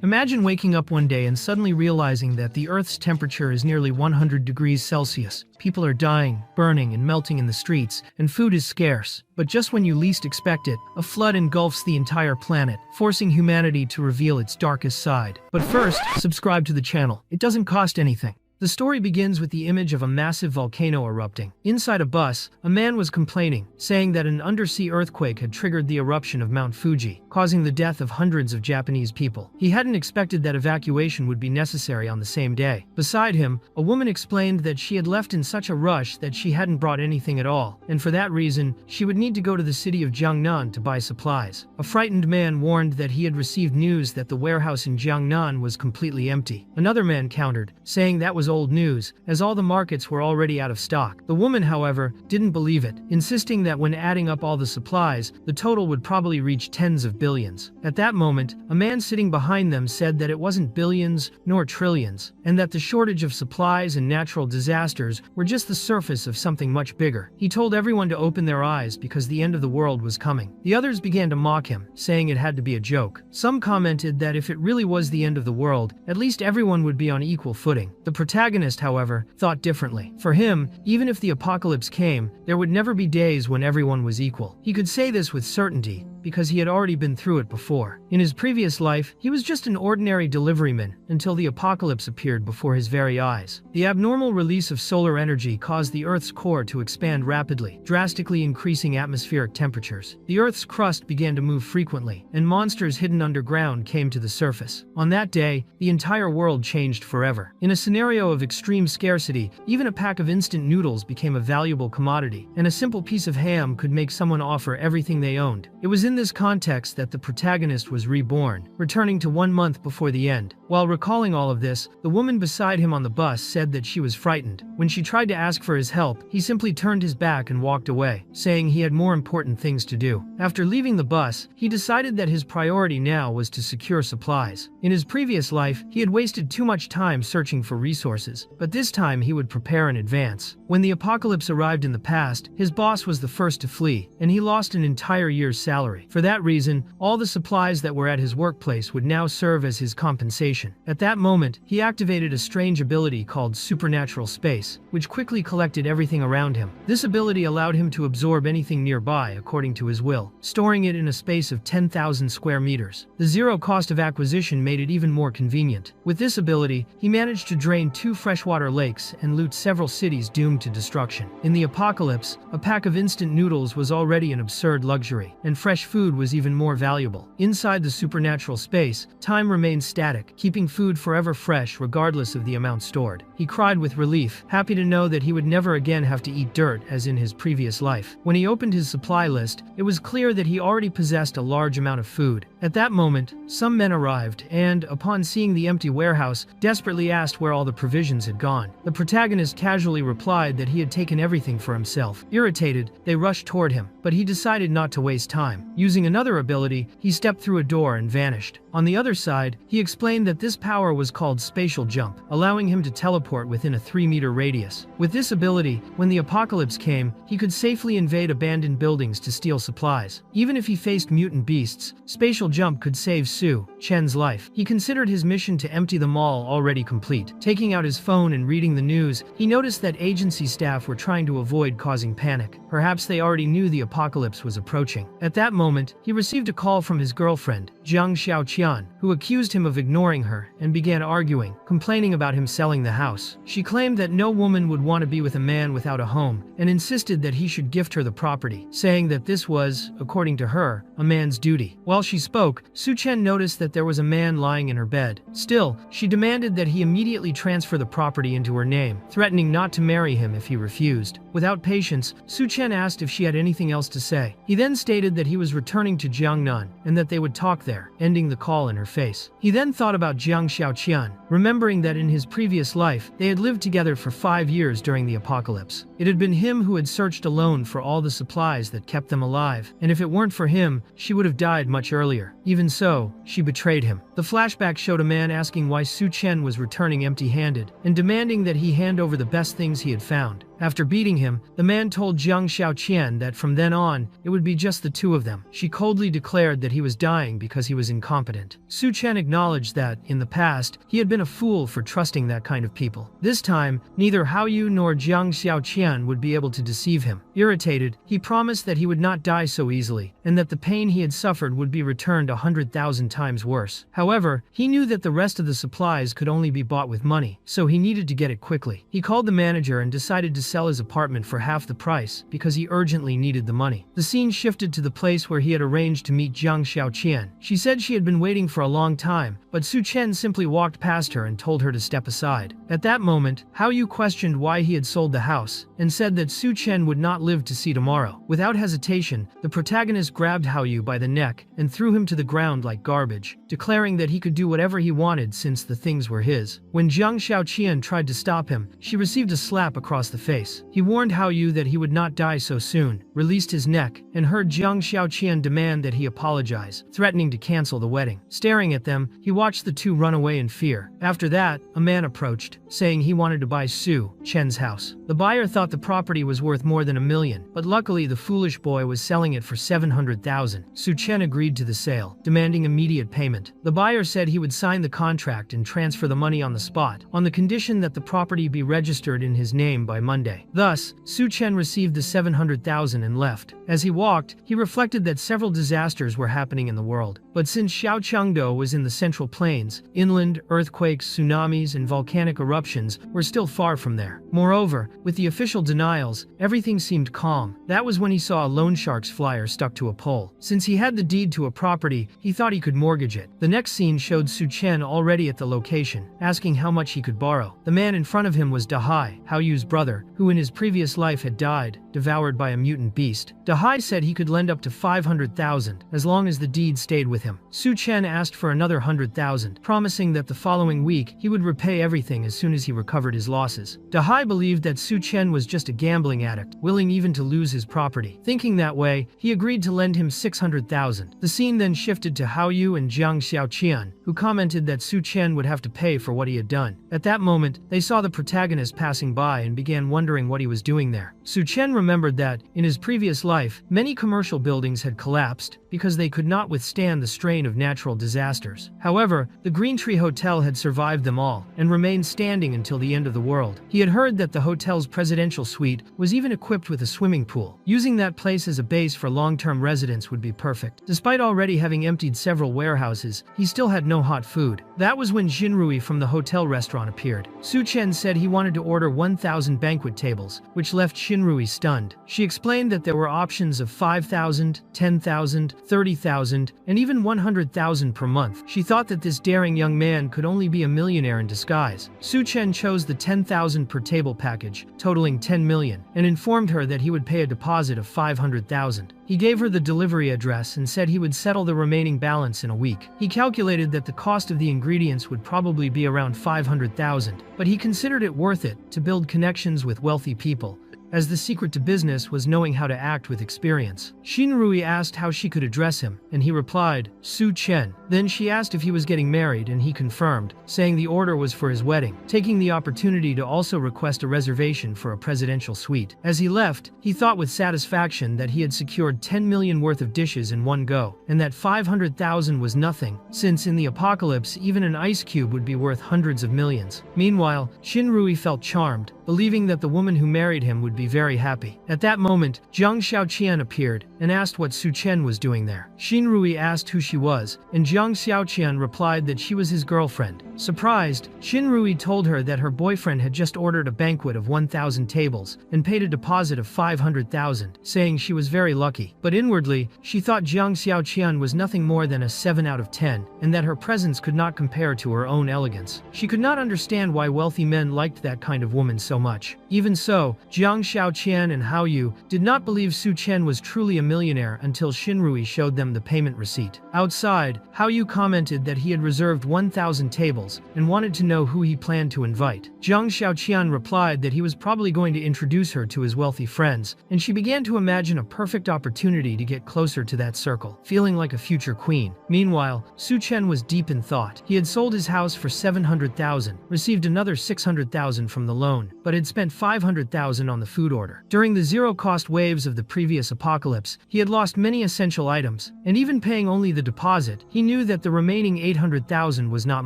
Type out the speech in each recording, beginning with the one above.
Imagine waking up one day and suddenly realizing that the Earth's temperature is nearly 100 degrees Celsius. People are dying, burning, and melting in the streets, and food is scarce. But just when you least expect it, a flood engulfs the entire planet, forcing humanity to reveal its darkest side. But first, subscribe to the channel. It doesn't cost anything. The story begins with the image of a massive volcano erupting. Inside a bus, a man was complaining, saying that an undersea earthquake had triggered the eruption of Mount Fuji, causing the death of hundreds of Japanese people. He hadn't expected that evacuation would be necessary on the same day. Beside him, a woman explained that she had left in such a rush that she hadn't brought anything at all, and for that reason, she would need to go to the city of Jiangnan to buy supplies. A frightened man warned that he had received news that the warehouse in Jiangnan was completely empty. Another man countered, saying that was old news, as all the markets were already out of stock. The woman, however, didn't believe it, insisting that when adding up all the supplies, the total would probably reach tens of billions. At that moment, a man sitting behind them said that it wasn't billions nor trillions, and that the shortage of supplies and natural disasters were just the surface of something much bigger. He told everyone to open their eyes because the end of the world was coming. The others began to mock him, saying it had to be a joke. Some commented that if it really was the end of the world, at least everyone would be on equal footing. The protagonist, however, thought differently. For him, even if the apocalypse came, there would never be days when everyone was equal. He could say this with certainty, because he had already been through it before. In his previous life, he was just an ordinary deliveryman until the apocalypse appeared before his very eyes. The abnormal release of solar energy caused the Earth's core to expand rapidly, drastically increasing atmospheric temperatures. The Earth's crust began to move frequently, and monsters hidden underground came to the surface. On that day, the entire world changed forever. In a scenario of extreme scarcity, even a pack of instant noodles became a valuable commodity, and a simple piece of ham could make someone offer everything they owned. It was in this context that the protagonist was reborn, returning to 1 month before the end. While recalling all of this, the woman beside him on the bus said that she was frightened. When she tried to ask for his help, he simply turned his back and walked away, saying he had more important things to do. After leaving the bus, he decided that his priority now was to secure supplies. In his previous life, he had wasted too much time searching for resources, but this time he would prepare in advance. When the apocalypse arrived in the past, his boss was the first to flee, and he lost an entire year's salary. For that reason, all the supplies that were at his workplace would now serve as his compensation. At that moment, he activated a strange ability called supernatural space, which quickly collected everything around him. This ability allowed him to absorb anything nearby according to his will, storing it in a space of 10,000 square meters. The zero cost of acquisition made it even more convenient. With this ability, he managed to drain 2 freshwater lakes and loot several cities doomed to destruction. In the apocalypse, a pack of instant noodles was already an absurd luxury, and fresh food was even more valuable. Inside the supernatural space, time remained static, keeping food forever fresh regardless of the amount stored. He cried with relief, happy to know that he would never again have to eat dirt as in his previous life. When he opened his supply list, it was clear that he already possessed a large amount of food. At that moment, some men arrived and, upon seeing the empty warehouse, desperately asked where all the provisions had gone. The protagonist casually replied that he had taken everything for himself. Irritated, they rushed toward him, but he decided not to waste time. Using another ability, he stepped through a door and vanished. On the other side, he explained that this power was called spatial jump, allowing him to teleport within a 3-meter radius. With this ability, when the apocalypse came, he could safely invade abandoned buildings to steal supplies. Even if he faced mutant beasts, spatial jump could save Su Chen's life. He considered his mission to empty the mall already complete. Taking out his phone and reading the news, he noticed that agency staff were trying to avoid causing panic. Perhaps they already knew the apocalypse was approaching. At that moment, he received a call from his girlfriend, Jiang Xiaoqian, who accused him of ignoring her and began arguing, complaining about him selling the house. She claimed that no woman would want to be with a man without a home and insisted that he should gift her the property, saying that this was, according to her, a man's duty. While she spoke, Su Chen noticed that there was a man lying in her bed. Still, she demanded that he immediately transfer the property into her name, threatening not to marry him if he refused. Without patience, Su Chen asked if she had anything else to say. He then stated that he was returning to Jiangnan and that they would talk there, ending the call in her face. He then thought about Jiang Xiaoqian, remembering that in his previous life, they had lived together for 5 years during the apocalypse. It had been him who had searched alone for all the supplies that kept them alive, and if it weren't for him, she would have died much earlier. Even so, she betrayed him. The flashback showed a man asking why Su Chen was returning empty-handed, and demanding that he hand over the best things he had found. After beating him, the man told Jiang Xiaoqian that from then on, it would be just the two of them. She coldly declared that he was dying because he was incompetent. Su Chen acknowledged that, in the past, he had been a fool for trusting that kind of people. This time, neither Hao Yu nor Jiang Xiaoqian would be able to deceive him. Irritated, he promised that he would not die so easily, and that the pain he had suffered would be returned 100,000 times worse. However, he knew that the rest of the supplies could only be bought with money, so he needed to get it quickly. He called the manager and decided to sell his apartment for half the price because he urgently needed the money. The scene shifted to the place where he had arranged to meet Jiang Xiaoqian. She said she had been waiting for a long time, but Su Chen simply walked past her and told her to step aside. At that moment, Hao Yu questioned why he had sold the house, and said that Su Chen would not live to see tomorrow. Without hesitation, the protagonist grabbed Hao Yu by the neck and threw him to the ground like garbage, declaring that he could do whatever he wanted since the things were his. When Jiang Xiaoqian tried to stop him, she received a slap across the face. He warned Hao Yu that he would not die so soon, released his neck, and heard Jiang Xiaoqian demand that he apologize, threatening to cancel the wedding. Staring at them, he watched the two run away in fear. After that, a man approached, saying he wanted to buy Su Chen's house. The buyer thought the property was worth more than $1 million, but luckily the foolish boy was selling it for $700,000. Su Chen agreed to the sale, demanding immediate payment. The buyer said he would sign the contract and transfer the money on the spot, on the condition that the property be registered in his name by Monday. Thus, Su Chen received the $700,000 and left. As he walked, he reflected that several disasters were happening in the world. But since Xiaochengdo was in the Central Plains, inland earthquakes, tsunamis, and volcanic eruptions were still far from there. Moreover, with the official denials, everything seemed calm. That was when he saw a loan shark's flyer stuck to a pole. Since he had the deed to a property, he thought he could mortgage it. The next scene showed Su Chen already at the location, asking how much he could borrow. The man in front of him was Dahai, Hao Yu's brother, who in his previous life had died, devoured by a mutant beast. Dahai said he could lend up to $500,000 as long as the deed stayed with him. Su Chen asked for another $100,000, promising that the following week he would repay everything as soon as he recovered his losses. Dahai believed that Su Chen was just a gambling addict, willing even to lose his property. Thinking that way, he agreed to lend him $600,000. The scene then shifted to Hao Yu and Jiang Xiaoqian, who commented that Su Chen would have to pay for what he had done. At that moment, they saw the protagonist passing by and began wondering what he was doing there. Su Chen remembered that, in his previous life, many commercial buildings had collapsed because they could not withstand the strain of natural disasters. However, the Green Tree Hotel had survived them all and remained standing until the end of the world. He had heard that the hotel's presidential suite was even equipped with a swimming pool. Using that place as a base for long-term residents would be perfect. Despite already having emptied several warehouses, he still had no hot food. That was when Jinrui from the hotel restaurant appeared. Su Chen said he wanted to order 1,000 banquet tables, which left Jinrui stunned. She explained that there were options of 5,000, 10,000, 30,000, and even 100,000 per month. She thought that this daring young man could only be a millionaire in disguise. Su Chen chose the 10,000 per table package, totaling 10 million, and informed her that he would pay a deposit of 500,000. He gave her the delivery address and said he would settle the remaining balance in a week. He calculated that the cost of the ingredients would probably be around 500,000, but he considered it worth it to build connections with wealthy people, as the secret to business was knowing how to act with experience. Shinrui asked how she could address him, and he replied, Su Chen. Then she asked if he was getting married, and he confirmed, saying the order was for his wedding, taking the opportunity to also request a reservation for a presidential suite. As he left, he thought with satisfaction that he had secured 10 million worth of dishes in one go, and that 500,000 was nothing, since in the apocalypse even an ice cube would be worth hundreds of millions. Meanwhile, Shinrui felt charmed, believing that the woman who married him would be very happy. At that moment, Jiang Xiaoqian appeared and asked what Su Chen was doing there. Shinrui asked who she was, and Jiang Xiaoqian replied that she was his girlfriend. Surprised, Shinrui told her that her boyfriend had just ordered a banquet of 1,000 tables and paid a deposit of 500,000, saying she was very lucky. But inwardly, she thought Jiang Xiaoqian was nothing more than a 7 out of 10, and that her presence could not compare to her own elegance. She could not understand why wealthy men liked that kind of woman so much. Even so, Jiang Xiaoqian and Hao Yu did not believe Su Chen was truly a millionaire until Shinrui showed them the payment receipt. Outside, Hao Yu commented that he had reserved 1,000 tables tables and wanted to know who he planned to invite. Zhang Xiaoqian replied that he was probably going to introduce her to his wealthy friends, and she began to imagine a perfect opportunity to get closer to that circle, feeling like a future queen. Meanwhile, Su Chen was deep in thought. He had sold his house for 700,000, received another 600,000 from the loan, but had spent 500,000 on the food order. During the zero-cost waves of the previous apocalypse, he had lost many essential items, and even paying only the deposit, he knew that the remaining 800,000 was not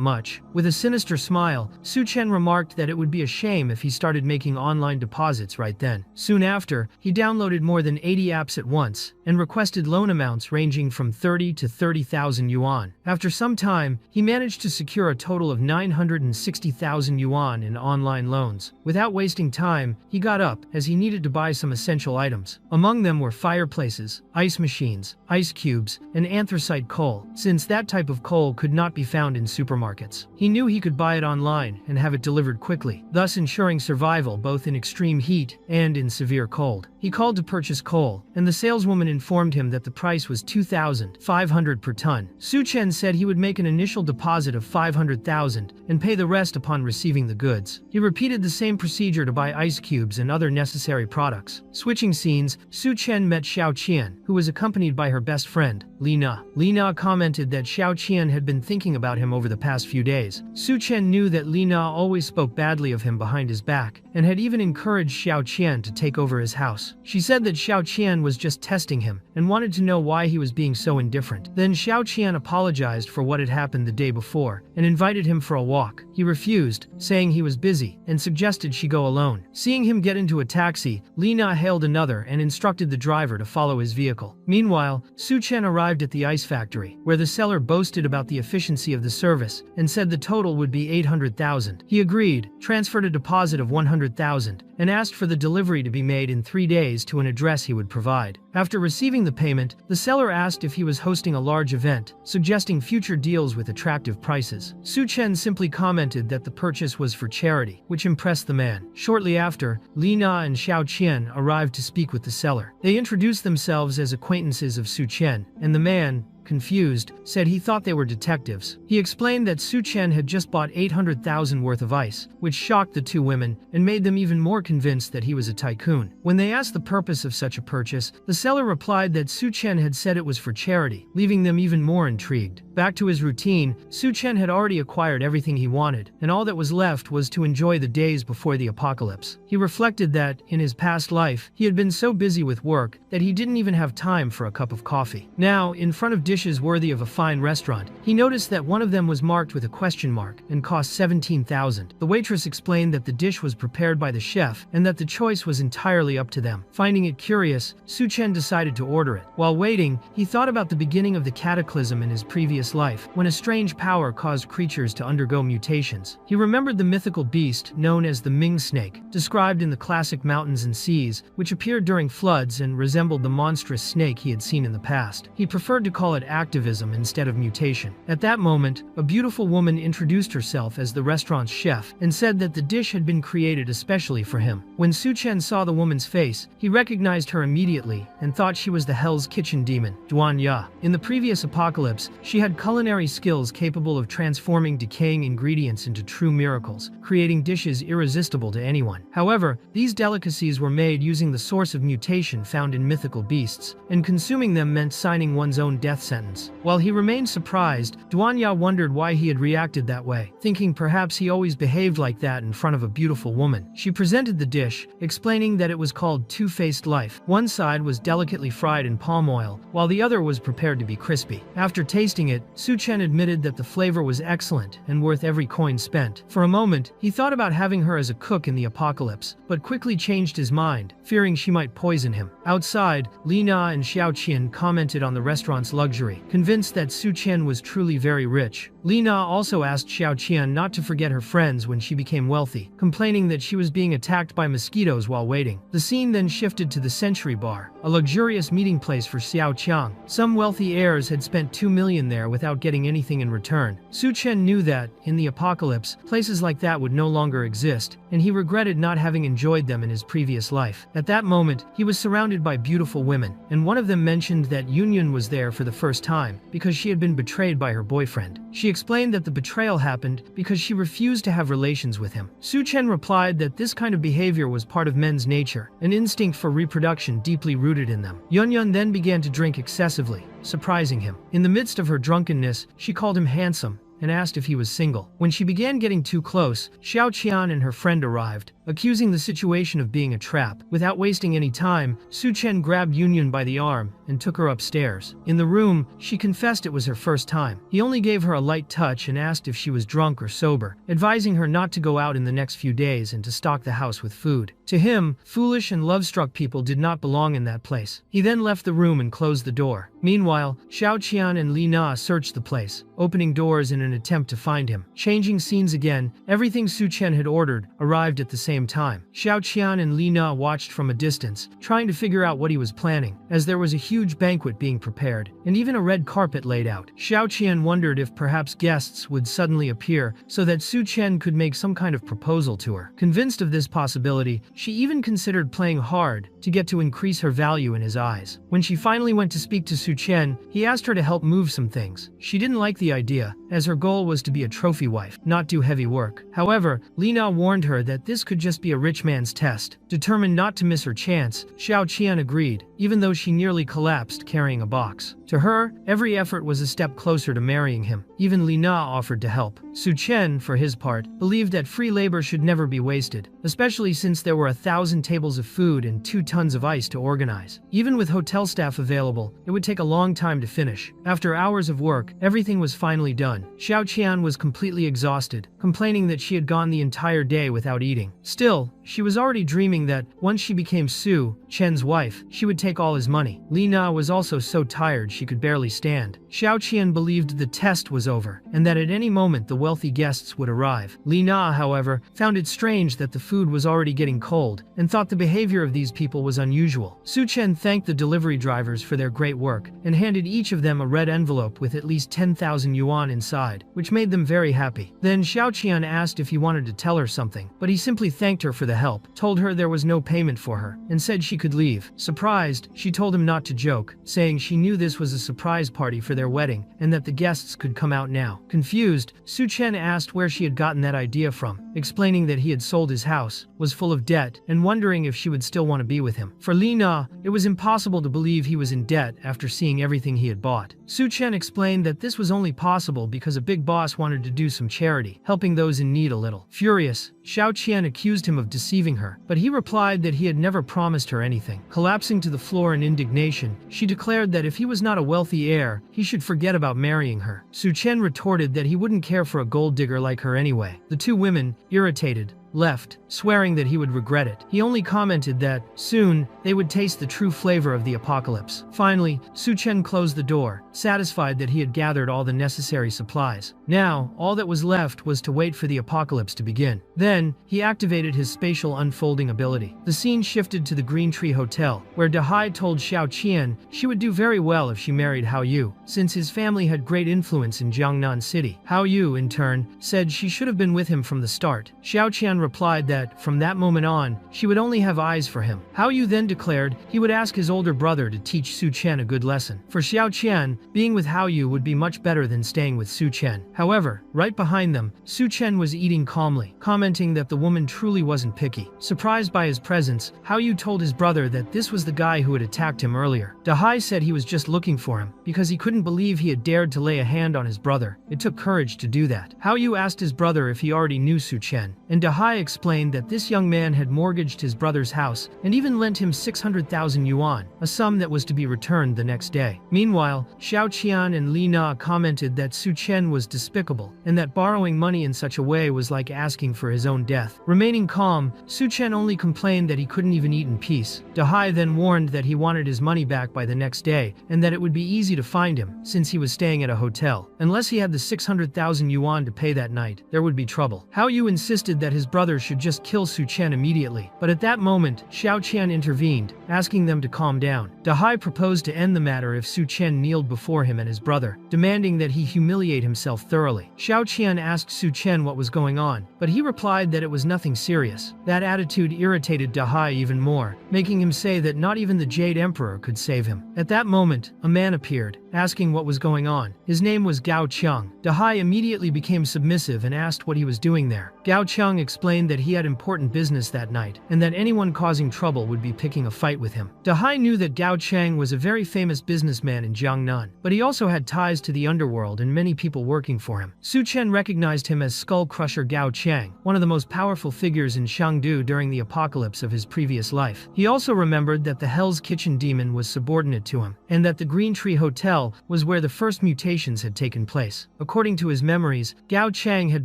much. With a sinister smile, Su Chen remarked that it would be a shame if he started making online deposits right then. Soon after, he downloaded more than 80 apps at once and requested loan amounts ranging from 30 to 30,000 yuan. After some time, he managed to secure a total of 960,000 yuan in online loans. Without wasting time, he got up as he needed to buy some essential items. Among them were fireplaces, ice machines, ice cubes, and anthracite coal, since that type of coal could not be found in supermarkets. He knew he could buy it online and have it delivered quickly, thus ensuring survival both in extreme heat and in severe cold. He called to purchase coal, and the saleswoman informed him that the price was 2,500 per ton. Su Chen said he would make an initial deposit of 500,000 and pay the rest upon receiving the goods. He repeated the same procedure to buy ice cubes and other necessary products. Switching scenes, Su Chen met Xiao Qian, who was accompanied by her best friend, Li Na. Li Na commented that Xiao Qian had been thinking about him over the past few days. Su Chen knew that Li Na always spoke badly of him behind his back, and had even encouraged Xiao Qian to take over his house. She said that Xiao Qian was just testing him and wanted to know why he was being so indifferent. Then Xiao Qian apologized for what had happened the day before and invited him for a walk. He refused, saying he was busy, and suggested she go alone. Seeing him get into a taxi, Li Na hailed another and instructed the driver to follow his vehicle. Meanwhile, Su Chen arrived at the ice factory, where the seller boasted about the efficiency of the service and said the total would be 800,000. He agreed, transferred a deposit of 100,000, and asked for the delivery to be made in 3 days to an address he would provide. After receiving the payment, the seller asked if he was hosting a large event, suggesting future deals with attractive prices. Su Chen simply commented that the purchase was for charity, which impressed the man. Shortly after, Li Na and Xiao Qian arrived to speak with the seller. They introduced themselves as acquaintances of Su Chen, and the man, confused, said he thought they were detectives. He explained that Su Chen had just bought 800,000 worth of ice, which shocked the two women and made them even more convinced that he was a tycoon. When they asked the purpose of such a purchase, the seller replied that Su Chen had said it was for charity, leaving them even more intrigued. Back to his routine, Su Chen had already acquired everything he wanted, and all that was left was to enjoy the days before the apocalypse. He reflected that, in his past life, he had been so busy with work that he didn't even have time for a cup of coffee. Now, in front of dishes worthy of a fine restaurant, he noticed that one of them was marked with a question mark and cost 17,000. The waitress explained that the dish was prepared by the chef and that the choice was entirely up to them. Finding it curious, Su Chen decided to order it. While waiting, he thought about the beginning of the cataclysm in his previous life, when a strange power caused creatures to undergo mutations. He remembered the mythical beast known as the Ming snake, described in the classic Mountains and Seas, which appeared during floods and resembled the monstrous snake he had seen in the past. He preferred to call it activism instead of mutation. At that moment, a beautiful woman introduced herself as the restaurant's chef and said that the dish had been created especially for him. When Su Chen saw the woman's face, he recognized her immediately and thought she was the Hell's Kitchen demon, Duan Ya. In the previous apocalypse, she had culinary skills capable of transforming decaying ingredients into true miracles, creating dishes irresistible to anyone. However, these delicacies were made using the source of mutation found in mythical beasts, and consuming them meant signing one's own death sentence. While he remained surprised, Duan Ya wondered why he had reacted that way, thinking perhaps he always behaved like that in front of a beautiful woman. She presented the dish, explaining that it was called Two-Faced Life. One side was delicately fried in palm oil, while the other was prepared to be crispy. After tasting it, Su Chen admitted that the flavor was excellent and worth every coin spent. For a moment, he thought about having her as a cook in the apocalypse, but quickly changed his mind, fearing she might poison him. Outside, Li Na and Xiao Qian commented on the restaurant's luxury, convinced that Su Chen was truly very rich. Li Na also asked Xiao Qian not to forget her friends when she became wealthy, complaining that she was being attacked by mosquitoes while waiting. The scene then shifted to the Century Bar, a luxurious meeting place for Xiao Qiang. Some wealthy heirs had spent 2 million there without getting anything in return. Su Chen knew that, in the apocalypse, places like that would no longer exist, and he regretted not having enjoyed them in his previous life. At that moment, he was surrounded by beautiful women, and one of them mentioned that Yunyan was there for the first time, because she had been betrayed by her boyfriend. She explained that the betrayal happened because she refused to have relations with him. Su Chen replied that this kind of behavior was part of men's nature, an instinct for reproduction deeply rooted in them. Yun Yun then began to drink excessively, surprising him. In the midst of her drunkenness, she called him handsome and asked if he was single. When she began getting too close, Xiao Qian and her friend arrived, accusing the situation of being a trap. Without wasting any time, Su Chen grabbed Yun by the arm and took her upstairs. In the room, she confessed it was her first time. He only gave her a light touch and asked if she was drunk or sober, advising her not to go out in the next few days and to stock the house with food. To him, foolish and love-struck people did not belong in that place. He then left the room and closed the door. Meanwhile, Xiao Qian and Li Na searched the place, opening doors in an attempt to find him. Changing scenes again, everything Su Chen had ordered arrived at the same time. Xiao Qian and Li Na watched from a distance, trying to figure out what he was planning, as there was a huge banquet being prepared, and even a red carpet laid out. Xiao Qian wondered if perhaps guests would suddenly appear so that Su Chen could make some kind of proposal to her. Convinced of this possibility, she even considered playing hard to get to increase her value in his eyes. When she finally went to speak to Su Chen, he asked her to help move some things. She didn't like the idea, as her goal was to be a trophy wife, not do heavy work. However, Li Na warned her that this could just be a rich man's test. Determined not to miss her chance, Xiao Qian agreed, even though she nearly collapsed carrying a box. To her, every effort was a step closer to marrying him. Even Li Na offered to help. Su Chen, for his part, believed that free labor should never be wasted, especially since there were 1,000 tables of food and 2 tons of ice to organize. Even with hotel staff available, it would take a long time to finish. After hours of work, everything was finally done. Xiao Qian was completely exhausted, complaining that she had gone the entire day without eating. Still, she was already dreaming that, once she became Su Chen's wife, she would take all his money. Li Na was also so tired she could barely stand. Xiao Qian believed the test was over, and that at any moment the wealthy guests would arrive. Li Na, however, found it strange that the food was already getting cold, and thought the behavior of these people was unusual. Su Chen thanked the delivery drivers for their great work, and handed each of them a red envelope with at least 10,000 yuan inside, which made them very happy. Then Xiao Qian asked if he wanted to tell her something, but he simply thanked her for the help, told her there was no payment for her, and said she could leave. Surprised, she told him not to joke, saying she knew this was a surprise party for their wedding, and that the guests could come out now. Confused, Su Chen asked where she had gotten that idea from, explaining that he had sold his house, was full of debt, and wondering if she would still want to be with him. For Li Na, it was impossible to believe he was in debt after seeing everything he had bought. Su Chen explained that this was only possible because a big boss wanted to do some charity, helping those in need a little. Furious, Xiao Qian accused him of deceiving her, but he replied that he had never promised her anything. Collapsing to the floor in indignation, she declared that if he was not a wealthy heir, he should forget about marrying her. Su Chen retorted that he wouldn't care for a gold digger like her anyway. The two women, irritated, left, swearing that he would regret it. He only commented that, soon, they would taste the true flavor of the apocalypse. Finally, Su Chen closed the door, satisfied that he had gathered all the necessary supplies. Now, all that was left was to wait for the apocalypse to begin. Then, he activated his spatial unfolding ability. The scene shifted to the Green Tree Hotel, where Dahai told Xiao Qian she would do very well if she married Hao Yu, since his family had great influence in Jiangnan City. Hao Yu, in turn, said she should have been with him from the start. Xiao Qian replied that, from that moment on, she would only have eyes for him. Hao Yu then declared he would ask his older brother to teach Su Chen a good lesson. For Xiao Qian, being with Hao Yu would be much better than staying with Su Chen. However, right behind them, Su Chen was eating calmly, commenting that the woman truly wasn't picky. Surprised by his presence, Hao Yu told his brother that this was the guy who had attacked him earlier. Dahai said he was just looking for him, because he couldn't believe he had dared to lay a hand on his brother. It took courage to do that. Hao Yu asked his brother if he already knew Su Chen, and Dahai explained that this young man had mortgaged his brother's house and even lent him 600,000 yuan, a sum that was to be returned the next day. Meanwhile, Xiao Qian and Li Na commented that Su Chen was despicable and that borrowing money in such a way was like asking for his own death. Remaining calm, Su Chen only complained that he couldn't even eat in peace. Dahai then warned that he wanted his money back by the next day and that it would be easy to find him since he was staying at a hotel. Unless he had the 600,000 yuan to pay that night, there would be trouble. Hao Yu insisted that his brother brothers should just kill Su Chen immediately. But at that moment, Xiao Qian intervened, asking them to calm down. Dahai proposed to end the matter if Su Chen kneeled before him and his brother, demanding that he humiliate himself thoroughly. Xiao Qian asked Su Chen what was going on, but he replied that it was nothing serious. That attitude irritated Dahai even more, making him say that not even the Jade Emperor could save him. At that moment, a man appeared, asking what was going on. His name was Gao Cheng. Dahai immediately became submissive and asked what he was doing there. Gao Cheng explained that he had important business that night, and that anyone causing trouble would be picking a fight with him. Dahai knew that Gao Cheng was a very famous businessman in Jiangnan, but he also had ties to the underworld and many people working for him. Su Chen recognized him as Skull Crusher Gao Cheng, one of the most powerful figures in Shangdu during the apocalypse of his previous life. He also remembered that the Hell's Kitchen demon was subordinate to him, and that the Green Tree Hotel was where the first mutations had taken place. According to his memories, Gao Cheng had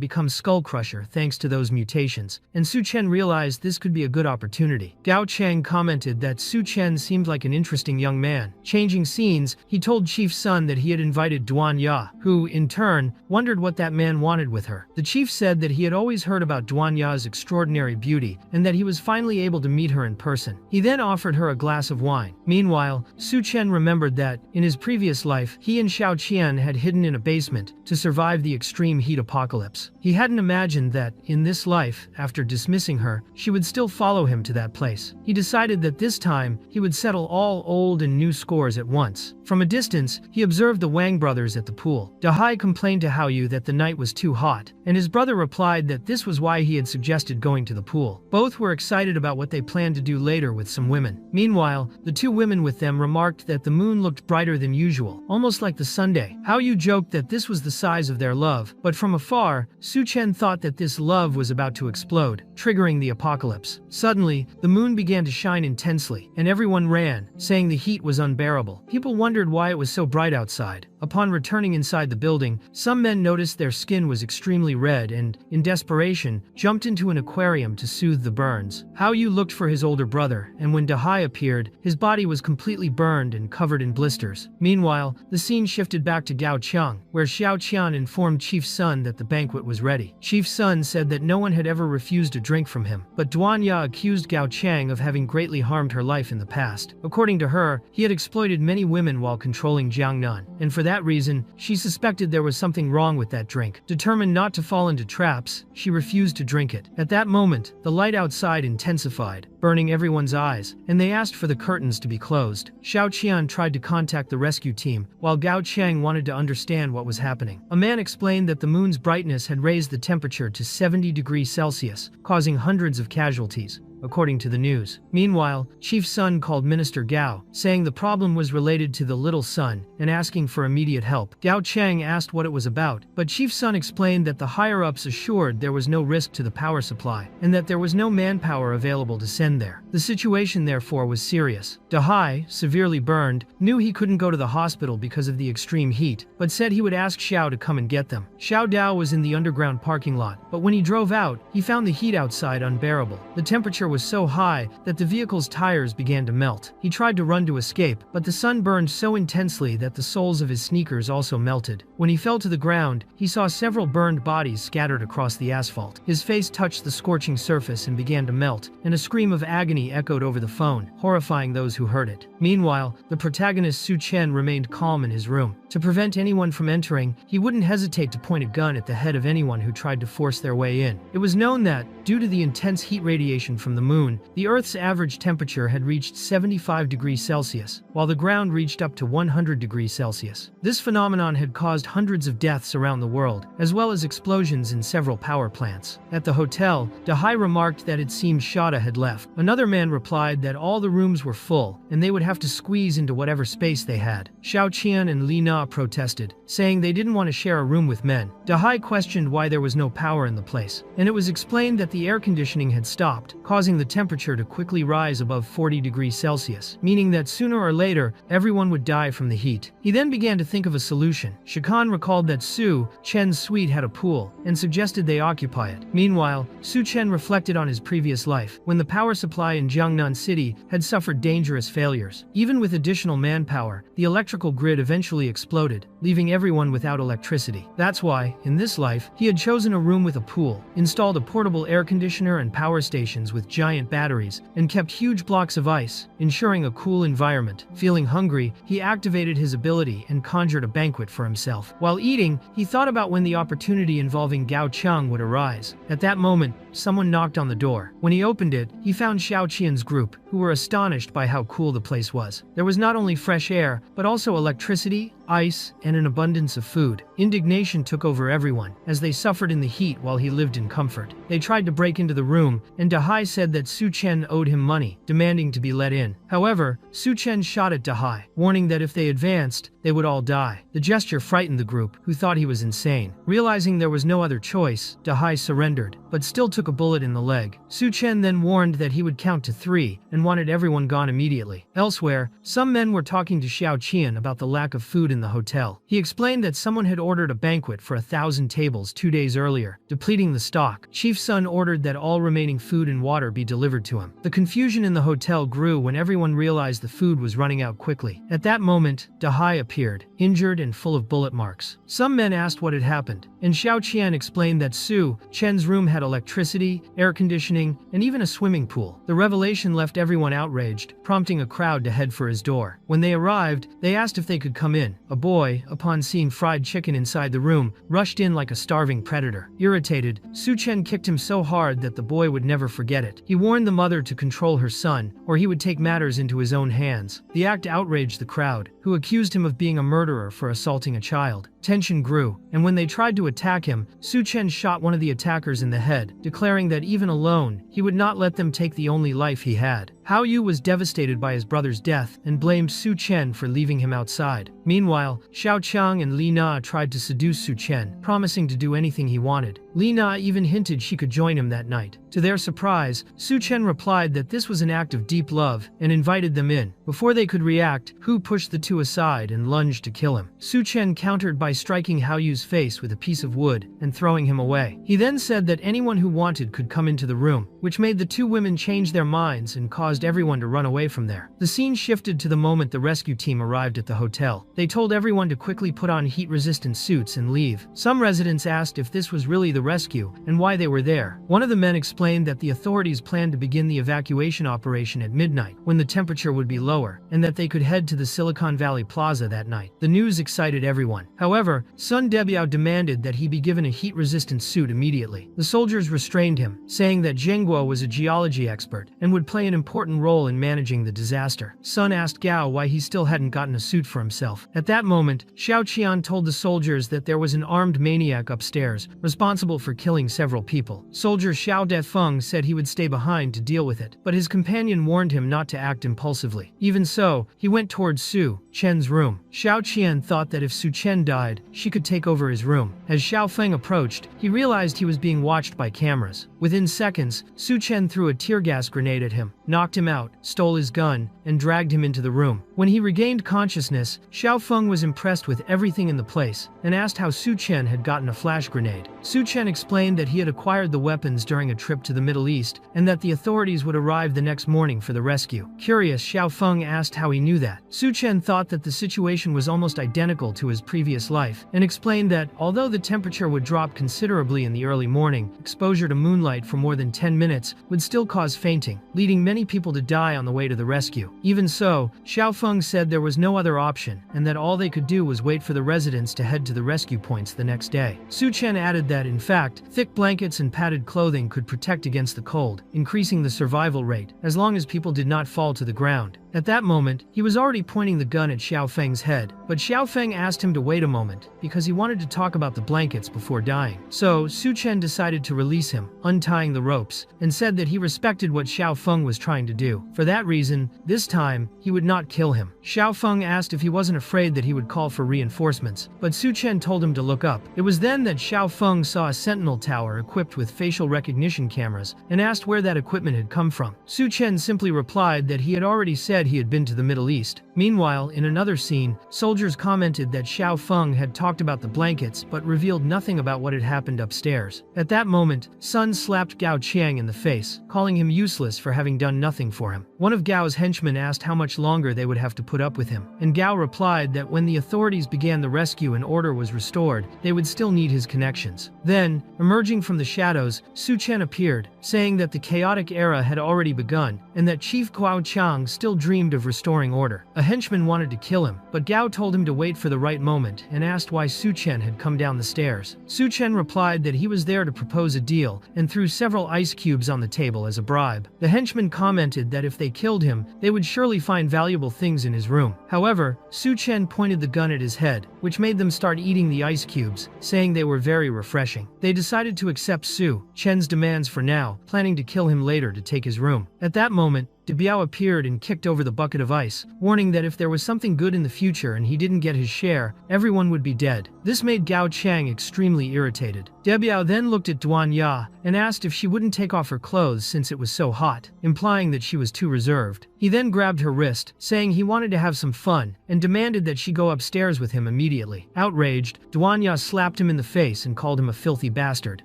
become Skull Crusher thanks to those mutations, and Su Chen realized this could be a good opportunity. Gao Cheng commented that Su Chen seemed like an interesting young man. Changing scenes, he told Chief Sun that he had invited Duan Ya, who, in turn, wondered what that man wanted with her. The chief said that he had always heard about Duan Ya's extraordinary beauty, and that he was finally able to meet her in person. He then offered her a glass of wine. Meanwhile, Su Chen remembered that, in his previous life, he and Xiao Qian had hidden in a basement to survive the extreme heat apocalypse. He hadn't imagined that, in this life, after dismissing her, she would still follow him to that place. He decided that this time, he would settle all old and new scores at once. From a distance, he observed the Wang brothers at the pool. Dahai complained to Haoyu that the night was too hot, and his brother replied that this was why he had suggested going to the pool. Both were excited about what they planned to do later with some women. Meanwhile, the two women with them remarked that the moon looked brighter than usual, almost like the Sunday. Haoyu joked that this was the size of their love, but from afar, Su Chen thought that this love was about to explode, triggering the apocalypse. Suddenly, the moon began to shine intensely, and everyone ran, saying the heat was unbearable. People wondered why it was so bright outside. Upon returning inside the building, some men noticed their skin was extremely red and, in desperation, jumped into an aquarium to soothe the burns. Haoyu looked for his older brother, and when Dahai appeared, his body was completely burned and covered in blisters. Meanwhile, the scene shifted back to Gao Cheng, where Xiao Qian informed Chief Sun that the banquet was ready. Chief Sun said that no one had ever refused a drink from him, but Duan Ya accused Gao Cheng of having greatly harmed her life in the past. According to her, he had exploited many women while controlling Jiangnan, and for that reason, she suspected there was something wrong with that drink. Determined not to fall into traps, she refused to drink it. At that moment, the light outside intensified, burning everyone's eyes, and they asked for the curtains to be closed. Xiao Qian tried to contact the rescue team, while Gao Cheng wanted to understand what was happening. A man explained that the moon's brightness had raised the temperature to 70 degrees Celsius, causing hundreds of casualties, according to the news. Meanwhile, Chief Sun called Minister Gao, saying the problem was related to the little son, and asking for immediate help. Gao Cheng asked what it was about, but Chief Sun explained that the higher-ups assured there was no risk to the power supply, and that there was no manpower available to send there. The situation therefore was serious. Dahai, severely burned, knew he couldn't go to the hospital because of the extreme heat, but said he would ask Xiao to come and get them. Xiao Dao was in the underground parking lot, but when he drove out, he found the heat outside unbearable. The temperature was so high that the vehicle's tires began to melt. He tried to run to escape, but the sun burned so intensely that the soles of his sneakers also melted. When he fell to the ground, he saw several burned bodies scattered across the asphalt. His face touched the scorching surface and began to melt, and a scream of agony echoed over the phone, horrifying those who heard it. Meanwhile, the protagonist Su Chen remained calm in his room. To prevent anyone from entering, he wouldn't hesitate to point a gun at the head of anyone who tried to force their way in. It was known that, due to the intense heat radiation from the moon, the Earth's average temperature had reached 75 degrees Celsius, while the ground reached up to 100 degrees Celsius. This phenomenon had caused hundreds of deaths around the world, as well as explosions in several power plants. At the hotel, Dahai remarked that it seemed Shada had left. Another man replied that all the rooms were full, and they would have to squeeze into whatever space they had. Xiao Qian and Li Na protested, saying they didn't want to share a room with men. Dahai questioned why there was no power in the place, and it was explained that the air conditioning had stopped, causing causing the temperature to quickly rise above 40 degrees Celsius, meaning that sooner or later, everyone would die from the heat. He then began to think of a solution. Shakan recalled that Su Chen's suite had a pool and suggested they occupy it. Meanwhile, Su Chen reflected on his previous life, when the power supply in Jiangnan City had suffered dangerous failures. Even with additional manpower, the electrical grid eventually exploded, leaving everyone without electricity. That's why, in this life, he had chosen a room with a pool, installed a portable air conditioner and power stations with giant batteries, and kept huge blocks of ice, ensuring a cool environment. Feeling hungry, he activated his ability and conjured a banquet for himself. While eating, he thought about when the opportunity involving Gao Cheng would arise. At that moment, someone knocked on the door. When he opened it, he found Xiao Qian's group, who were astonished by how cool the place was. There was not only fresh air, but also electricity, ice, and an abundance of food. Indignation took over everyone, as they suffered in the heat while he lived in comfort. They tried to break into the room, and Dahai said that Su Chen owed him money, demanding to be let in. However, Su Chen shot at Dahai, warning that if they advanced, they would all die. The gesture frightened the group, who thought he was insane. Realizing there was no other choice, Dahai surrendered, but still took a bullet in the leg. Su Chen then warned that he would count to 3 and wanted everyone gone immediately. Elsewhere, some men were talking to Xiao Qian about the lack of food in the hotel. He explained that someone had ordered a banquet for 1,000 tables 2 days earlier, depleting the stock. Chief Sun ordered that all remaining food and water be delivered to him. The confusion in the hotel grew when everyone realized the food was running out quickly. At that moment, Dahai appeared, injured and full of bullet marks. Some men asked what had happened, and Xiao Qian explained that Su Chen's room had electricity, air conditioning, and even a swimming pool. The revelation left everyone outraged, prompting a crowd to head for his door. When they arrived, they asked if they could come in. A boy, upon seeing fried chicken inside the room, rushed in like a starving predator. Irritated, Su Chen kicked him so hard that the boy would never forget it. He warned the mother to control her son, or he would take matters into his own hands. The act outraged the crowd, who accused him of being a murderer for assaulting a child. Tension grew, and when they tried to attack him, Su Chen shot one of the attackers in the head, declaring that even alone, he would not let them take the only life he had. Hao Yu was devastated by his brother's death and blamed Su Chen for leaving him outside. Meanwhile, Xiao Qiang and Li Na tried to seduce Su Chen, promising to do anything he wanted. Li Na even hinted she could join him that night. To their surprise, Su Chen replied that this was an act of deep love and invited them in. Before they could react, Hu pushed the two aside and lunged to kill him. Su Chen countered by striking Hao Yu's face with a piece of wood and throwing him away. He then said that anyone who wanted could come into the room, which made the two women change their minds and caused everyone to run away from there. The scene shifted to the moment the rescue team arrived at the hotel. They told everyone to quickly put on heat-resistant suits and leave. Some residents asked if this was really the rescue and why they were there. One of the men explained that the authorities planned to begin the evacuation operation at midnight, when the temperature would be lower, and that they could head to the Silicon Valley Plaza that night. The news excited everyone. However, Sun Debiao demanded that he be given a heat-resistant suit immediately. The soldiers restrained him, saying that Zhengguo was a geology expert and would play an important role in managing the disaster. Sun asked Gao why he still hadn't gotten a suit for himself. At that moment, Xiao Qian told the soldiers that there was an armed maniac upstairs, responsible for killing several people. Soldier Xiao Defeng said he would stay behind to deal with it, but his companion warned him not to act impulsively. Even so, he went towards Su Chen's room. Xiao Qian thought that if Su Chen died, she could take over his room. As Xiao Feng approached, he realized he was being watched by cameras. Within seconds, Su Chen threw a tear gas grenade at him, knocked him out, stole his gun, and dragged him into the room. When he regained consciousness, Xiao Feng was impressed with everything in the place and asked how Su Chen had gotten a flash grenade. Su Chen explained that he had acquired the weapons during a trip to the Middle East and that the authorities would arrive the next morning for the rescue. Curious, Xiao Feng asked how he knew that. Su Chen thought that the situation was almost identical to his previous life and explained that, although the temperature would drop considerably in the early morning, exposure to moonlight for more than 10 minutes would still cause fainting, leading many people to die on the way to the rescue. Even so, Xiao Feng said there was no other option and that all they could do was wait for the residents to head to the rescue points the next day. Su Chen added that, in fact, thick blankets and padded clothing could protect against the cold, increasing the survival rate, as long as people did not fall to the ground. At that moment, he was already pointing the gun at Xiao Feng's head, but Xiao Feng asked him to wait a moment because he wanted to talk about the blankets before dying. So, Su Chen decided to release him, untying the ropes, and said that he respected what Xiao Feng was trying to do. For that reason, this time, he would not kill him. Xiao Feng asked if he wasn't afraid that he would call for reinforcements, but Su Chen told him to look up. It was then that Xiao Feng saw a sentinel tower equipped with facial recognition cameras and asked where that equipment had come from. Su Chen simply replied that he had already said he had been to the Middle East. Meanwhile, in another scene, soldiers commented that Xiao Feng had talked about the blankets but revealed nothing about what had happened upstairs. At that moment, Sun slapped Gao Qiang in the face, calling him useless for having done nothing for him. One of Gao's henchmen asked how much longer they would have to put up with him, and Gao replied that when the authorities began the rescue and order was restored, they would still need his connections. Then, emerging from the shadows, Su Chen appeared, saying that the chaotic era had already begun, and that Chief Guo Chang still dreamed of restoring order. A henchman wanted to kill him, but Gao told him to wait for the right moment and asked why Su Chen had come down the stairs. Su Chen replied that he was there to propose a deal and threw several ice cubes on the table as a bribe. The henchman commented that if they killed him, they would surely find valuable things in his room. However, Su Chen pointed the gun at his head, which made them start eating the ice cubes, saying they were very refreshing. They decided to accept Su Chen's demands for now, planning to kill him later to take his room. At that moment, De Biao appeared and kicked over the bucket of ice, warning that if there was something good in the future and he didn't get his share, everyone would be dead. This made Gao Chang extremely irritated. De Biao then looked at Duan Ya and asked if she wouldn't take off her clothes since it was so hot, implying that she was too reserved. He then grabbed her wrist, saying he wanted to have some fun, and demanded that she go upstairs with him immediately. Outraged, Duan Ya slapped him in the face and called him a filthy bastard.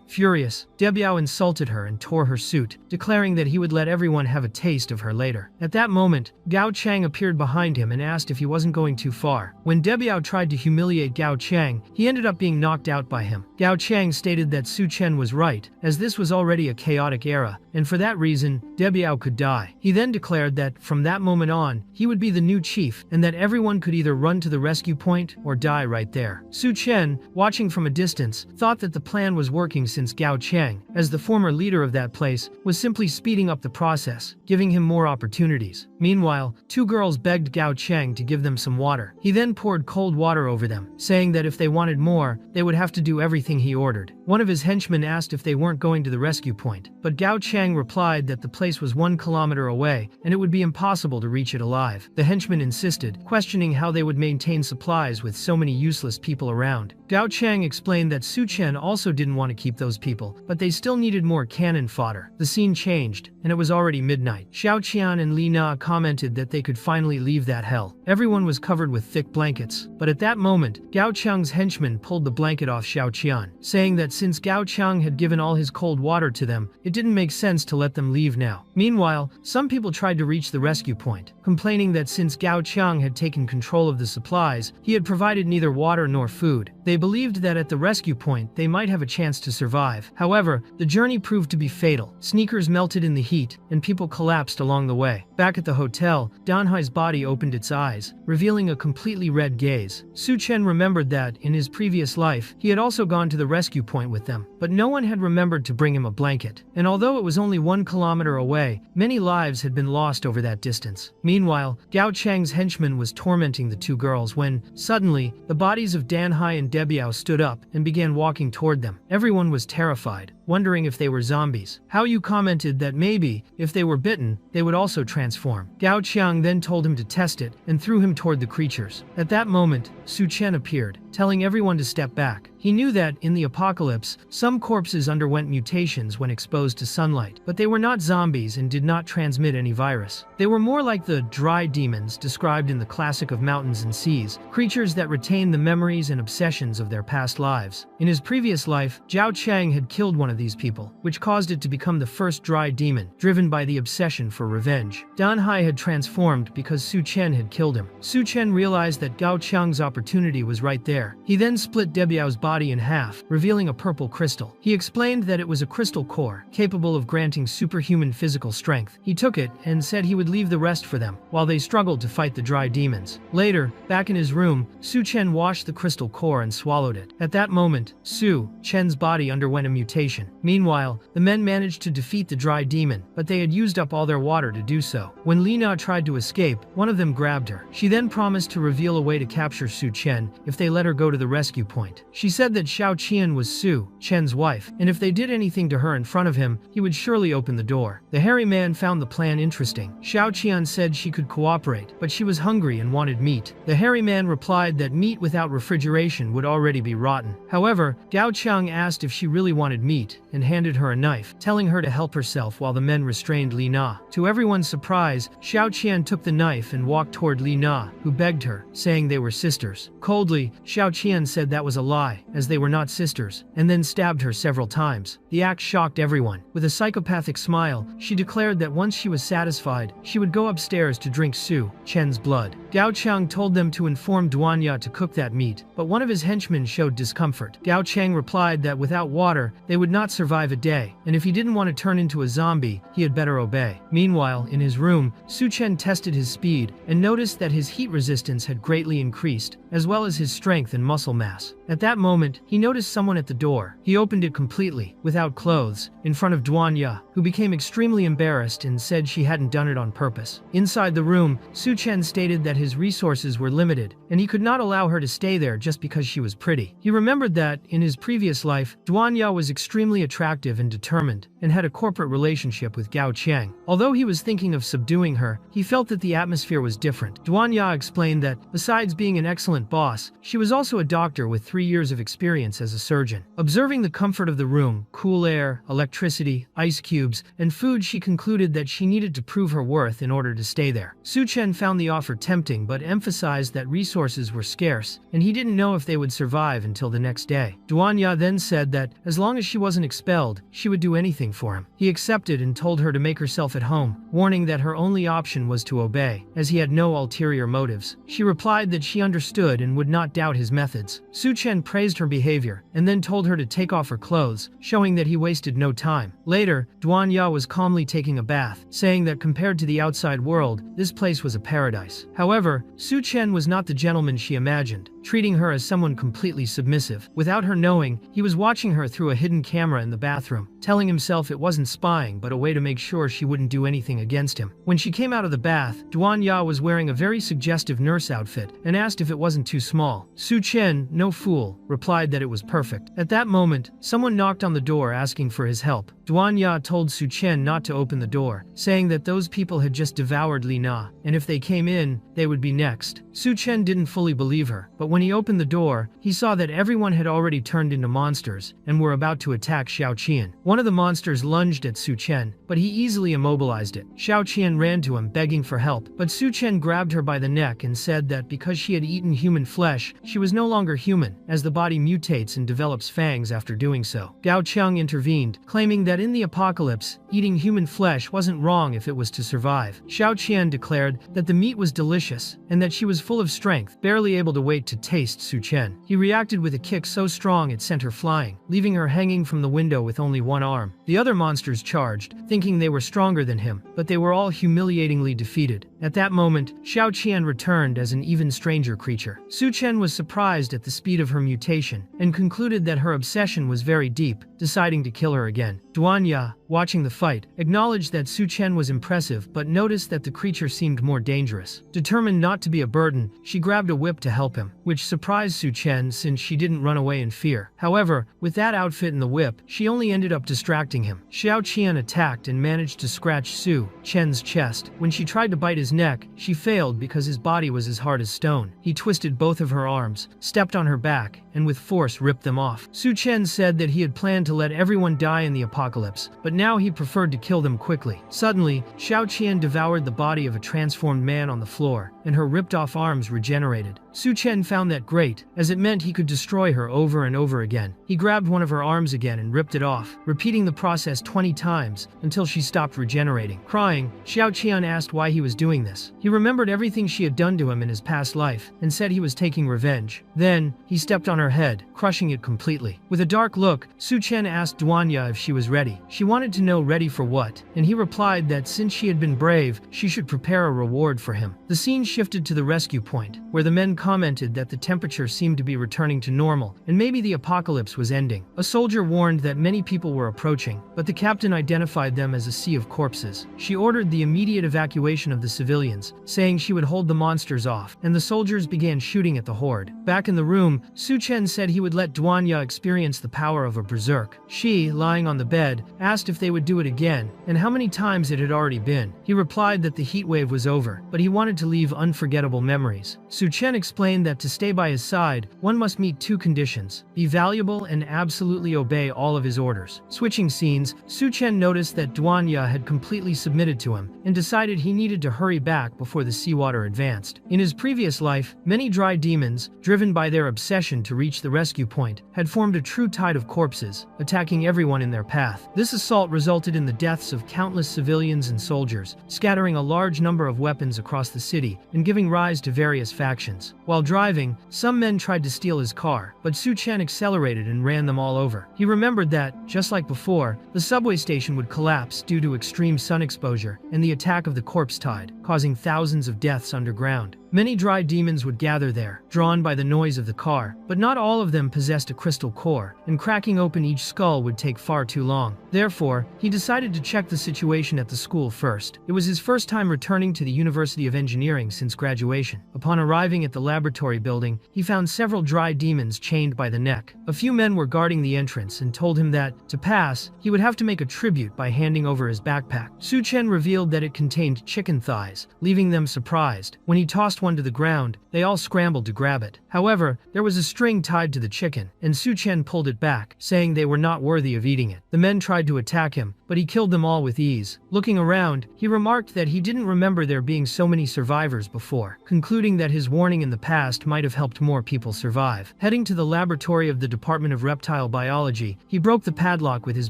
Furious, De Biao insulted her and tore her suit, declaring that he would let everyone have a taste of her later. At that moment, Gao Chang appeared behind him and asked if he wasn't going too far. When De Biao tried to humiliate Gao Chang, he ended up being knocked out by him. Gao Chang stated that Su Chen was right, as this was already a chaotic era, and for that reason, De Biao could die. He then declared that, from that moment on, he would be the new chief, and that everyone could either run to the rescue point or die right there. Su Chen, watching from a distance, thought that the plan was working since Gao Chang, as the former leader of that place, was simply speeding up the process, giving him more opportunities. Meanwhile, two girls begged Gao Chang to give them some water. He then poured cold water over them, saying that if they wanted more, they would have to do everything he ordered. One of his henchmen asked if they weren't going to the rescue point, but Gao Chang replied that the place was 1 kilometer away and it would be impossible to reach it alive. The henchman insisted, questioning how they would maintain supplies with so many useless people around. Gao Chang explained that Su Chen also didn't want to keep those people, but they still needed more cannon fodder. The scene changed, and it was already midnight. Xiao Qian and Li Na commented that they could finally leave that hell. Everyone was covered with thick blankets, but at that moment, Gao Chang's henchman pulled the blanket off Xiao Qian, saying that since Gao Chang had given all his cold water to them, it didn't make sense to let them leave now. Meanwhile, some people tried to reach the rescue point, complaining that since Gao Chang had taken control of the supplies, he had provided neither water nor food. They believed that at the rescue point, they might have a chance to survive. However, the journey proved to be fatal. Sneakers melted in the heat, and people collapsed along the way. Back at the hotel, Danhai's body opened its eyes, revealing a completely red gaze. Su Chen remembered that, in his previous life, he had also gone to the rescue point with them, but no one had remembered to bring him a blanket. And although it was only 1 kilometer away, many lives had been lost over that distance. Meanwhile, Gao Chang's henchman was tormenting the two girls when, suddenly, the bodies of Danhai and De Biao stood up and began walking toward them. Everyone was terrified, wondering if they were zombies. Hao Yu commented that maybe, if they were bitten, they would also transform. Gao Qiang then told him to test it and threw him toward the creatures. At that moment, Su Chen appeared, telling everyone to step back. He knew that, in the apocalypse, some corpses underwent mutations when exposed to sunlight, but they were not zombies and did not transmit any virus. They were more like the dry demons described in the classic of Mountains and Seas, creatures that retain the memories and obsessions of their past lives. In his previous life, Zhao Chang had killed one of these people, which caused it to become the first dry demon, driven by the obsession for revenge. Danhai had transformed because Su Chen had killed him. Su Chen realized that Gao Chang's opportunity was right there. He then split De Biao's body in half, revealing a purple crystal. He explained that it was a crystal core, capable of granting superhuman physical strength. He took it and said he would leave the rest for them, while they struggled to fight the dry demons. Later, back in his room, Su Chen washed the crystal core and swallowed it. At that moment, Su Chen's body underwent a mutation. Meanwhile, the men managed to defeat the dry demon, but they had used up all their water to do so. When Li Na tried to escape, one of them grabbed her. She then promised to reveal a way to capture Su Chen if they let her go to the rescue point. She said that Xiao Qian was Su Chen's wife, and if they did anything to her in front of him, he would surely open the door. The hairy man found the plan interesting. Xiao Qian said she could cooperate, but she was hungry and wanted meat. The hairy man replied that meat without refrigeration would already be rotten. However, Gao Chang asked if she really wanted meat and handed her a knife, telling her to help herself while the men restrained Li Na. To everyone's surprise, Xiao Qian took the knife and walked toward Li Na, who begged her, saying they were sisters. Coldly, Xiao Qian said that was a lie, as they were not sisters, and then stabbed her several times. The act shocked everyone. With a psychopathic smile, she declared that once she was satisfied, she would go upstairs to drink Su Chen's blood. Gao Chang told them to inform Duanya to cook that meat, but one of his henchmen showed discomfort. Gao Chang replied that without water, they would not survive a day, and if he didn't want to turn into a zombie, he had better obey. Meanwhile, in his room, Su Chen tested his speed and noticed that his heat resistance had greatly increased, as well as his strength and muscle mass. At that moment, he noticed someone at the door. He opened it completely, without clothes, in front of Duanya, who became extremely embarrassed and said she hadn't done it on purpose. Inside the room, Su Chen stated that his resources were limited, and he could not allow her to stay there just because she was pretty. He remembered that, in his previous life, Duanya was extremely attractive and determined, and had a corporate relationship with Gao Chang. Although he was thinking of subduing her, he felt that the atmosphere was different. Duanya explained that, besides being an excellent boss, she was also a doctor with 3 years of experience as a surgeon. Observing the comfort of the room, cool air, electricity, ice cubes, and food, she concluded that she needed to prove her worth in order to stay there. Su Chen found the offer tempting but emphasized that resources were scarce, and he didn't know if they would survive until the next day. Duanya then said that, as long as she wasn't expelled, she would do anything for him. He accepted and told her to make herself at home, warning that her only option was to obey, as he had no ulterior motives. She replied that she understood and would not doubt his methods. Su Chen praised her behavior, and then told her to take off her clothes, showing that he wasted no time. Later, Duanya was calmly taking a bath, saying that compared to the outside world, this place was a paradise. However, Su Chen was not the gentleman she imagined, treating her as someone completely submissive. Without her knowing, he was watching her through a hidden camera in the bathroom, telling himself it wasn't spying but a way to make sure she wouldn't do anything against him. When she came out of the bath, Duanya was wearing a very suggestive nurse outfit and asked if it wasn't too small. Su Chen, no fool, replied that it was perfect. At that moment, someone knocked on the door asking for his help. Duanya told Su Chen not to open the door, saying that those people had just devoured Li Na, and if they came in, they would be next. Su Chen didn't fully believe her, but when he opened the door, he saw that everyone had already turned into monsters and were about to attack Xiao Qian. One of the monsters lunged at Su Chen, but he easily immobilized it. Xiao Qian ran to him begging for help, but Su Chen grabbed her by the neck and said that because she had eaten human flesh, she was no longer human, as the body mutates and develops fangs after doing so. Gao Chang intervened, claiming that in the apocalypse, eating human flesh wasn't wrong if it was to survive. Xiao Qian declared that the meat was delicious, and that she was full of strength, barely able to wait to taste Su Chen. He reacted with a kick so strong it sent her flying, leaving her hanging from the window with only one arm. The other monsters charged, thinking they were stronger than him, but they were all humiliatingly defeated. At that moment, Xiao Qian returned as an even stranger creature. Su Chen was surprised at the speed of her mutation, and concluded that her obsession was very deep, deciding to kill her again. Duanya, watching the fight, acknowledged that Su Chen was impressive but noticed that the creature seemed more dangerous. Determined not to be a burden, she grabbed a whip to help him, which surprised Su Chen since she didn't run away in fear. However, with that outfit and the whip, she only ended up distracting him. Xiao Qian attacked and managed to scratch Su Chen's chest. When she tried to bite his neck, she failed because his body was as hard as stone. He twisted both of her arms, stepped on her back, and with force ripped them off. Su Chen said that he had planned to let everyone die in the apocalypse, but now he preferred to kill them quickly. Suddenly, Xiao Qian devoured the body of a transformed man on the floor, and her ripped-off arms regenerated. Su Chen found that great, as it meant he could destroy her over and over again. He grabbed one of her arms again and ripped it off, repeating the process 20 times until she stopped regenerating. Crying, Xiao Qian asked why he was doing this. He remembered everything she had done to him in his past life, and said he was taking revenge. Then, he stepped on her head, crushing it completely. With a dark look, Su Chen asked Duanya if she was ready. She wanted to know ready for what, and he replied that since she had been brave, she should prepare a reward for him. The scene shifted shifted to the rescue point, where the men commented that the temperature seemed to be returning to normal, and maybe the apocalypse was ending. A soldier warned that many people were approaching, but the captain identified them as a sea of corpses. She ordered the immediate evacuation of the civilians, saying she would hold the monsters off, and the soldiers began shooting at the horde. Back in the room, Su Chen said he would let Duanya experience the power of a berserk. She, lying on the bed, asked if they would do it again, and how many times it had already been. He replied that the heat wave was over, but he wanted to leave unforgettable memories. Su Chen explained that to stay by his side, one must meet two conditions: be valuable and absolutely obey all of his orders. Switching scenes, Su Chen noticed that Duanya had completely submitted to him, and decided he needed to hurry back before the seawater advanced. In his previous life, many dry demons, driven by their obsession to reach the rescue point, had formed a true tide of corpses, attacking everyone in their path. This assault resulted in the deaths of countless civilians and soldiers, scattering a large number of weapons across the city and giving rise to various factions. While driving, some men tried to steal his car, but Su Chen accelerated and ran them all over. He remembered that, just like before, the subway station would collapse due to extreme sun exposure and the attack of the corpse tide, causing thousands of deaths underground. Many dry demons would gather there, drawn by the noise of the car, but not all of them possessed a crystal core, and cracking open each skull would take far too long. Therefore, he decided to check the situation at the school first. It was his first time returning to the University of Engineering since graduation. Upon arriving at the laboratory building, he found several dry demons chained by the neck. A few men were guarding the entrance and told him that, to pass, he would have to make a tribute by handing over his backpack. Su Chen revealed that it contained chicken thighs, leaving them surprised. When he tossed one to the ground, they all scrambled to grab it. However, there was a string tied to the chicken, and Su Chen pulled it back, saying they were not worthy of eating it. The men tried to attack him, but he killed them all with ease. Looking around, he remarked that he didn't remember there being so many survivors before, concluding that his warning in the past might have helped more people survive. Heading to the laboratory of the Department of Reptile Biology, he broke the padlock with his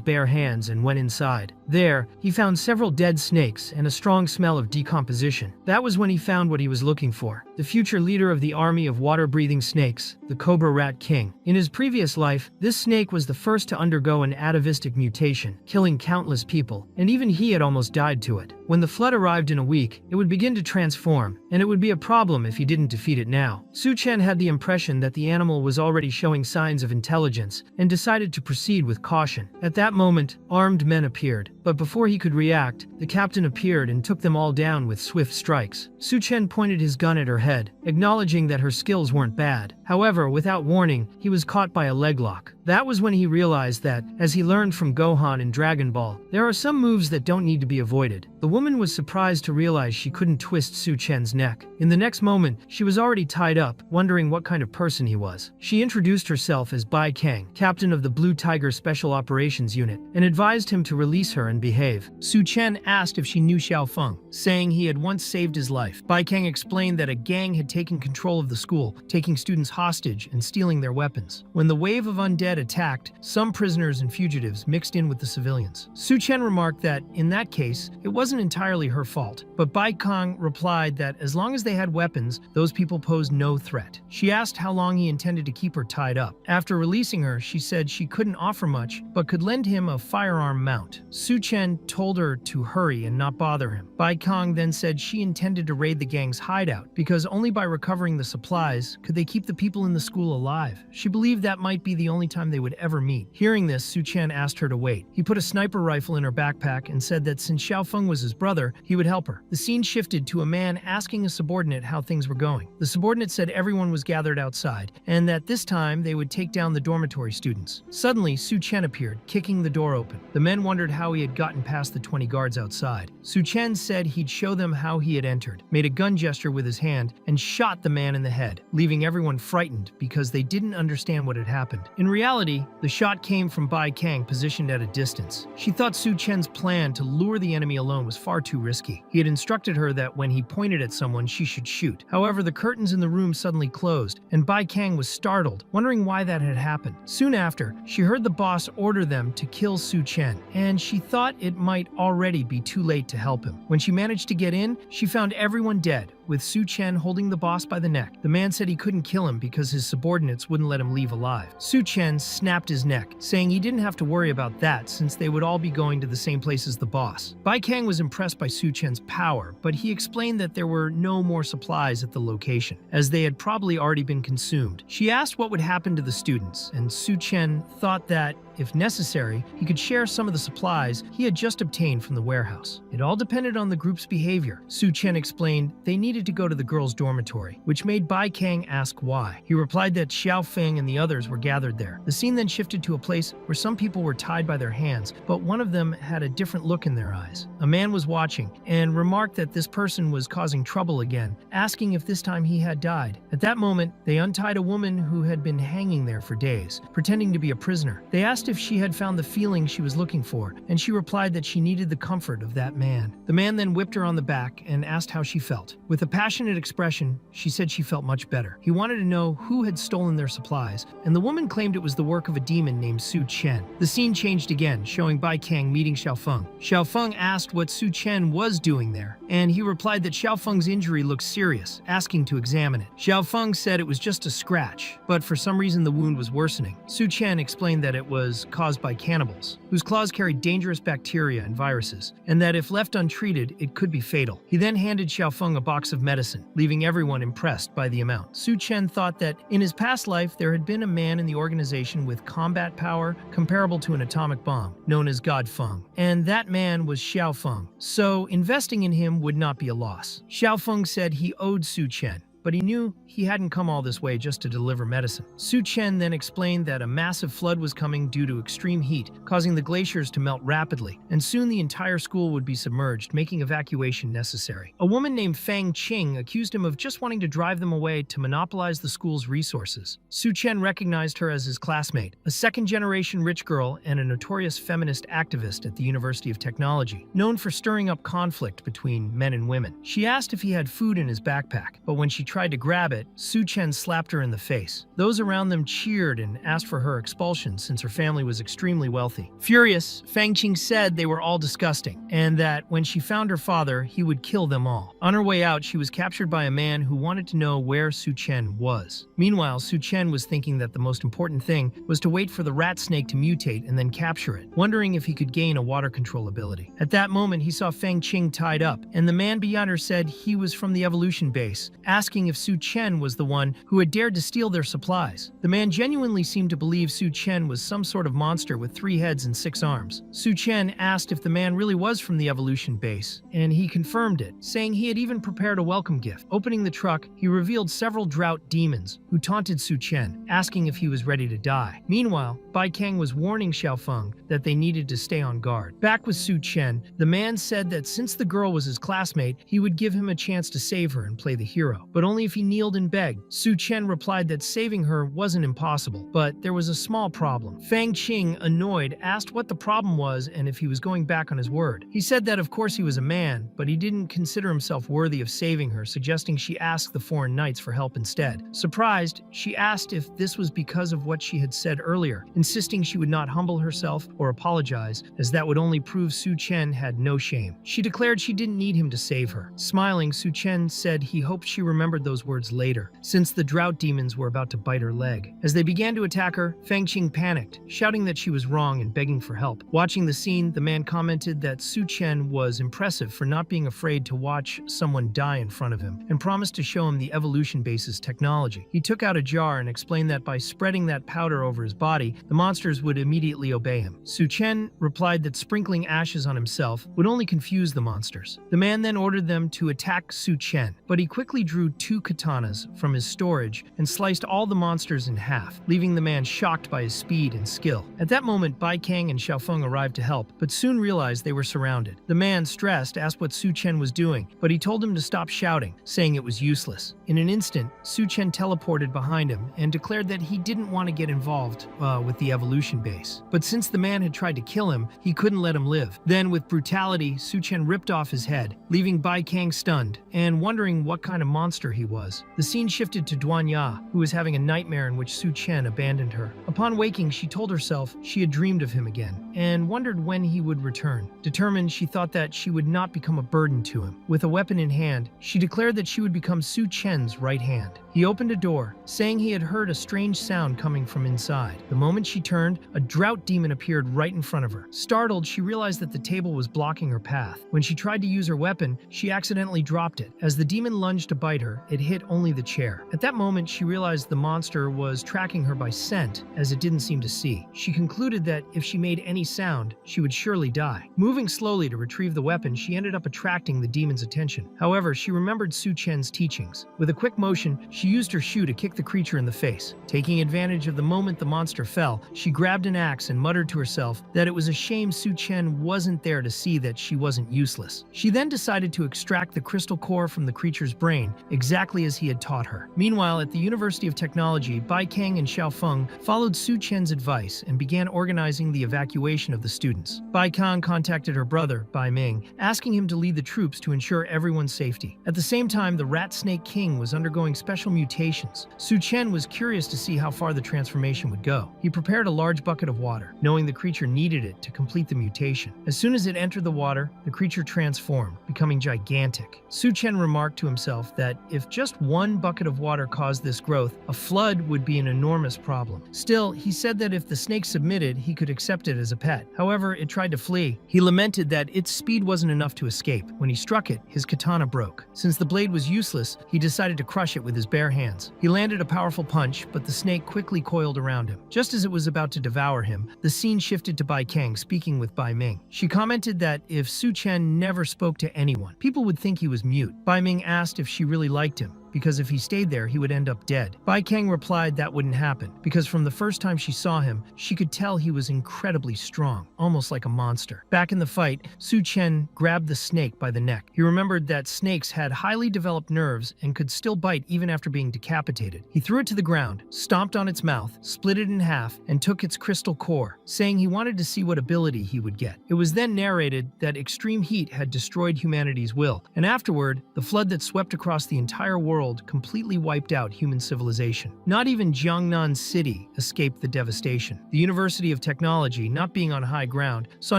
bare hands and went inside. There, he found several dead snakes and a strong smell of decomposition. That was when he found what he was looking for: the future leader of the army of water-breathing snakes, the Cobra Rat King. In his previous life, this snake was the first to undergo an atavistic mutation, killing countless people, and even he had almost died to it. When the flood arrived in a week, it would begin to transform, and it would be a problem if he didn't defeat it now. Su Chen had the impression that the animal was already showing signs of intelligence, and decided to proceed with caution. At that moment, armed men appeared, but before he could react, the captain appeared and took them all down with swift strikes. Su Chen pointed his gun at her head, acknowledging that her skills weren't bad. However, without warning, he was caught by a leg lock. That was when he realized that, as he learned from Gohan in Dragon Ball, there are some moves that don't need to be avoided. The woman was surprised to realize she couldn't twist Su Chen's neck. In the next moment, she was already tied up, wondering what kind of person he was. She introduced herself as Bai Kang, captain of the Blue Tiger Special Operations Unit, and advised him to release her and behave. Su Chen asked if she knew Xiao Feng, saying he had once saved his life. Bai Kang explained that a gang had taken control of the school, taking students hostage and stealing their weapons. When the wave of undead attacked, some prisoners and fugitives mixed in with the civilians. Su Chen remarked that, in that case, it wasn't entirely her fault, but Bai Kang replied that as long as they had weapons, those people posed no threat. She asked how long he intended to keep her tied up. After releasing her, she said she couldn't offer much, but could lend him a firearm mount. Su Chen told her to hurry and not bother him. Bai Kang then said she intended to raid the gang's hideout, because only by recovering the supplies could they keep the people in the school alive. She believed that might be the only time they would ever meet. Hearing this, Su Chen asked her to wait. He put a sniper rifle in her backpack and said that since Xiao Feng was his brother, he would help her. The scene shifted to a man asking a subordinate how things were going. The subordinate said everyone was gathered outside, and that this time they would take down the dormitory students. Suddenly, Su Chen appeared, kicking the door open. The men wondered how he had gotten past the 20 guards outside. Su Chen said he'd show them how he had entered, made a gun gesture with his hand, and shot the man in the head, leaving everyone frightened because they didn't understand what had happened. In reality, the shot came from Bai Kang positioned at a distance. She thought Su Chen's plan to lure the enemy alone was far too risky. He had instructed her that when he pointed at someone, she should shoot. However, the curtains in the room suddenly closed, and Bai Kang was startled, wondering why that had happened. Soon after, she heard the boss order them to kill Su Chen, and she thought it might already be too late to help him. When she managed to get in, she found everyone dead, with Su Chen holding the boss by the neck. The man said he couldn't kill him because his subordinates wouldn't let him leave alive. Su Chen snapped his neck, saying he didn't have to worry about that since they would all be going to the same place as the boss. Bai Kang was impressed by Su Chen's power, but he explained that there were no more supplies at the location, as they had probably already been consumed. She asked what would happen to the students, and Su Chen thought that, if necessary, he could share some of the supplies he had just obtained from the warehouse. It all depended on the group's behavior. Su Chen explained they needed to go to the girls' dormitory, which made Bai Kang ask why. He replied that Xiao Feng and the others were gathered there. The scene then shifted to a place where some people were tied by their hands, but one of them had a different look in their eyes. A man was watching and remarked that this person was causing trouble again, asking if this time he had died. At that moment, they untied a woman who had been hanging there for days, pretending to be a prisoner. They asked if she had found the feeling she was looking for, and she replied that she needed the comfort of that man. The man then whipped her on the back and asked how she felt. With a passionate expression, she said she felt much better. He wanted to know who had stolen their supplies, and the woman claimed it was the work of a demon named Su Chen. The scene changed again, showing Bai Kang meeting Xiao Feng. Xiao Feng asked what Su Chen was doing there, and he replied that Xiao Feng's injury looked serious, asking to examine it. Xiao Feng said it was just a scratch, but for some reason the wound was worsening. Su Chen explained that it was caused by cannibals, whose claws carried dangerous bacteria and viruses, and that if left untreated, it could be fatal. He then handed Xiao Feng a box of medicine, leaving everyone impressed by the amount. Su Chen thought that in his past life there had been a man in the organization with combat power comparable to an atomic bomb, known as God Feng, and that man was Xiao Feng, so investing in him would not be a loss. Xiao Feng said he owed Su Chen, but he knew he hadn't come all this way just to deliver medicine. Su Chen then explained that a massive flood was coming due to extreme heat, causing the glaciers to melt rapidly, and soon the entire school would be submerged, making evacuation necessary. A woman named Fang Qing accused him of just wanting to drive them away to monopolize the school's resources. Su Chen recognized her as his classmate, a second-generation rich girl and a notorious feminist activist at the University of Technology, known for stirring up conflict between men and women. She asked if he had food in his backpack, but when she tried to grab it, Su Chen slapped her in the face. Those around them cheered and asked for her expulsion since her family was extremely wealthy. Furious, Fang Qing said they were all disgusting, and that when she found her father, he would kill them all. On her way out, she was captured by a man who wanted to know where Su Chen was. Meanwhile, Su Chen was thinking that the most important thing was to wait for the rat snake to mutate and then capture it, wondering if he could gain a water control ability. At that moment, he saw Fang Qing tied up, and the man beyond her said he was from the evolution base, asking if Su Chen was the one who had dared to steal their supplies. The man genuinely seemed to believe Su Chen was some sort of monster with 3 heads and 6 arms. Su Chen asked if the man really was from the evolution base, and he confirmed it, saying he had even prepared a welcome gift. Opening the truck, he revealed several drought demons who taunted Su Chen, asking if he was ready to die. Meanwhile, Bai Kang was warning Xiao Feng that they needed to stay on guard. Back with Su Chen, the man said that since the girl was his classmate, he would give him a chance to save her and play the hero, but only if he kneeled and begged. Su Chen replied that saving her wasn't impossible, but there was a small problem. Fang Qing, annoyed, asked what the problem was and if he was going back on his word. He said that of course he was a man, but he didn't consider himself worthy of saving her, suggesting she ask the foreign knights for help instead. Surprised, she asked if this was because of what she had said earlier, insisting she would not humble herself or apologize, as that would only prove Su Chen had no shame. She declared she didn't need him to save her. Smiling, Su Chen said he hoped she remembered those words later, since the drought demons were about to bite her leg. As they began to attack her, Fang Qing panicked, shouting that she was wrong and begging for help. Watching the scene, the man commented that Su Chen was impressive for not being afraid to watch someone die in front of him, and promised to show him the evolution base's technology. He took out a jar and explained that by spreading that powder over his body, the monsters would immediately obey him. Su Chen replied that sprinkling ashes on himself would only confuse the monsters. The man then ordered them to attack Su Chen, but he quickly drew 2 katanas from his storage and sliced all the monsters in half, leaving the man shocked by his speed and skill. At that moment, Bai Kang and Xiao Feng arrived to help, but soon realized they were surrounded. The man, stressed, asked what Su Chen was doing, but he told him to stop shouting, saying it was useless. In an instant, Su Chen teleported behind him and declared that he didn't want to get involved with the evolution base. But since the man had tried to kill him, he couldn't let him live. Then, with brutality, Su Chen ripped off his head, leaving Bai Kang stunned and wondering what kind of monster he he was. The scene shifted to Duanya, who was having a nightmare in which Su Chen abandoned her. Upon waking, she told herself she had dreamed of him again, and wondered when he would return. Determined, she thought that she would not become a burden to him. With a weapon in hand, she declared that she would become Su Chen's right hand. He opened a door, saying he had heard a strange sound coming from inside. The moment she turned, a drought demon appeared right in front of her. Startled, she realized that the table was blocking her path. When she tried to use her weapon, she accidentally dropped it. As the demon lunged to bite her, it hit only the chair. At that moment, she realized the monster was tracking her by scent, as it didn't seem to see. She concluded that if she made any sound, she would surely die. Moving slowly to retrieve the weapon, she ended up attracting the demon's attention. However, she remembered Su Chen's teachings. With a quick motion, she used her shoe to kick the creature in the face. Taking advantage of the moment the monster fell, she grabbed an axe and muttered to herself that it was a shame Su Chen wasn't there to see that she wasn't useless. She then decided to extract the crystal core from the creature's brain, exactly as he had taught her. Meanwhile, at the University of Technology, Bai Kang and Xiao Feng followed Su Chen's advice and began organizing the evacuation of the students. Bai Kang contacted her brother, Bai Ming, asking him to lead the troops to ensure everyone's safety. At the same time, the Rat Snake King was undergoing special mutations. Su Chen was curious to see how far the transformation would go. He prepared a large bucket of water, knowing the creature needed it to complete the mutation. As soon as it entered the water, the creature transformed, becoming gigantic. Su Chen remarked to himself that if just one bucket of water caused this growth, a flood would be an enormous problem. Still, he said that if the snake submitted, he could accept it as a pet. However, it tried to flee. He lamented that its speed wasn't enough to escape. When he struck it, his katana broke. Since the blade was useless, he decided to crush it with his bare hands. He landed a powerful punch, but the snake quickly coiled around him. Just as it was about to devour him, the scene shifted to Bai Kang speaking with Bai Ming. She commented that if Su Chen never spoke to anyone, people would think he was mute. Bai Ming asked if she really liked him, because if he stayed there, he would end up dead. Bai Kang replied that wouldn't happen, because from the first time she saw him, she could tell he was incredibly strong, almost like a monster. Back in the fight, Su Chen grabbed the snake by the neck. He remembered that snakes had highly developed nerves and could still bite even after being decapitated. He threw it to the ground, stomped on its mouth, split it in half, and took its crystal core, saying he wanted to see what ability he would get. It was then narrated that extreme heat had destroyed humanity's will, and afterward, the flood that swept across the entire world completely wiped out human civilization. Not even Jiangnan City escaped the devastation. The University of Technology, not being on high ground, saw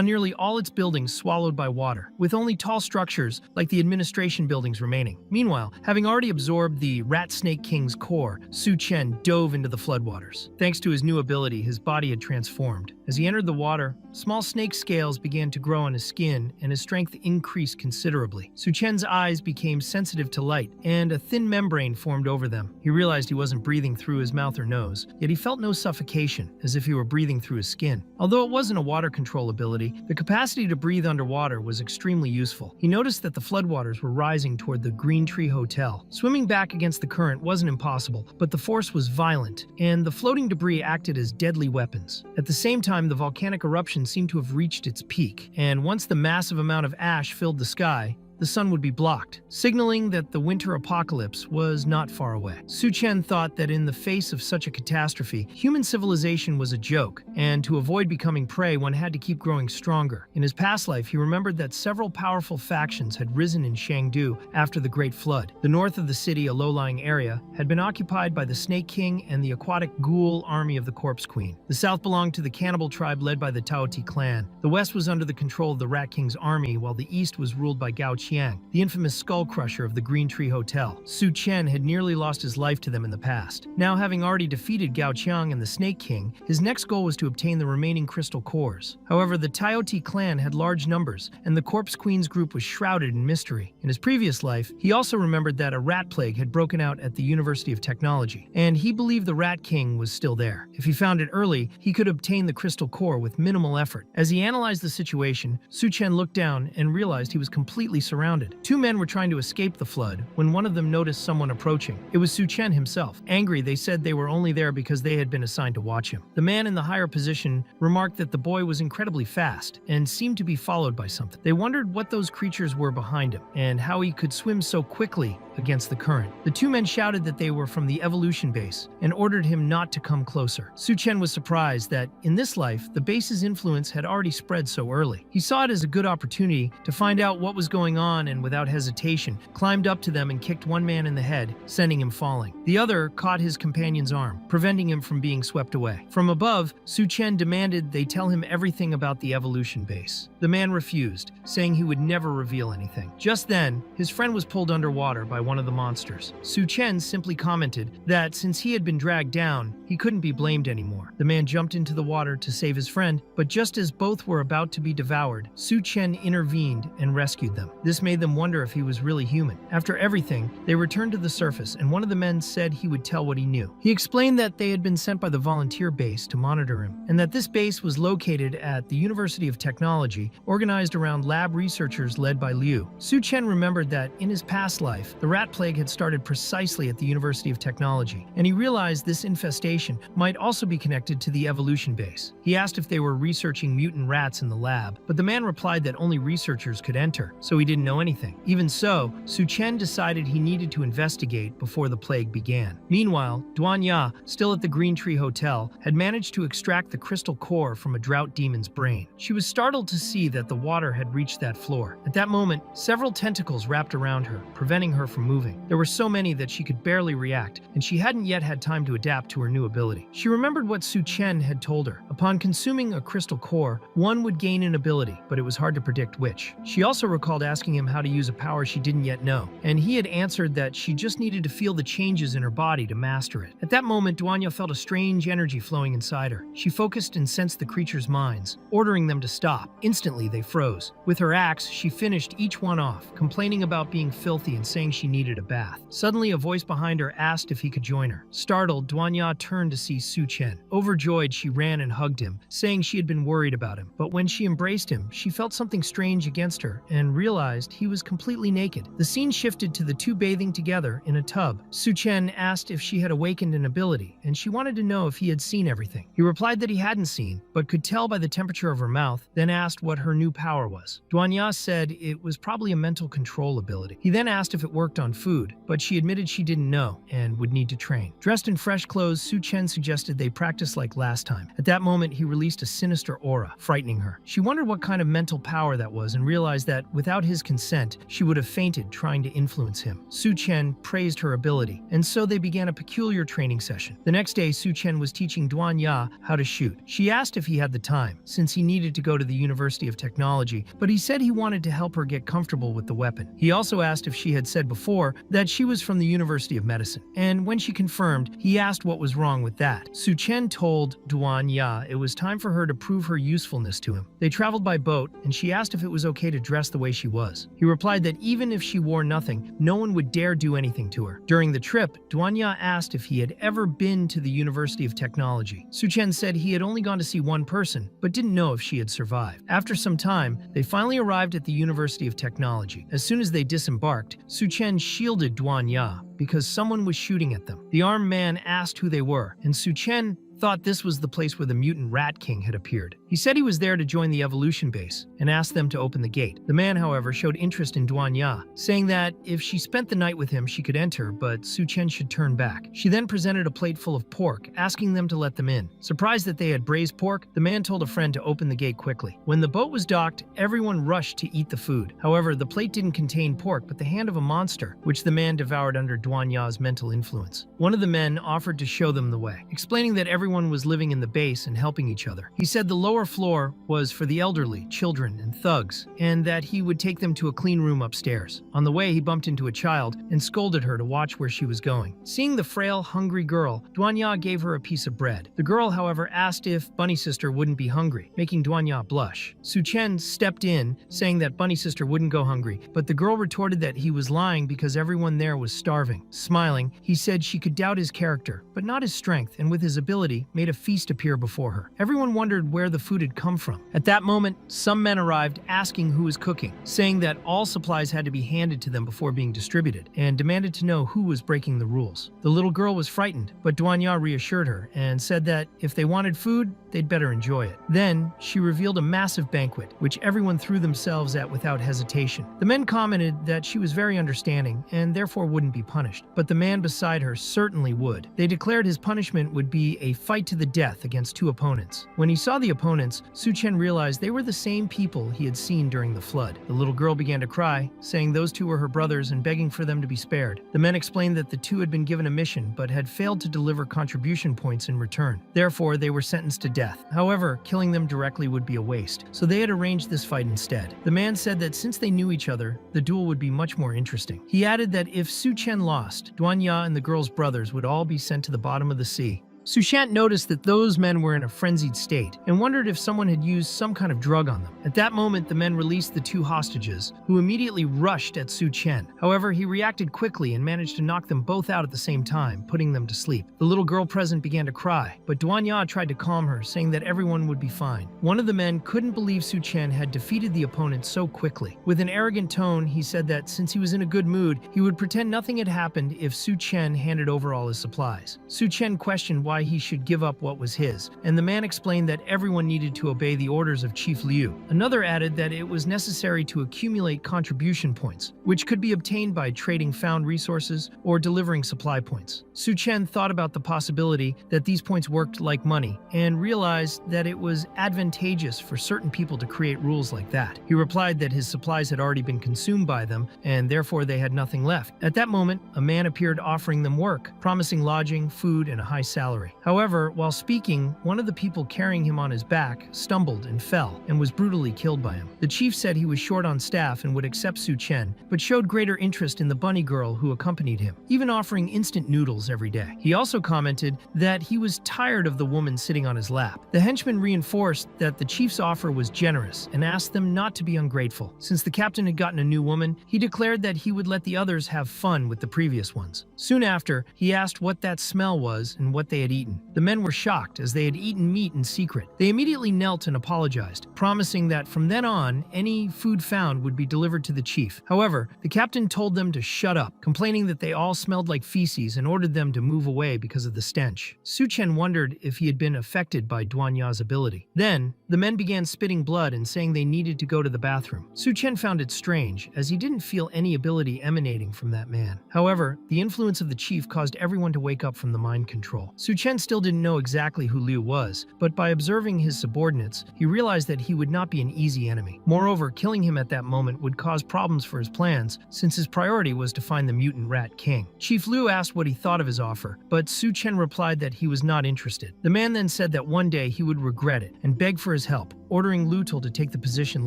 nearly all its buildings swallowed by water, with only tall structures like the administration buildings remaining. Meanwhile, having already absorbed the Rat Snake King's core, Su Chen dove into the floodwaters. Thanks to his new ability, his body had transformed. As he entered the water, small snake scales began to grow on his skin, and his strength increased considerably. Su Chen's eyes became sensitive to light, and a thin membrane formed over them. He realized he wasn't breathing through his mouth or nose, yet he felt no suffocation, as if he were breathing through his skin. Although it wasn't a water control ability, the capacity to breathe underwater was extremely useful. He noticed that the floodwaters were rising toward the Green Tree Hotel. Swimming back against the current wasn't impossible, but the force was violent, and the floating debris acted as deadly weapons. At the same time, the volcanic eruption seemed to have reached its peak, and once the massive amount of ash filled the sky, the sun would be blocked, signaling that the winter apocalypse was not far away. Su Chen thought that in the face of such a catastrophe, human civilization was a joke, and to avoid becoming prey, one had to keep growing stronger. In his past life, he remembered that several powerful factions had risen in Shangdu after the Great Flood. The north of the city, a low-lying area, had been occupied by the Snake King and the aquatic ghoul army of the Corpse Queen. The south belonged to the cannibal tribe led by the Taoti clan. The west was under the control of the Rat King's army, while the east was ruled by Gao Qiang, the infamous skull crusher of the Green Tree Hotel. Su Chen had nearly lost his life to them in the past. Now, having already defeated Gao Qiang and the Snake King, his next goal was to obtain the remaining crystal cores. However, the Taoti clan had large numbers, and the Corpse Queen's group was shrouded in mystery. In his previous life, he also remembered that a rat plague had broken out at the University of Technology, and he believed the Rat King was still there. If he found it early, he could obtain the crystal core with minimal effort. As he analyzed the situation, Su Chen looked down and realized he was completely surrounded. Two men were trying to escape the flood when one of them noticed someone approaching. It was Su Chen himself. Angry, they said they were only there because they had been assigned to watch him. The man in the higher position remarked that the boy was incredibly fast and seemed to be followed by something. They wondered what those creatures were behind him and how he could swim so quickly against the current. The two men shouted that they were from the evolution base and ordered him not to come closer. Su Chen was surprised that, in this life, the base's influence had already spread so early. He saw it as a good opportunity to find out what was going on and, without hesitation, climbed up to them and kicked one man in the head, sending him falling. The other caught his companion's arm, preventing him from being swept away. From above, Su Chen demanded they tell him everything about the evolution base. The man refused, saying he would never reveal anything. Just then, his friend was pulled underwater by one of the monsters. Su Chen simply commented that since he had been dragged down, he couldn't be blamed anymore. The man jumped into the water to save his friend, but just as both were about to be devoured, Su Chen intervened and rescued them. This made them wonder if he was really human. After everything, they returned to the surface, and one of the men said he would tell what he knew. He explained that they had been sent by the volunteer base to monitor him, and that this base was located at the University of Technology, organized around lab researchers led by Liu. Su Chen remembered that in his past life, the rat plague had started precisely at the University of Technology, and he realized this infestation might also be connected to the evolution base. He asked if they were researching mutant rats in the lab, but the man replied that only researchers could enter, so he didn't know anything. Even so, Su Chen decided he needed to investigate before the plague began. Meanwhile, Duan Ya, still at the Green Tree Hotel, had managed to extract the crystal core from a drought demon's brain. She was startled to see that the water had reached that floor. At that moment, several tentacles wrapped around her, preventing her from moving. There were so many that she could barely react, and she hadn't yet had time to adapt to her new ability. She remembered what Su Chen had told her. Upon consuming a crystal core, one would gain an ability, but it was hard to predict which. She also recalled asking him how to use a power she didn't yet know, and he had answered that she just needed to feel the changes in her body to master it. At that moment, Duanya felt a strange energy flowing inside her. She focused and sensed the creatures' minds, ordering them to stop. Instantly, they froze. With her axe, she finished each one off, complaining about being filthy and saying she needed a bath. Suddenly, a voice behind her asked if he could join her. Startled, Duanya turned to see Su Chen. Overjoyed, she ran and hugged him, saying she had been worried about him. But when she embraced him, she felt something strange against her and realized he was completely naked. The scene shifted to the two bathing together in a tub. Su Chen asked if she had awakened an ability, and she wanted to know if he had seen everything. He replied that he hadn't seen, but could tell by the temperature of her mouth, then asked what her new power was. Duanya said it was probably a mental control ability. He then asked if it worked on food, but she admitted she didn't know and would need to train. Dressed in fresh clothes, Su Chen suggested they practice like last time. At that moment, he released a sinister aura, frightening her. She wondered what kind of mental power that was and realized that, without his consent, she would have fainted trying to influence him. Su Chen praised her ability, and so they began a peculiar training session. The next day, Su Chen was teaching Duan Ya how to shoot. She asked if he had the time, since he needed to go to the University of Technology, but he said he wanted to help her get comfortable with the weapon. He also asked if she had said before that she was from the University of Medicine, and when she confirmed, he asked what was wrong with that. Su Chen told Duan Ya it was time for her to prove her usefulness to him. They traveled by boat, and she asked if it was okay to dress the way she was. He replied that even if she wore nothing, no one would dare do anything to her. During the trip, Duan Ya asked if he had ever been to the University of Technology. Su Chen said he had only gone to see one person, but didn't know if she had survived. After some time, they finally arrived at the University of Technology. As soon as they disembarked, Su Chen shielded Duan Ya because someone was shooting at them. The armed man asked who they were, and Su Chen thought this was the place where the mutant rat king had appeared. He said he was there to join the evolution base and asked them to open the gate. The man, however, showed interest in Duan Ya, saying that if she spent the night with him, she could enter, but Su Chen should turn back. She then presented a plate full of pork, asking them to let them in. Surprised that they had braised pork, the man told a friend to open the gate quickly. When the boat was docked, everyone rushed to eat the food. However, the plate didn't contain pork, but the hand of a monster, which the man devoured under Duan Ya's mental influence. One of the men offered to show them the way, explaining that everyone was living in the base and helping each other. He said the lower floor was for the elderly, children, and thugs, and that he would take them to a clean room upstairs. On the way, he bumped into a child and scolded her to watch where she was going. Seeing the frail, hungry girl, Duan Ya gave her a piece of bread. The girl, however, asked if Bunny Sister wouldn't be hungry, making Duan Ya blush. Su Chen stepped in, saying that Bunny Sister wouldn't go hungry, but the girl retorted that he was lying because everyone there was starving. Smiling, he said she could doubt his character, but not his strength, and with his ability, made a feast appear before her. Everyone wondered where the food food had come from. At that moment, some men arrived asking who was cooking, saying that all supplies had to be handed to them before being distributed, and demanded to know who was breaking the rules. The little girl was frightened, but Duanya reassured her and said that if they wanted food, they'd better enjoy it. Then, she revealed a massive banquet, which everyone threw themselves at without hesitation. The men commented that she was very understanding and therefore wouldn't be punished, but the man beside her certainly would. They declared his punishment would be a fight to the death against two opponents. When he saw the opponents, Su Chen realized they were the same people he had seen during the flood. The little girl began to cry, saying those two were her brothers and begging for them to be spared. The men explained that the two had been given a mission but had failed to deliver contribution points in return. Therefore, they were sentenced to death. However, killing them directly would be a waste, so they had arranged this fight instead. The man said that since they knew each other, the duel would be much more interesting. He added that if Su Chen lost, Duanya and the girl's brothers would all be sent to the bottom of the sea. Su Chen noticed that those men were in a frenzied state and wondered if someone had used some kind of drug on them. At that moment, the men released the two hostages, who immediately rushed at Su Chen. However, he reacted quickly and managed to knock them both out at the same time, putting them to sleep. The little girl present began to cry, but Duanya tried to calm her, saying that everyone would be fine. One of the men couldn't believe Su Chen had defeated the opponent so quickly. With an arrogant tone, he said that since he was in a good mood, he would pretend nothing had happened if Su Chen handed over all his supplies. Su Chen questioned why he should give up what was his, and the man explained that everyone needed to obey the orders of Chief Liu. Another added that it was necessary to accumulate contribution points, which could be obtained by trading found resources or delivering supply points. Su Chen thought about the possibility that these points worked like money and realized that it was advantageous for certain people to create rules like that. He replied that his supplies had already been consumed by them and therefore they had nothing left. At that moment, a man appeared offering them work, promising lodging, food, and a high salary. However, while speaking, one of the people carrying him on his back stumbled and fell and was brutally killed by him. The chief said he was short on staff and would accept Su Chen, but showed greater interest in the bunny girl who accompanied him, even offering instant noodles every day. He also commented that he was tired of the woman sitting on his lap. The henchman reinforced that the chief's offer was generous and asked them not to be ungrateful. Since the captain had gotten a new woman, he declared that he would let the others have fun with the previous ones. Soon after, he asked what that smell was and what they had eaten. The men were shocked as they had eaten meat in secret. They immediately knelt and apologized, promising that from then on, any food found would be delivered to the chief. However, the captain told them to shut up, complaining that they all smelled like feces and ordered them to move away because of the stench. Su Chen wondered if he had been affected by Duanya's ability. Then, the men began spitting blood and saying they needed to go to the bathroom. Su Chen found it strange, as he didn't feel any ability emanating from that man. However, the influence of the chief caused everyone to wake up from the mind control. Su Chen still didn't know exactly who Liu was, but by observing his subordinates, he realized that he would not be an easy enemy. Moreover, killing him at that moment would cause problems for his plans, since his priority was to find the mutant rat king. Chief Liu asked what he thought of his offer, but Su Chen replied that he was not interested. The man then said that one day he would regret it and beg for his help, ordering Lu Tul to take the position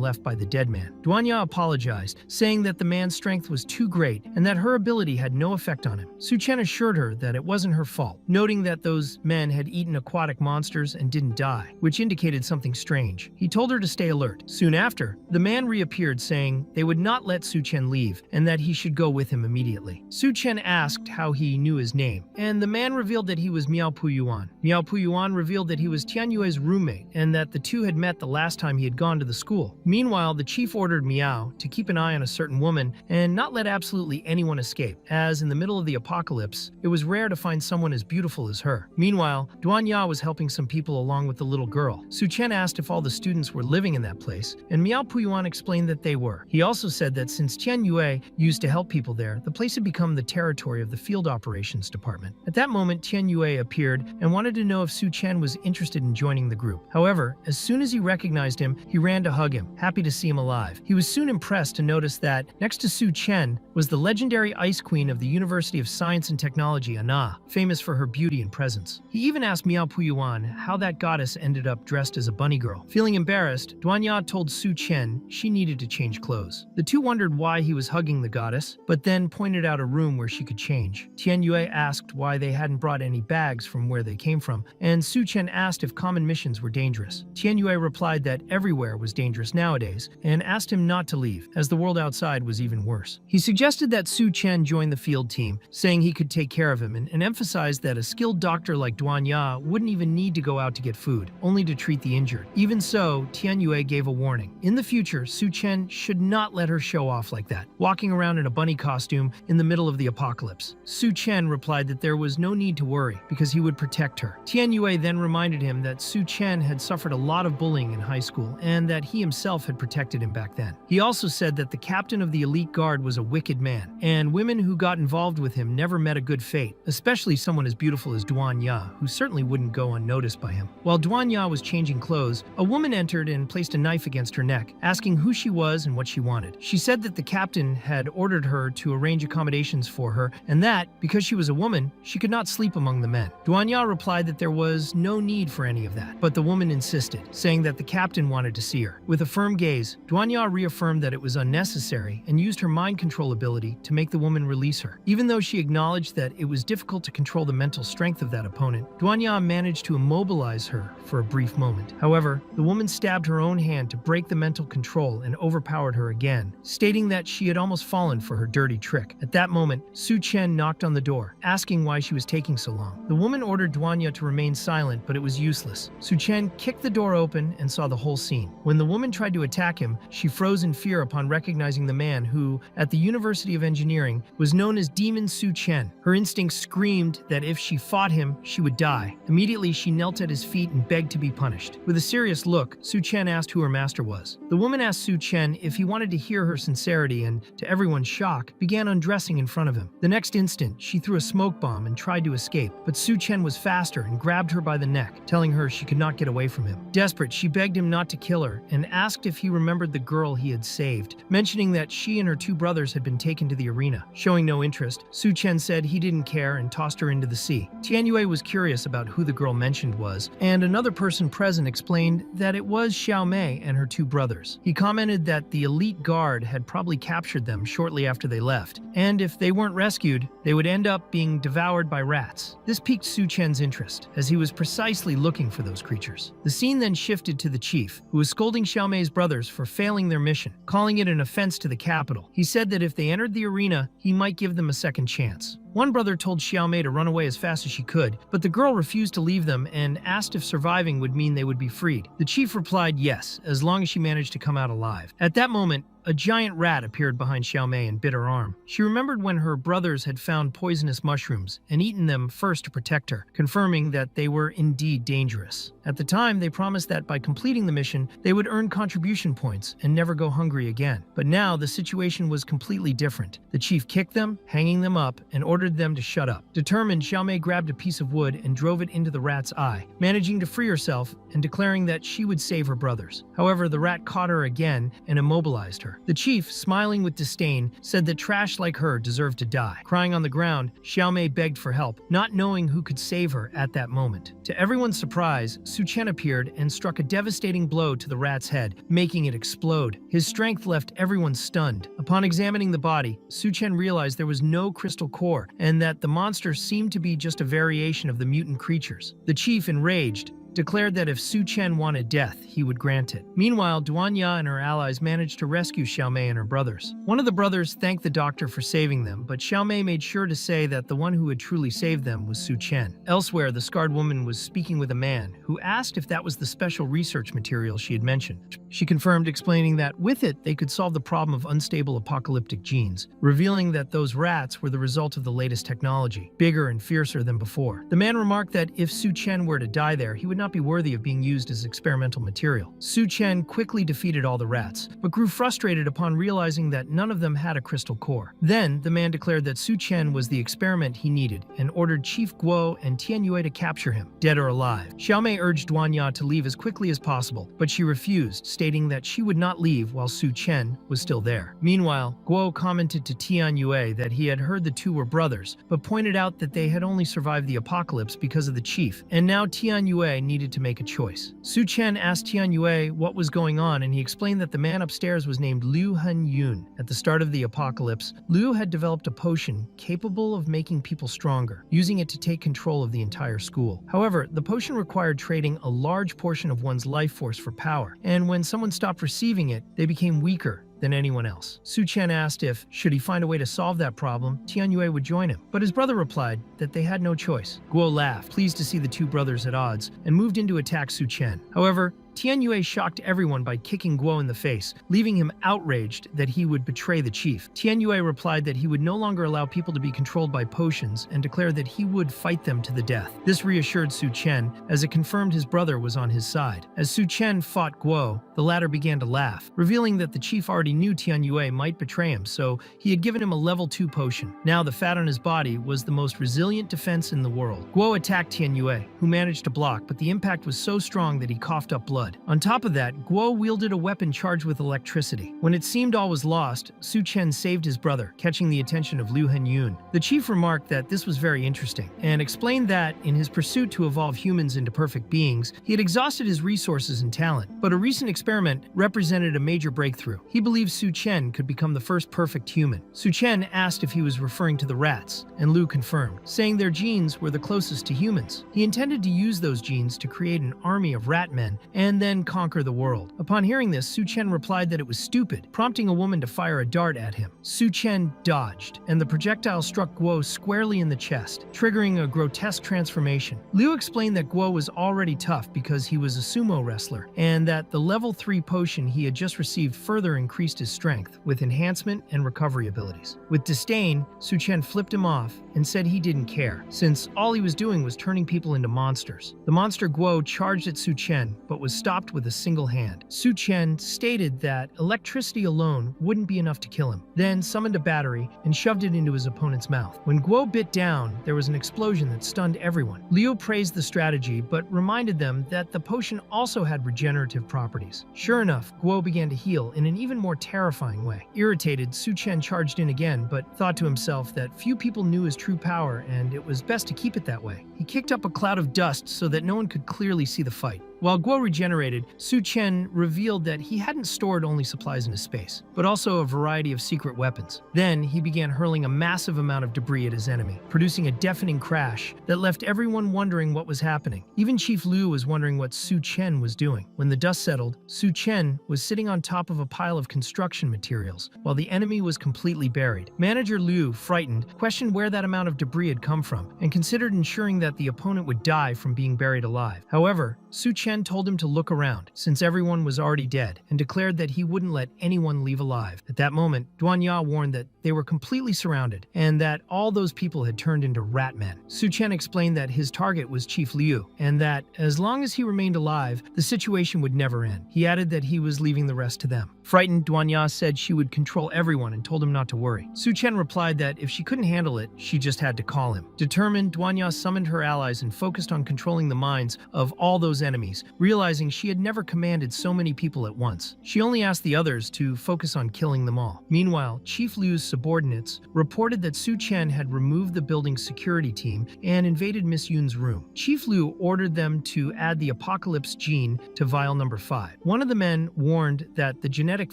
left by the dead man. Duanya apologized, saying that the man's strength was too great and that her ability had no effect on him. Su Chen assured her that it wasn't her fault, noting that those men had eaten aquatic monsters and didn't die, which indicated something strange. He told her to stay alert. Soon after, the man reappeared, saying they would not let Su Chen leave and that he should go with him immediately. Su Chen asked how he knew his name, and the man revealed that he was Miao Puyuan. Miao Puyuan revealed that he was Tian Yue's roommate and that the two had met the last time he had gone to the school. Meanwhile, the chief ordered Miao to keep an eye on a certain woman and not let absolutely anyone escape, as in the middle of the apocalypse, it was rare to find someone as beautiful as her. Meanwhile, Duanya was helping some people along with the little girl. Su Chen asked if all the students were living in that place, and Miao Puyuan explained that they were. He also said that since Tian Yue used to help people there, the place had become the territory of the field operations department. At that moment, Tian Yue appeared and wanted to know if Su Chen was interested in joining the group. However, as soon as he recognized him, he ran to hug him, happy to see him alive. He was soon impressed to notice that next to Su Chen was the legendary ice queen of the University of Science and Technology, Anna, famous for her beauty and presence. He even asked Miao Puyuan how that goddess ended up dressed as a bunny girl. Feeling embarrassed, Duanya told Su Chen she needed to change clothes. The two wondered why he was hugging the goddess, but then pointed out a room where she could change. Tian Yue asked why they hadn't brought any bags from where they came from, and Su Chen asked if common missions were dangerous. Tian Yue replied implied that everywhere was dangerous nowadays and asked him not to leave, as the world outside was even worse. He suggested that Su Chen join the field team, saying he could take care of him, and emphasized that a skilled doctor like Duan Ya wouldn't even need to go out to get food, only to treat the injured. Even so, Tian Yue gave a warning. In the future, Su Chen should not let her show off like that, walking around in a bunny costume in the middle of the apocalypse. Su Chen replied that there was no need to worry, because he would protect her. Tian Yue then reminded him that Su Chen had suffered a lot of bullying in high school, and that he himself had protected him back then. He also said that the captain of the elite guard was a wicked man, and women who got involved with him never met a good fate, especially someone as beautiful as Duan Ya, who certainly wouldn't go unnoticed by him. While Duan Ya was changing clothes, a woman entered and placed a knife against her neck, asking who she was and what she wanted. She said that the captain had ordered her to arrange accommodations for her, and that, because she was a woman, she could not sleep among the men. Duan Ya replied that there was no need for any of that, but the woman insisted, saying that the captain wanted to see her. With a firm gaze, Duan Ya reaffirmed that it was unnecessary and used her mind control ability to make the woman release her. Even though she acknowledged that it was difficult to control the mental strength of that opponent, Duan Ya managed to immobilize her for a brief moment. However, the woman stabbed her own hand to break the mental control and overpowered her again, stating that she had almost fallen for her dirty trick. At that moment, Su Chen knocked on the door, asking why she was taking so long. The woman ordered Duan Ya to remain silent, but it was useless. Su Chen kicked the door open and saw the whole scene. When the woman tried to attack him, she froze in fear upon recognizing the man who, at the University of Engineering, was known as Demon Su Chen. Her instincts screamed that if she fought him, she would die. Immediately, she knelt at his feet and begged to be punished. With a serious look, Su Chen asked who her master was. The woman asked Su Chen if he wanted to hear her sincerity and, to everyone's shock, began undressing in front of him. The next instant, she threw a smoke bomb and tried to escape, but Su Chen was faster and grabbed her by the neck, telling her she could not get away from him. Desperate, she begged him not to kill her and asked if he remembered the girl he had saved, mentioning that she and her two brothers had been taken to the arena. Showing no interest, Su Chen said he didn't care and tossed her into the sea. Tian Yue was curious about who the girl mentioned was, and another person present explained that it was Xiao Mei and her two brothers. He commented that the elite guard had probably captured them shortly after they left, and if they weren't rescued, they would end up being devoured by rats. This piqued Su Chen's interest, as he was precisely looking for those creatures. The scene then shifted to the chief, who was scolding Xiao Mei's brothers for failing their mission, calling it an offense to the capital. He said that if they entered the arena, he might give them a second chance. One brother told Xiao Mei to run away as fast as she could, but the girl refused to leave them and asked if surviving would mean they would be freed. The chief replied yes, as long as she managed to come out alive. At that moment, a giant rat appeared behind Xiao Mei and bit her arm. She remembered when her brothers had found poisonous mushrooms and eaten them first to protect her, confirming that they were indeed dangerous. At the time, they promised that by completing the mission, they would earn contribution points and never go hungry again. But now, the situation was completely different. The chief kicked them, hanging them up, and ordered them to shut up. Determined, Xiao Mei grabbed a piece of wood and drove it into the rat's eye, managing to free herself and declaring that she would save her brothers. However, the rat caught her again and immobilized her. The chief, smiling with disdain, said that trash like her deserved to die. Crying on the ground, Xiao Mei begged for help, not knowing who could save her at that moment. To everyone's surprise, Su Chen appeared and struck a devastating blow to the rat's head, making it explode. His strength left everyone stunned. Upon examining the body, Su Chen realized there was no crystal core, and that the monster seemed to be just a variation of the mutant creatures. The chief, enraged, declared that if Su Chen wanted death, he would grant it. Meanwhile, Duan Ya and her allies managed to rescue Xiao Mei and her brothers. One of the brothers thanked the doctor for saving them, but Xiao Mei made sure to say that the one who had truly saved them was Su Chen. Elsewhere, the scarred woman was speaking with a man, who asked if that was the special research material she had mentioned. She confirmed, explaining that with it, they could solve the problem of unstable apocalyptic genes, revealing that those rats were the result of the latest technology, bigger and fiercer than before. The man remarked that if Su Chen were to die there, he would not be worthy of being used as experimental material. Su Chen quickly defeated all the rats, but grew frustrated upon realizing that none of them had a crystal core. Then, the man declared that Su Chen was the experiment he needed and ordered Chief Guo and Tian Yue to capture him, dead or alive. Xiao Mei urged Duan Ya to leave as quickly as possible, but she refused, stating that she would not leave while Su Chen was still there. Meanwhile, Guo commented to Tian Yue that he had heard the two were brothers, but pointed out that they had only survived the apocalypse because of the chief, and now Tian Yue needed needed to make a choice. Su Chen asked Tian Yue what was going on, and he explained that the man upstairs was named Liu Hun Yun. At the start of the apocalypse, Liu had developed a potion capable of making people stronger, using it to take control of the entire school. However, the potion required trading a large portion of one's life force for power, and when someone stopped receiving it, they became weaker than anyone else. Su Chen asked if, should he find a way to solve that problem, Tian Yue would join him. But his brother replied that they had no choice. Guo laughed, pleased to see the two brothers at odds, and moved in to attack Su Chen. However, Tian Yue shocked everyone by kicking Guo in the face, leaving him outraged that he would betray the chief. Tian Yue replied that he would no longer allow people to be controlled by potions and declared that he would fight them to the death. This reassured Su Chen, as it confirmed his brother was on his side. As Su Chen fought Guo, the latter began to laugh, revealing that the chief already knew Tian Yue might betray him, so he had given him a level 2 potion. Now the fat on his body was the most resilient defense in the world. Guo attacked Tian Yue, who managed to block, but the impact was so strong that he coughed up blood. On top of that, Guo wielded a weapon charged with electricity. When it seemed all was lost, Su Chen saved his brother, catching the attention of Liu Hun Yun. The chief remarked that this was very interesting, and explained that, in his pursuit to evolve humans into perfect beings, he had exhausted his resources and talent. But a recent experiment represented a major breakthrough. He believed Su Chen could become the first perfect human. Su Chen asked if he was referring to the rats, and Liu confirmed, saying their genes were the closest to humans. He intended to use those genes to create an army of rat men, and then conquer the world. Upon hearing this, Su Chen replied that it was stupid, prompting a woman to fire a dart at him. Su Chen dodged, and the projectile struck Guo squarely in the chest, triggering a grotesque transformation. Liu explained that Guo was already tough because he was a sumo wrestler, and that the level 3 potion he had just received further increased his strength, with enhancement and recovery abilities. With disdain, Su Chen flipped him off and said he didn't care, since all he was doing was turning people into monsters. The monster Guo charged at Su Chen, but was stopped with a single hand. Su Chen stated that electricity alone wouldn't be enough to kill him, then summoned a battery and shoved it into his opponent's mouth. When Guo bit down, there was an explosion that stunned everyone. Liu praised the strategy, but reminded them that the potion also had regenerative properties. Sure enough, Guo began to heal in an even more terrifying way. Irritated, Su Chen charged in again, but thought to himself that few people knew his true power, and it was best to keep it that way. He kicked up a cloud of dust so that no one could clearly see the fight. While Guo regenerated, Su Chen revealed that he hadn't stored only supplies in his space, but also a variety of secret weapons. Then he began hurling a massive amount of debris at his enemy, producing a deafening crash that left everyone wondering what was happening. Even Chief Liu was wondering what Su Chen was doing. When the dust settled, Su Chen was sitting on top of a pile of construction materials, while the enemy was completely buried. Manager Liu, frightened, questioned where that amount of debris had come from, and considered ensuring that the opponent would die from being buried alive. However, Su Chen told him to look around, since everyone was already dead, and declared that he wouldn't let anyone leave alive. At that moment, Duan Ya warned that they were completely surrounded, and that all those people had turned into rat men. Su Chen explained that his target was Chief Liu, and that, as long as he remained alive, the situation would never end. He added that he was leaving the rest to them. Frightened, Duan Ya said she would control everyone and told him not to worry. Su Chen replied that if she couldn't handle it, she just had to call him. Determined, Duan Ya summoned her allies and focused on controlling the minds of all those enemies, realizing she had never commanded so many people at once. She only asked the others to focus on killing them all. Meanwhile, Chief Liu's subordinates reported that Su Chen had removed the building's security team and invaded Miss Yun's room. Chief Liu ordered them to add the apocalypse gene to vial number 5. One of the men warned that the genetic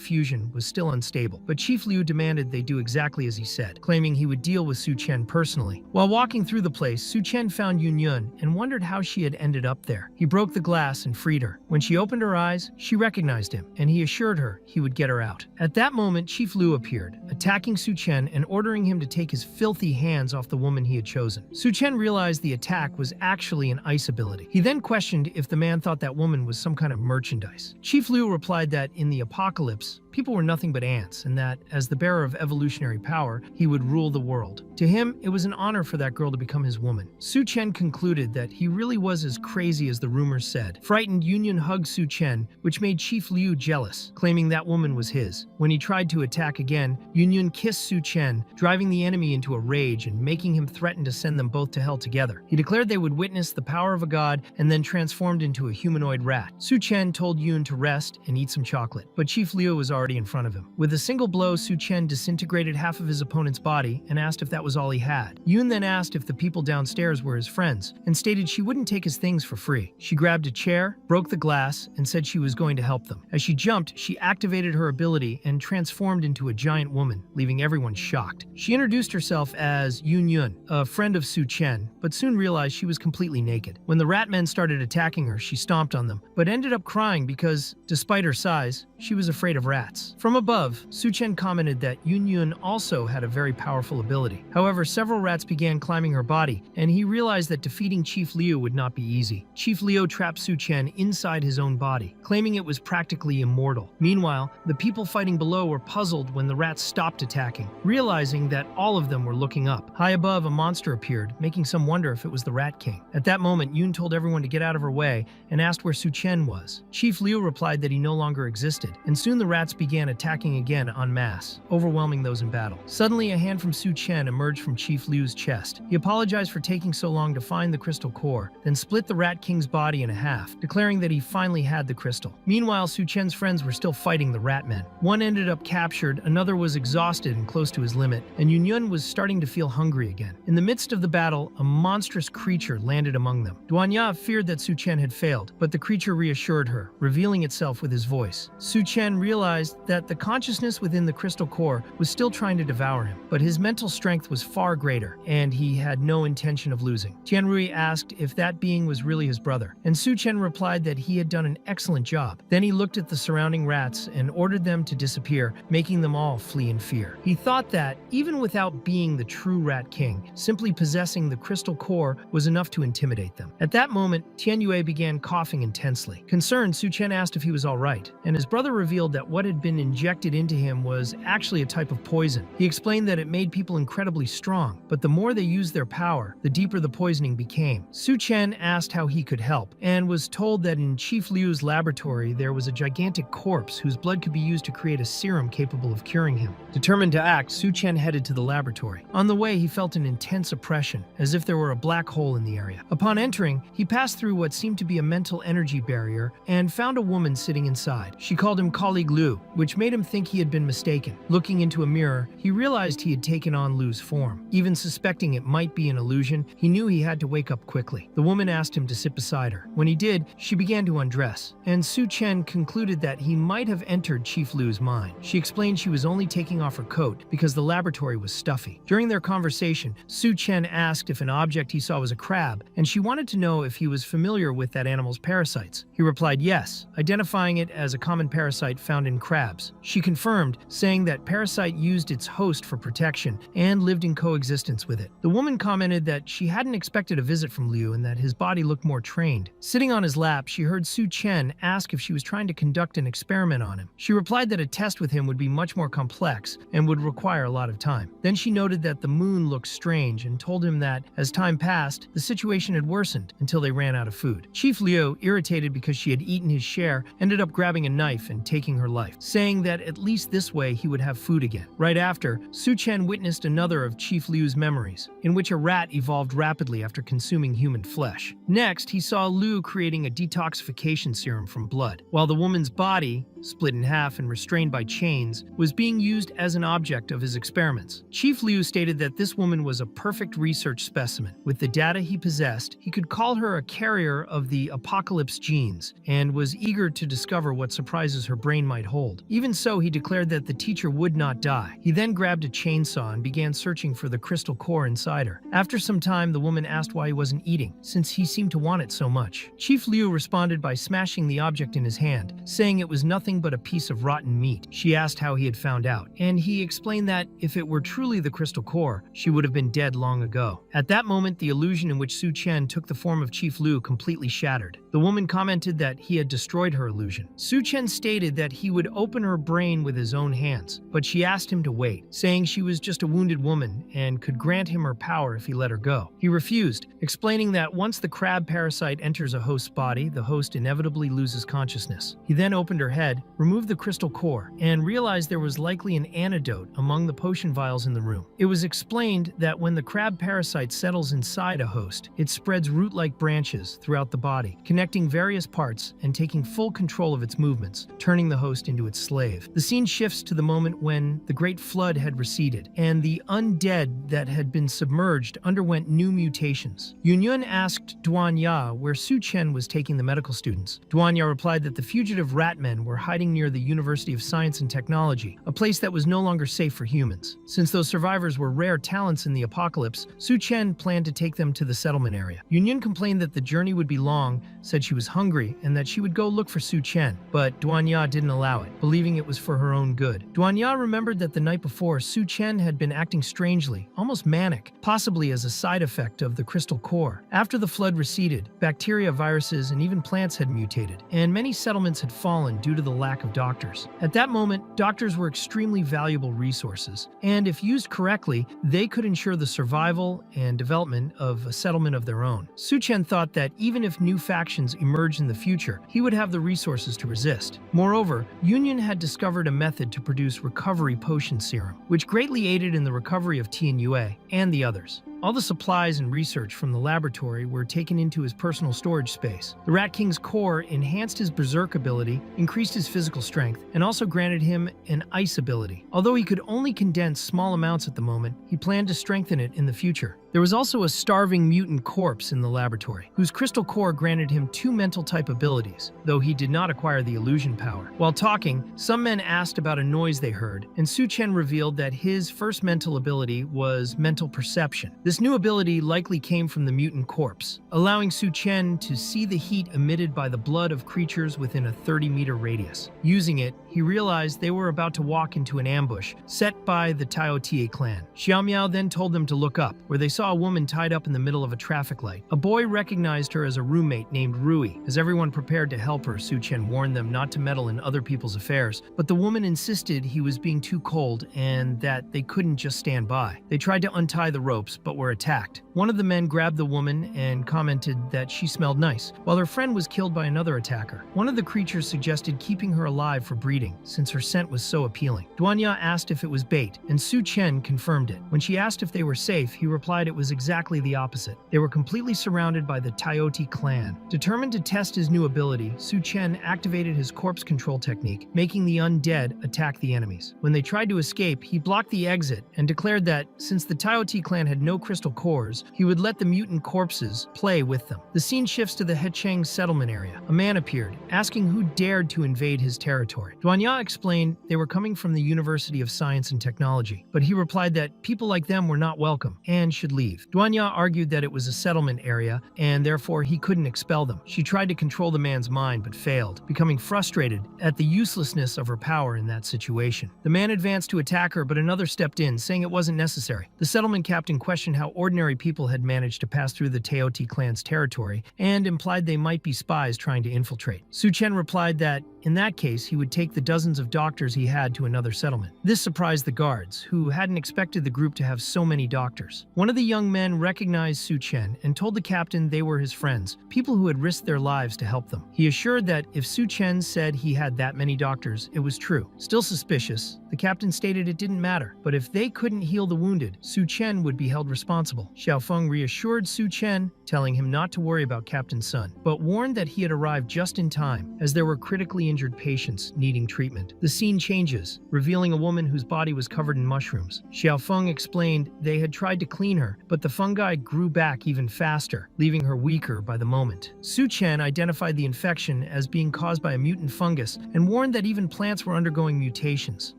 fusion was still unstable, but Chief Liu demanded they do exactly as he said, claiming he would deal with Su Chen personally. While walking through the place, Su Chen found Yun Yun and wondered how she had ended up there. He broke the glass and freed her. When she opened her eyes, she recognized him, and he assured her he would get her out. At that moment, Chief Liu appeared, attacking Su Chen and ordering him to take his filthy hands off the woman he had chosen. Su Chen realized the attack was actually an ice ability. He then questioned if the man thought that woman was some kind of merchandise. Chief Liu replied that in the apocalypse, people were nothing but ants, and that, as the bearer of evolutionary power, he would rule the world. To him, it was an honor for that girl to become his woman. Su Chen concluded that he really was as crazy as the rumors said, Frightened, Yun hugged Su Chen, which made Chief Liu jealous, claiming that woman was his. When he tried to attack again, Yun kissed Su Chen, driving the enemy into a rage and making him threaten to send them both to hell together. He declared they would witness the power of a god and then transformed into a humanoid rat. Su Chen told Yun to rest and eat some chocolate, but Chief Liu was already in front of him. With a single blow, Su Chen disintegrated half of his opponent's body and asked if that was all he had. Yun then asked if the people downstairs were his friends and stated she wouldn't take his things for free. She grabbed a chair, broke the glass, and said she was going to help them. As she jumped, she activated her ability and transformed into a giant woman, leaving everyone shocked. She introduced herself as Yun, a friend of Su Chen, but soon realized she was completely naked. When the rat men started attacking her, she stomped on them, but ended up crying because, despite her size, she was afraid of rats. From above, Su Chen commented that Yun also had a very powerful ability. However, several rats began climbing her body, and he realized that defeating Chief Liu would not be easy. Chief Liu trapped Su Chen inside his own body, claiming it was practically immortal. Meanwhile, the people fighting below were puzzled when the rats stopped attacking, realizing that all of them were looking up. High above, a monster appeared, making some wonder if it was the Rat King. At that moment, Yun told everyone to get out of her way and asked where Su Chen was. Chief Liu replied that he no longer existed, and soon the rats began attacking again en masse, overwhelming those in battle. Suddenly, a hand from Su Chen emerged from Chief Liu's chest. He apologized for taking so long to find the crystal core, then split the Rat King's body in half, declaring that he finally had the crystal. Meanwhile, Su Chen's friends were still fighting the rat men. One ended up captured, another was exhausted and close to his limit, and Yun was starting to feel hungry again. In the midst of the battle, a monstrous creature landed among them. Duanya feared that Su Chen had failed, but the creature reassured her, revealing itself with his voice. Su Chen realized that the consciousness within the crystal core was still trying to devour him, but his mental strength was far greater, and he had no intention of losing. Tianrui asked if that being was really his brother, and Su Chen replied that he had done an excellent job. Then he looked at the surrounding rats and ordered them to disappear, making them all flee in fear. He thought that, even without being the true Rat King, simply possessing the crystal core was enough to intimidate them. At that moment, Tianyue began coughing intensely. Concerned, Su Chen asked if he was all right, and his brother revealed that what had been injected into him was actually a type of poison. He explained that it made people incredibly strong, but the more they used their power, the deeper the poisoning became. Su Chen asked how he could help, and was told that in Chief Liu's laboratory there was a gigantic corpse whose blood could be used to create a serum capable of curing him. Determined to act, Su Chen headed to the laboratory. On the way, he felt an intense oppression, as if there were a black hole in the area. Upon entering, he passed through what seemed to be a mental energy barrier and found a woman sitting inside. She called him colleague Liu, which made him think he had been mistaken. Looking into a mirror, he realized he had taken on Liu's form. Even suspecting it might be an illusion, he knew he had to wake up quickly. The woman asked him to sit beside her. When he did, she began to undress, and Su Chen concluded that he might have entered Chief Liu's mind. She explained she was only taking off her coat because the laboratory was stuffy. During their conversation, Su Chen asked if an object he saw was a crab, and she wanted to know if he was familiar with that animal's parasites. He replied yes, identifying it as a common parasite found in crabs. She confirmed, saying that parasite used its host for protection and lived in coexistence with it. The woman commented that she hadn't expected a visit from Liu and that his body looked more trained. Sitting on his lap, she heard Su Chen ask if she was trying to conduct an experiment on him. She replied that a test with him would be much more complex and would require a lot of time. Then she noted that the moon looked strange and told him that, as time passed, the situation had worsened until they ran out of food. Chief Liu, irritated because she had eaten his share, ended up grabbing a knife and taking her life, saying that at least this way he would have food again. Right after, Su Chen witnessed another of Chief Liu's memories, in which a rat evolved rapidly after consuming human flesh. Next, he saw Liu creating a detoxification serum from blood, while the woman's body, split in half and restrained by chains, was being used as an object of his experiments. Chief Liu stated that this woman was a perfect research specimen. With the data he possessed, he could call her a carrier of the apocalypse genes, and was eager to discover what surprises her brain might hold. Even so, he declared that the teacher would not die. He then grabbed a chainsaw and began searching for the crystal core inside her. After some time, the woman asked why he wasn't eating, since he seemed to want it so much. Chief Liu responded by smashing the object in his hand, saying it was nothing but a piece of rotten meat. She asked how he had found out, and he explained that if it were truly the crystal core, she would have been dead long ago. At that moment, the illusion in which Su Chen took the form of Chief Liu completely shattered. The woman commented that he had destroyed her illusion. Su Chen stated that he would open her brain with his own hands, but she asked him to wait, saying she was just a wounded woman and could grant him her power if he let her go. He refused, explaining that once the crab parasite enters a host's body, the host inevitably loses consciousness. He then opened her head, removed the crystal core, and realized there was likely an antidote among the potion vials in the room. It was explained that when the crab parasite settles inside a host, it spreads root-like branches throughout the body, connecting various parts and taking full control of its movements, turning the host into its slave. The scene shifts to the moment when the Great Flood had receded, and the undead that had been submerged underwent new mutations. Yunyun asked Duanya where Su Chen was taking the medical students. Duanya replied that the fugitive ratmen were hiding near the University of Science and Technology, a place that was no longer safe for humans. Since those survivors were rare talents in the apocalypse, Su Chen planned to take them to the settlement area. Yunyun complained that the journey would be long, said she was hungry, and that she would go look for Su Chen, but Duanya didn't allow it, believing it was for her own good. Duanya remembered that the night before, Su Chen had been acting strangely, almost manic, possibly as a side effect of the crystal core. After the flood receded, bacteria, viruses, and even plants had mutated, and many settlements had fallen due to the lack of doctors. At that moment, doctors were extremely valuable resources, and if used correctly, they could ensure the survival and development of a settlement of their own. Su Chen thought that even if new factions emerged in the future, he would have the resources to resist. Moreover, Union had discovered a method to produce recovery potion serum, which greatly aided in the recovery of Tianyue and the others. All the supplies and research from the laboratory were taken into his personal storage space. The Rat King's core enhanced his berserk ability, increased his physical strength, and also granted him an ice ability. Although he could only condense small amounts at the moment, he planned to strengthen it in the future. There was also a starving mutant corpse in the laboratory, whose crystal core granted him 2 mental type abilities, though he did not acquire the illusion power. While talking, some men asked about a noise they heard, and Su Chen revealed that his first mental ability was mental perception. This new ability likely came from the mutant corpse, allowing Su Chen to see the heat emitted by the blood of creatures within a 30-meter radius. Using it, he realized they were about to walk into an ambush set by the Taotie clan. Xiao Miao then told them to look up, where they saw a woman tied up in the middle of a traffic light. A boy recognized her as a roommate named Rui. As everyone prepared to help her, Su Chen warned them not to meddle in other people's affairs, but the woman insisted he was being too cold and that they couldn't just stand by. They tried to untie the ropes, but were attacked. One of the men grabbed the woman and commented that she smelled nice, while her friend was killed by another attacker. One of the creatures suggested keeping her alive for breeding, since her scent was so appealing. Duanya asked if it was bait, and Su Chen confirmed it. When she asked if they were safe, he replied it was exactly the opposite. They were completely surrounded by the Taotie clan. Determined to test his new ability, Su Chen activated his corpse control technique, making the undead attack the enemies. When they tried to escape, he blocked the exit and declared that, since the Taotie clan had no crystal cores, he would let the mutant corpses play with them. The scene shifts to the Hecheng settlement area. A man appeared, asking who dared to invade his territory. Duanya explained they were coming from the University of Science and Technology, but he replied that people like them were not welcome and should leave. Duanya argued that it was a settlement area and therefore he couldn't expel them. She tried to control the man's mind but failed, becoming frustrated at the uselessness of her power in that situation. The man advanced to attack her, but another stepped in, saying it wasn't necessary. The settlement captain questioned how ordinary people had managed to pass through the Taotie clan's territory and implied they might be spies trying to infiltrate. Su Chen replied that in that case, he would take the dozens of doctors he had to another settlement. This surprised the guards, who hadn't expected the group to have so many doctors. One of the young men recognized Su Chen and told the captain they were his friends, people who had risked their lives to help them. He assured that if Su Chen said he had that many doctors, it was true. Still suspicious, the captain stated it didn't matter, but if they couldn't heal the wounded, Su Chen would be held responsible. Xiaofeng reassured Su Chen, telling him not to worry about Captain Sun, but warned that he had arrived just in time, as there were critically injured patients needing treatment. The scene changes, revealing a woman whose body was covered in mushrooms. Xiaofeng explained they had tried to clean her, but the fungi grew back even faster, leaving her weaker by the moment. Su Chen identified the infection as being caused by a mutant fungus and warned that even plants were undergoing mutations.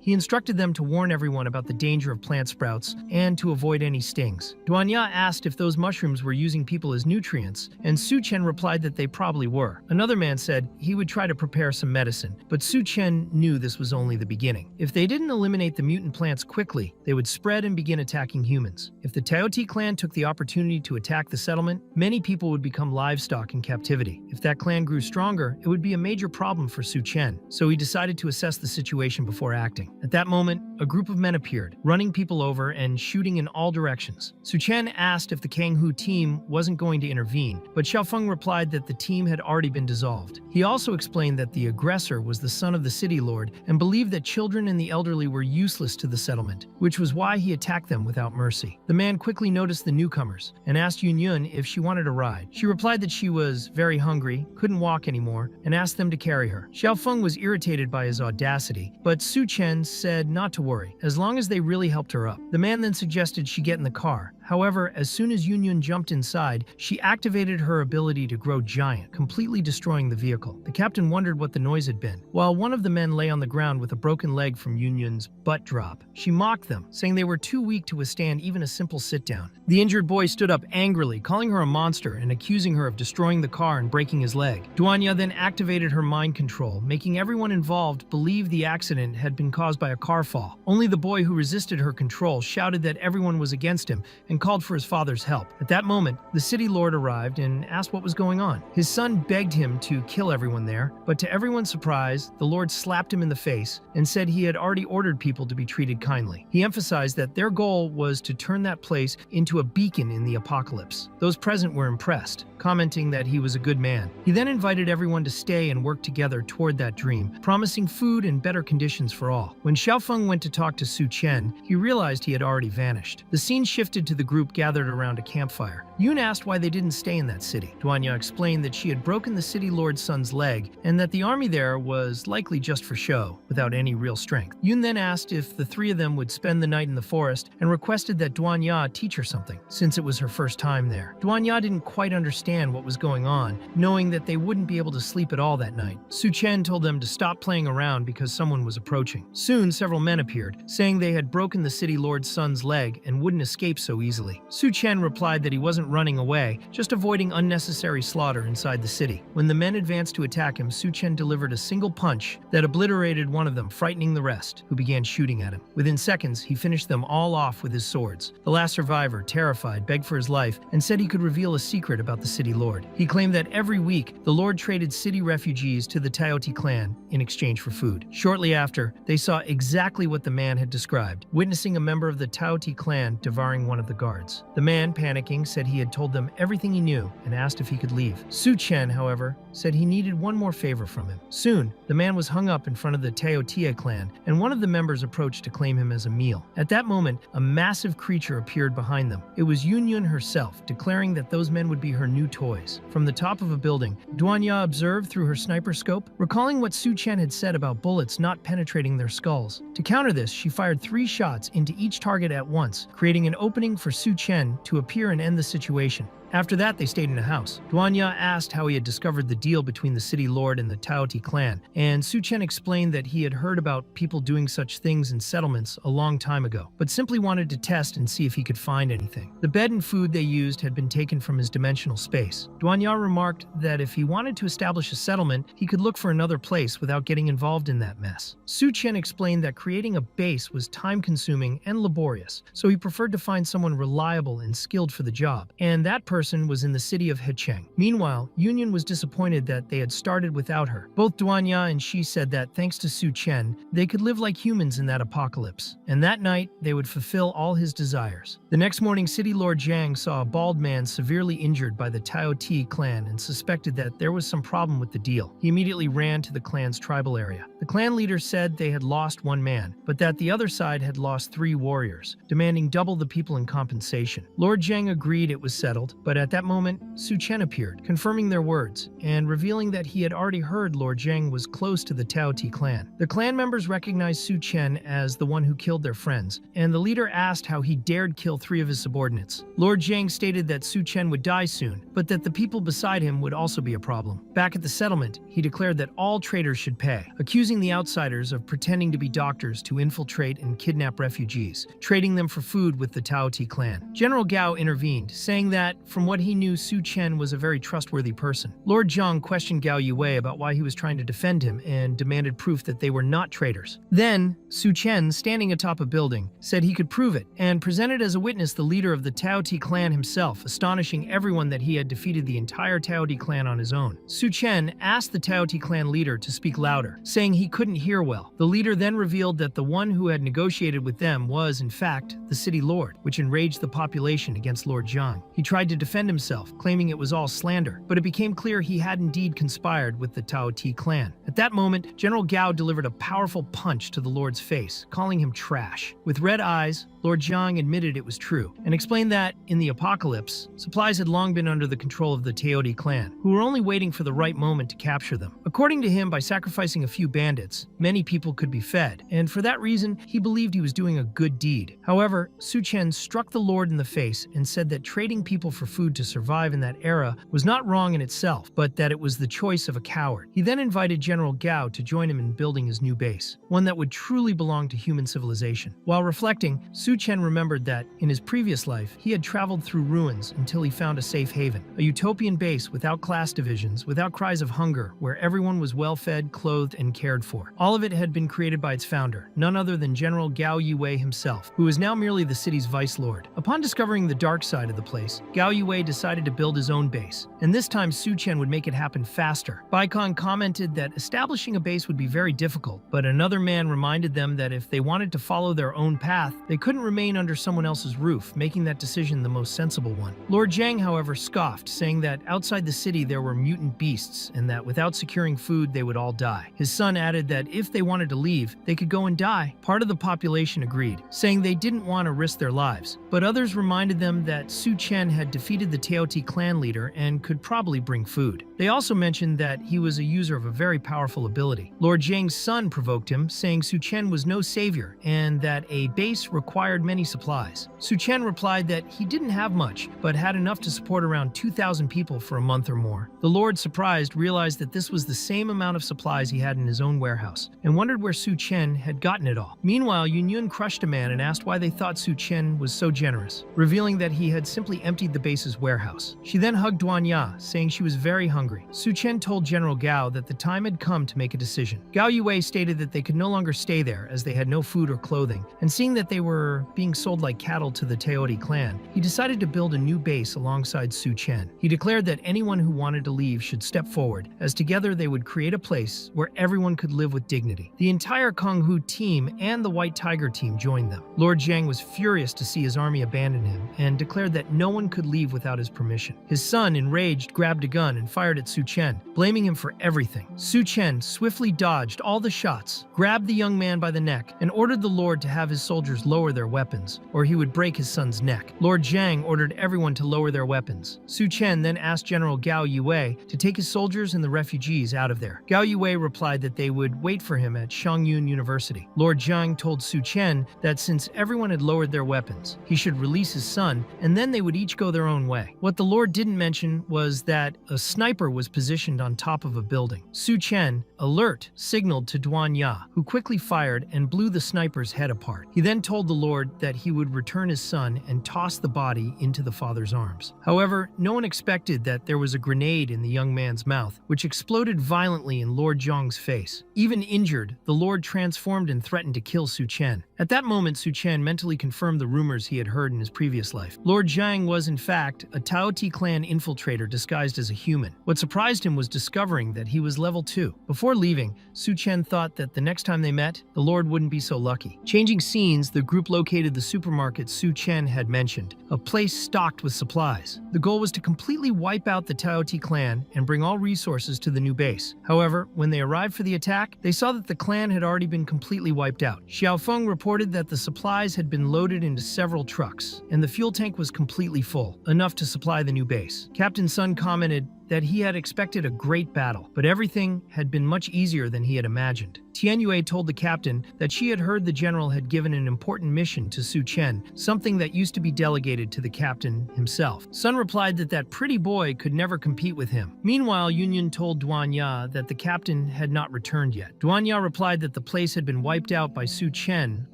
He instructed them to warn everyone about the danger of plant sprouts and to avoid any stings. Duanya asked if those mushrooms were using people as nutrients, and Su Chen replied that they probably were. Another man said he would try to prepare some medicine medicine, but Su Chen knew this was only the beginning. If they didn't eliminate the mutant plants quickly, they would spread and begin attacking humans. If the Taoti clan took the opportunity to attack the settlement, many people would become livestock in captivity. If that clan grew stronger, it would be a major problem for Su Chen, so he decided to assess the situation before acting. At that moment, a group of men appeared, running people over and shooting in all directions. Su Chen asked if the Kanghu team wasn't going to intervene, but Xiaofeng replied that the team had already been dissolved. He also explained that the aggressor was the son of the city lord and believed that children and the elderly were useless to the settlement, which was why he attacked them without mercy. The man quickly noticed the newcomers and asked Yun Yun if she wanted a ride. She replied that she was very hungry, couldn't walk anymore, and asked them to carry her. Xiaofeng was irritated by his audacity, but Su Chen said not to worry, as long as they really helped her up. The man then suggested she get in the car. However, as soon as Yun Yun jumped inside, she activated her ability to grow giant, completely destroying the vehicle. The captain wondered what the noise had been, while one of the men lay on the ground with a broken leg from Yun Yun's butt drop. She mocked them, saying they were too weak to withstand even a simple sit-down. The injured boy stood up angrily, calling her a monster and accusing her of destroying the car and breaking his leg. Duanya then activated her mind control, making everyone involved believe the accident had been caused by a car fall. Only the boy who resisted her control shouted that everyone was against him and called for his father's help. At that moment, the city lord arrived and asked what was going on. His son begged him to kill everyone there, but to everyone's surprise, the lord slapped him in the face and said he had already ordered people to be treated kindly. He emphasized that their goal was to turn that place into a beacon in the apocalypse. Those present were impressed, commenting that he was a good man. He then invited everyone to stay and work together toward that dream, promising food and better conditions for all. When Xiaofeng went to talk to Su Chen, he realized he had already vanished. The scene shifted to the group gathered around a campfire. Yun asked why they didn't stay in that city. Duanya explained that she had broken the city lord's son's leg and that the army there was likely just for show, without any real strength. Yun then asked if the three of them would spend the night in the forest and requested that Duanya teach her something, since it was her first time there. Duanya didn't quite understand what was going on, knowing that they wouldn't be able to sleep at all that night. Su Chen told them to stop playing around because someone was approaching. Soon, several men appeared, saying they had broken the city lord's son's leg and wouldn't escape so easily. Su Chen replied that he wasn't running away, just avoiding unnecessary slaughter inside the city. When the men advanced to attack him, Su Chen delivered a single punch that obliterated one of them, frightening the rest, who began shooting at him. Within seconds, he finished them all off with his swords. The last survivor, terrified, begged for his life and said he could reveal a secret about the city lord. He claimed that every week, the lord traded city refugees to the Taoti clan in exchange for food. Shortly after, they saw exactly what the man had described, witnessing a member of the Taoti clan devouring one of the guards. The man, panicking, said he had told them everything he knew and asked if he could leave. Su Chen, however, said he needed one more favor from him. Soon, the man was hung up in front of the Taotia clan, and one of the members approached to claim him as a meal. At that moment, a massive creature appeared behind them. It was Yun Yun herself, declaring that those men would be her new toys. From the top of a building, Duanya observed through her sniper scope, recalling what Su Chen had said about bullets not penetrating their skulls. To counter this, she fired 3 shots into each target at once, creating an opening for Su Chen to appear and end the situation. After that, they stayed in a house. Duanya asked how he had discovered the deal between the city lord and the Taoti clan, and Su Chen explained that he had heard about people doing such things in settlements a long time ago, but simply wanted to test and see if he could find anything. The bed and food they used had been taken from his dimensional space. Duanya remarked that if he wanted to establish a settlement, he could look for another place without getting involved in that mess. Su Chen explained that creating a base was time-consuming and laborious, so he preferred to find someone reliable and skilled for the job, and that person was in the city of Hecheng. Meanwhile, Yun Yun was disappointed that they had started without her. Both Duanya and she said that thanks to Su Chen, they could live like humans in that apocalypse, and that night they would fulfill all his desires. The next morning, City Lord Zhang saw a bald man severely injured by the Taoti clan and suspected that there was some problem with the deal. He immediately ran to the clan's tribal area. The clan leader said they had lost 1 man, but that the other side had lost 3 warriors, demanding double the people in compensation. Lord Zhang agreed it was settled, but at that moment, Su Chen appeared, confirming their words, and revealing that he had already heard Lord Zhang was close to the Taoti clan. The clan members recognized Su Chen as the one who killed their friends, and the leader asked how he dared kill 3 of his subordinates. Lord Zhang stated that Su Chen would die soon, but that the people beside him would also be a problem. Back at the settlement, he declared that all traitors should pay, accusing the outsiders of pretending to be doctors to infiltrate and kidnap refugees, trading them for food with the Taoti clan. General Gao intervened, saying that, from From what he knew, Su Chen was a very trustworthy person. Lord Zhang questioned Gao Yue about why he was trying to defend him and demanded proof that they were not traitors. Then, Su Chen, standing atop a building, said he could prove it and presented as a witness the leader of the Tao Ti clan himself, astonishing everyone that he had defeated the entire Tao Ti clan on his own. Su Chen asked the Tao Ti clan leader to speak louder, saying he couldn't hear well. The leader then revealed that the one who had negotiated with them was, in fact, the city lord, which enraged the population against Lord Zhang. He tried to defend himself, claiming it was all slander, but it became clear he had indeed conspired with the Tao Ti clan. At that moment, General Gao delivered a powerful punch to the lord's face, calling him trash. With red eyes, Lord Zhang admitted it was true, and explained that, in the apocalypse, supplies had long been under the control of the Tao Ti clan, who were only waiting for the right moment to capture them. According to him, by sacrificing a few bandits, many people could be fed, and for that reason, he believed he was doing a good deed. However, Su Chen struck the lord in the face and said that trading people for food to survive in that era was not wrong in itself, but that it was the choice of a coward. He then invited General Gao to join him in building his new base, one that would truly belong to human civilization. While reflecting, Su Chen remembered that, in his previous life, he had traveled through ruins until he found a safe haven, a utopian base without class divisions, without cries of hunger, where everyone was well-fed, clothed, and cared for. All of it had been created by its founder, none other than General Gao Yue himself, who is now merely the city's vice lord. Upon discovering the dark side of the place, Gao Yue decided to build his own base, and this time Su Chen would make it happen faster. Baikong commented that establishing a base would be very difficult, but another man reminded them that if they wanted to follow their own path, they couldn't remain under someone else's roof, making that decision the most sensible one. Lord Zhang, however, scoffed, saying that outside the city there were mutant beasts, and that without securing food they would all die. His son added that if they wanted to leave, they could go and die. Part of the population agreed, saying they didn't want to risk their lives, but others reminded them that Su Chen had defeated the Tao Ti clan leader and could probably bring food. They also mentioned that he was a user of a very powerful ability. Lord Zhang's son provoked him, saying Su Chen was no savior and that a base required many supplies. Su Chen replied that he didn't have much, but had enough to support around 2,000 people for a month or more. The lord, surprised, realized that this was the same amount of supplies he had in his own warehouse, and wondered where Su Chen had gotten it all. Meanwhile, Yun Yun crushed a man and asked why they thought Su Chen was so generous, revealing that he had simply emptied the base's warehouse. She then hugged Duan Ya, saying she was very hungry. Su Chen told General Gao that the time had come to make a decision. Gao Yue stated that they could no longer stay there as they had no food or clothing, and seeing that they were being sold like cattle to the Tao Ti clan, he decided to build a new base alongside Su Chen. He declared that anyone who wanted to leave should step forward, as together they would create a place where everyone could live with dignity. The entire Konghu team and the White Tiger team joined them. Lord Zhang was furious to see his army abandon him and declared that no one could leave without his permission. His son, enraged, grabbed a gun and fired at Su Chen, blaming him for everything. Su Chen swiftly dodged all the shots, grabbed the young man by the neck, and ordered the lord to have his soldiers lower their weapons, or he would break his son's neck. Lord Zhang ordered everyone to lower their weapons. Su Chen then asked General Gao Yue to take his soldiers and the refugees out of there. Gao Yue replied that they would wait for him at Shangyun University. Lord Zhang told Su Chen that since everyone had lowered their weapons, he should release his son, and then they would each go their own way. What the lord didn't mention was that a sniper was positioned on top of a building. Su Chen, alert, signaled to Duan Ya, who quickly fired and blew the sniper's head apart. He then told the lord that he would return his son and toss the body into the father's arms. However, no one expected that there was a grenade in the young man's mouth, which exploded violently in Lord Zhang's face. Even injured, the lord transformed and threatened to kill Su Chen. At that moment, Su Chen mentally confirmed the rumors he had heard in his previous life. Lord Zhang was, in fact, a Tao Ti clan infiltrator disguised as a human. What surprised him was discovering that he was level 2. Before leaving, Su Chen thought that the next time they met, the lord wouldn't be so lucky. Changing scenes, the group located the supermarket Su Chen had mentioned, a place stocked with supplies. The goal was to completely wipe out the Tao Ti clan and bring all resources to the new base. However, when they arrived for the attack, they saw that the clan had already been completely wiped out. Xiaofeng reported that the supplies had been loaded into several trucks, and the fuel tank was completely full, enough to supply the new base. Captain Sun commented that he had expected a great battle, but everything had been much easier than he had imagined. Tianyue told the captain that she had heard the general had given an important mission to Su Chen, something that used to be delegated to the captain himself. Sun replied that that pretty boy could never compete with him. Meanwhile, Yunyan told Duanya that the captain had not returned yet. Duanya replied that the place had been wiped out by Su Chen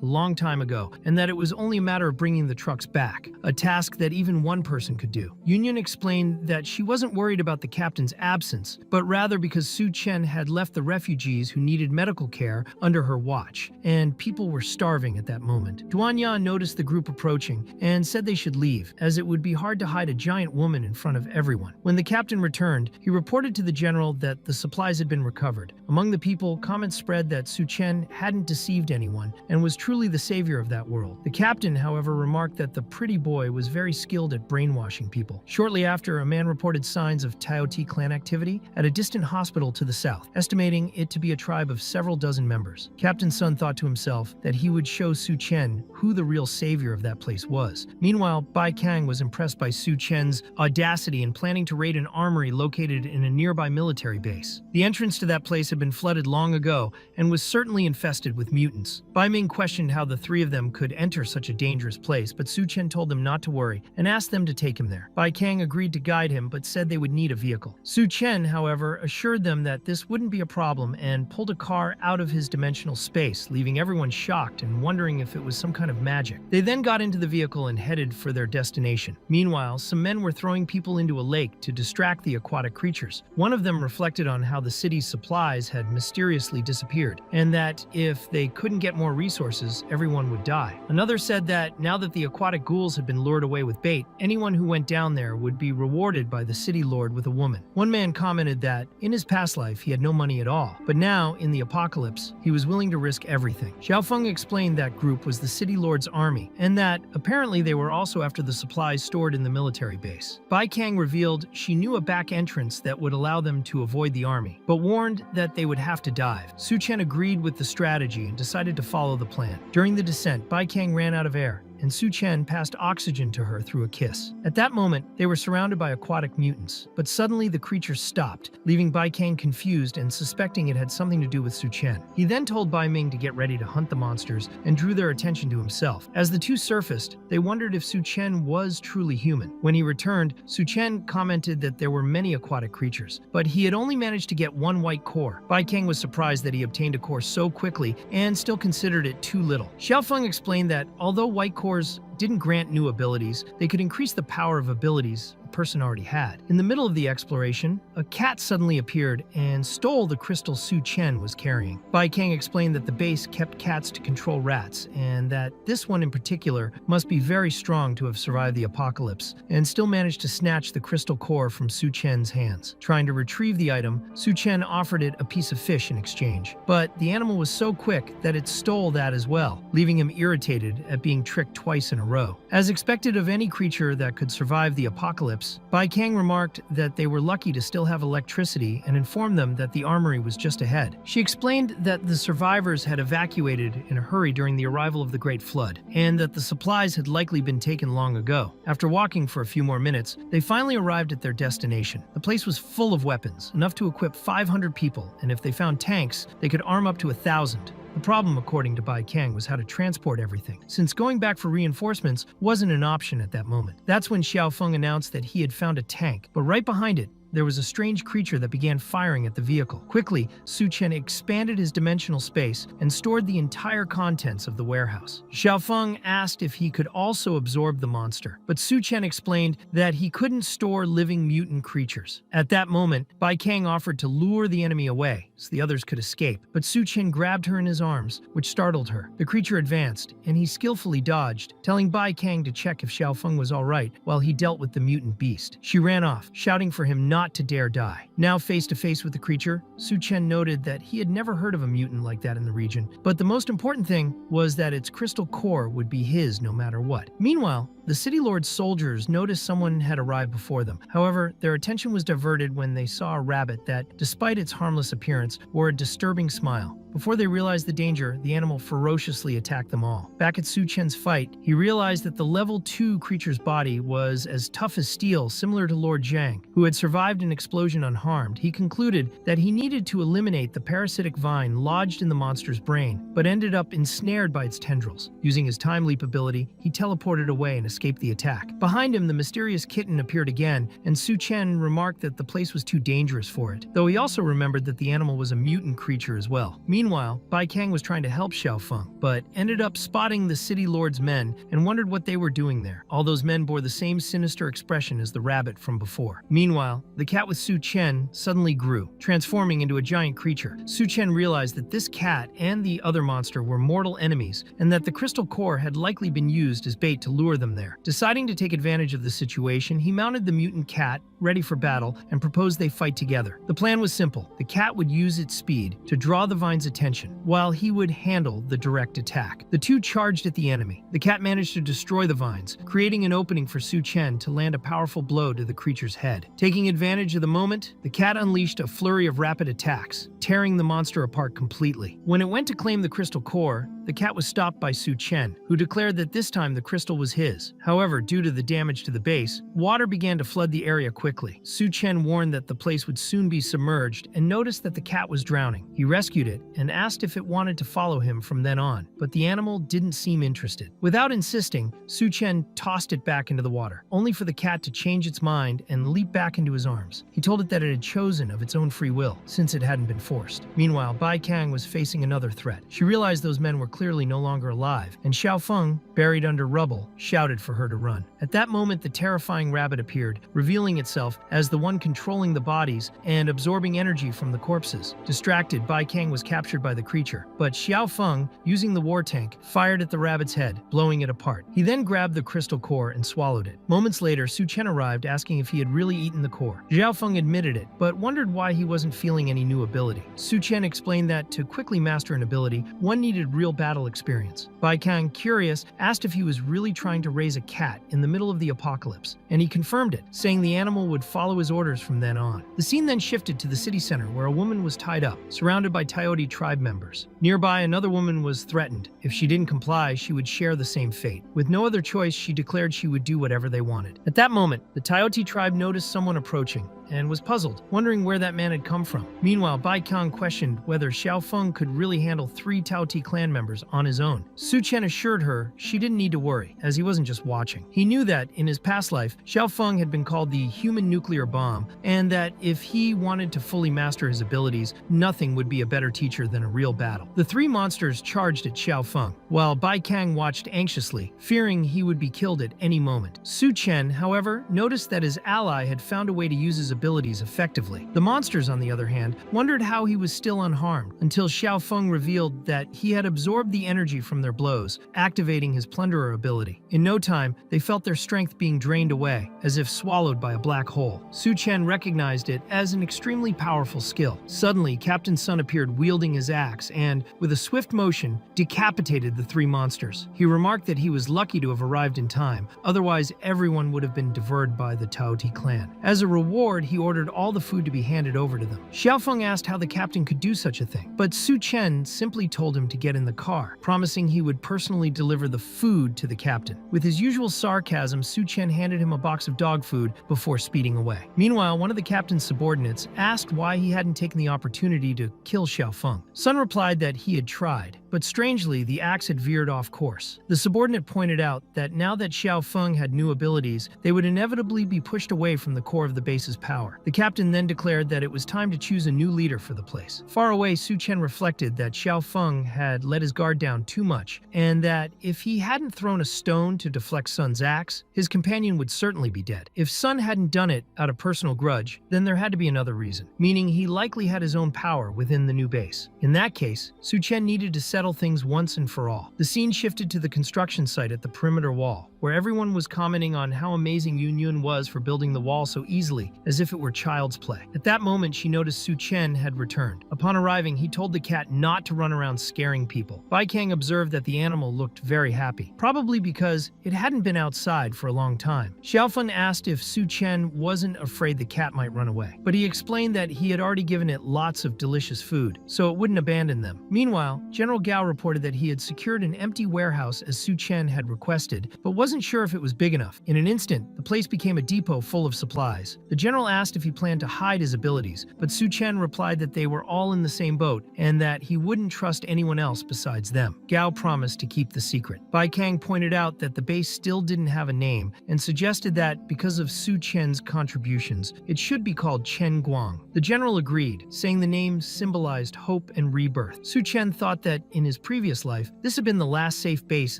a long time ago, and that it was only a matter of bringing the trucks back, a task that even one person could do. Yunyan explained that she wasn't worried about the captain's absence, but rather because Su Chen had left the refugees who needed medical care under her watch, and people were starving at that moment. Duanya noticed the group approaching and said they should leave, as it would be hard to hide a giant woman in front of everyone. When the captain returned, he reported to the general that the supplies had been recovered. Among the people, comments spread that Su Chen hadn't deceived anyone and was truly the savior of that world. The captain, however, remarked that the pretty boy was very skilled at brainwashing people. Shortly after, a man reported signs of Taoti clan activity at a distant hospital to the south, estimating it to be a tribe of several dozen members. Captain Sun thought to himself that he would show Su Chen who the real savior of that place was. Meanwhile, Bai Kang was impressed by Su Chen's audacity in planning to raid an armory located in a nearby military base. The entrance to that place had been flooded long ago and was certainly infested with mutants. Bai Ming questioned how the three of them could enter such a dangerous place, but Su Chen told them not to worry and asked them to take him there. Bai Kang agreed to guide him, but said they would need a vehicle. Su Chen, however, assured them that this wouldn't be a problem and pulled a car out of his dimensional space, leaving everyone shocked and wondering if it was some kind of magic. They then got into the vehicle and headed for their destination. Meanwhile, some men were throwing people into a lake to distract the aquatic creatures. One of them reflected on how the city's supplies had mysteriously disappeared, and that if they couldn't get more resources, everyone would die. Another said that now that the aquatic ghouls had been lured away with bait, anyone who went down there would be rewarded by the city lord with a woman. One man commented that in his past life he had no money at all, but now, in the apocalypse, he was willing to risk everything. Xiaofeng explained that group was the city lord's army, and that apparently they were also after the supplies stored in the military base. Bai Kang revealed she knew a back entrance that would allow them to avoid the army, but warned that they would have to dive. Su Chen agreed with the strategy and decided to follow the plan. During the descent, Bai Kang ran out of air, and Su Chen passed oxygen to her through a kiss. At that moment, they were surrounded by aquatic mutants, but suddenly the creatures stopped, leaving Bai Kang confused and suspecting it had something to do with Su Chen. He then told Bai Ming to get ready to hunt the monsters and drew their attention to himself. As the two surfaced, they wondered if Su Chen was truly human. When he returned, Su Chen commented that there were many aquatic creatures, but he had only managed to get one white core. Bai Kang was surprised that he obtained a core so quickly and still considered it too little. Xiaofeng explained that although white cores didn't grant new abilities, they could increase the power of abilities a person already had. In the middle of the exploration, a cat suddenly appeared and stole the crystal Su Chen was carrying. Bai Kang explained that the base kept cats to control rats, and that this one in particular must be very strong to have survived the apocalypse, and still managed to snatch the crystal core from Su Chen's hands. Trying to retrieve the item, Su Chen offered it a piece of fish in exchange, but the animal was so quick that it stole that as well, leaving him irritated at being tricked twice in a row. As expected of any creature that could survive the apocalypse, Bai Kang remarked that they were lucky to still have electricity and informed them that the armory was just ahead. She explained that the survivors had evacuated in a hurry during the arrival of the Great Flood, and that the supplies had likely been taken long ago. After walking for a few more minutes, they finally arrived at their destination. The place was full of weapons, enough to equip 500 people, and if they found tanks, they could arm up to 1,000. The problem, according to Bai Kang, was how to transport everything, since going back for reinforcements wasn't an option at that moment. That's when Xiaofeng announced that he had found a tank, but right behind it, there was a strange creature that began firing at the vehicle. Quickly, Su Chen expanded his dimensional space and stored the entire contents of the warehouse. Xiaofeng asked if he could also absorb the monster, but Su Chen explained that he couldn't store living mutant creatures. At that moment, Bai Kang offered to lure the enemy away so the others could escape, but Su Chen grabbed her in his arms, which startled her. The creature advanced, and he skillfully dodged, telling Bai Kang to check if Xiaofeng was alright while he dealt with the mutant beast. She ran off, shouting for him not to dare die. Now face to face with the creature, Su Chen noted that he had never heard of a mutant like that in the region, but the most important thing was that its crystal core would be his no matter what. Meanwhile, The city lord's soldiers noticed someone had arrived before them. However, their attention was diverted when they saw a rabbit that, despite its harmless appearance, wore a disturbing smile. Before they realized the danger, the animal ferociously attacked them all. Back at Su Chen's fight, he realized that the level 2 creature's body was as tough as steel, similar to Lord Zhang, who had survived an explosion unharmed. He concluded that he needed to eliminate the parasitic vine lodged in the monster's brain, but ended up ensnared by its tendrils. Using his time leap ability, he teleported away and escaped the attack. Behind him, the mysterious kitten appeared again, and Su Chen remarked that the place was too dangerous for it, though he also remembered that the animal was a mutant creature as well. Meanwhile, Bai Kang was trying to help Xiao Feng, but ended up spotting the city lord's men and wondered what they were doing there. All those men bore the same sinister expression as the rabbit from before. Meanwhile, the cat with Su Chen suddenly grew, transforming into a giant creature. Su Chen realized that this cat and the other monster were mortal enemies, and that the crystal core had likely been used as bait to lure them there. Deciding to take advantage of the situation, he mounted the mutant cat, ready for battle, and proposed they fight together. The plan was simple. The cat would use its speed to draw the vine's attention, while he would handle the direct attack. The two charged at the enemy. The cat managed to destroy the vines, creating an opening for Su Chen to land a powerful blow to the creature's head. Taking advantage of the moment, the cat unleashed a flurry of rapid attacks, tearing the monster apart completely. When it went to claim the crystal core, the cat was stopped by Su Chen, who declared that this time the crystal was his. However, due to the damage to the base, water began to flood the area quickly. Su Chen warned that the place would soon be submerged and noticed that the cat was drowning. He rescued it and asked if it wanted to follow him from then on, but the animal didn't seem interested. Without insisting, Su Chen tossed it back into the water, only for the cat to change its mind and leap back into his arms. He told it that it had chosen of its own free will, since it hadn't been forced. Meanwhile, Bai Kang was facing another threat. She realized those men were clearly no longer alive, and Xiao Feng, buried under rubble, shouted for her to run. At that moment, the terrifying rabbit appeared, revealing itself as the one controlling the bodies and absorbing energy from the corpses. Distracted, Bai Kang was captured by the creature, but Xiao Feng, using the war tank, fired at the rabbit's head, blowing it apart. He then grabbed the crystal core and swallowed it. Moments later, Su Chen arrived, asking if he had really eaten the core. Xiao Feng admitted it, but wondered why he wasn't feeling any new ability. Su Chen explained that to quickly master an ability, one needed real battle experience. Bai Kang, curious, asked if he was really trying to raise a cat in the middle of the apocalypse, and he confirmed it, saying the animal would follow his orders from then on. The scene then shifted to the city center, where a woman was tied up, surrounded by Taioti tribe members. Nearby, another woman was threatened. If she didn't comply, she would share the same fate. With no other choice, she declared she would do whatever they wanted. At that moment, the Taioti tribe noticed someone approaching and was puzzled, wondering where that man had come from. Meanwhile, Bai Kang questioned whether Xiao Feng could really handle 3 Taoti clan members on his own. Su Chen assured her she didn't need to worry, as he wasn't just watching. He knew that, in his past life, Xiao Feng had been called the human nuclear bomb, and that if he wanted to fully master his abilities, nothing would be a better teacher than a real battle. The 3 monsters charged at Xiao Feng, while Bai Kang watched anxiously, fearing he would be killed at any moment. Su Chen, however, noticed that his ally had found a way to use his abilities effectively. The monsters, on the other hand, wondered how he was still unharmed, until Xiao Feng revealed that he had absorbed the energy from their blows, activating his plunderer ability. In no time, they felt their strength being drained away, as if swallowed by a black hole. Su Chen recognized it as an extremely powerful skill. Suddenly, Captain Sun appeared wielding his axe and, with a swift motion, decapitated the 3 monsters. He remarked that he was lucky to have arrived in time, otherwise everyone would have been devoured by the Taoti clan. As a reward, he ordered all the food to be handed over to them. Xiao Feng asked how the captain could do such a thing, but Su Chen simply told him to get in the car, promising he would personally deliver the food to the captain. With his usual sarcasm, Su Chen handed him a box of dog food before speeding away. Meanwhile, one of the captain's subordinates asked why he hadn't taken the opportunity to kill Xiao Feng. Sun replied that he had tried, but strangely, the axe had veered off course. The subordinate pointed out that now that Xiao Feng had new abilities, they would inevitably be pushed away from the core of the base's power. The captain then declared that it was time to choose a new leader for the place. Far away, Su Chen reflected that Xiao Feng had let his guard down too much, and that if he hadn't thrown a stone to deflect Sun's axe, his companion would certainly be dead. If Sun hadn't done it out of personal grudge, then there had to be another reason, meaning he likely had his own power within the new base. In that case, Su Chen needed to settle things once and for all. The scene shifted to the construction site at the perimeter wall. where everyone was commenting on how amazing Yun was for building the wall so easily, as if it were child's play. At that moment, she noticed Su Chen had returned. Upon arriving, he told the cat not to run around scaring people. Bai Kang observed that the animal looked very happy, probably because it hadn't been outside for a long time. Xiaofeng asked if Su Chen wasn't afraid the cat might run away, but he explained that he had already given it lots of delicious food, so it wouldn't abandon them. Meanwhile, General Gao reported that he had secured an empty warehouse as Su Chen had requested, but wasn't sure if it was big enough. In an instant, the place became a depot full of supplies. The general asked if he planned to hide his abilities, but Su Chen replied that they were all in the same boat and that he wouldn't trust anyone else besides them. Gao promised to keep the secret. Bai Kang pointed out that the base still didn't have a name and suggested that because of Su Chen's contributions, it should be called Chen Guang. The general agreed, saying the name symbolized hope and rebirth. Su Chen thought that in his previous life, this had been the last safe base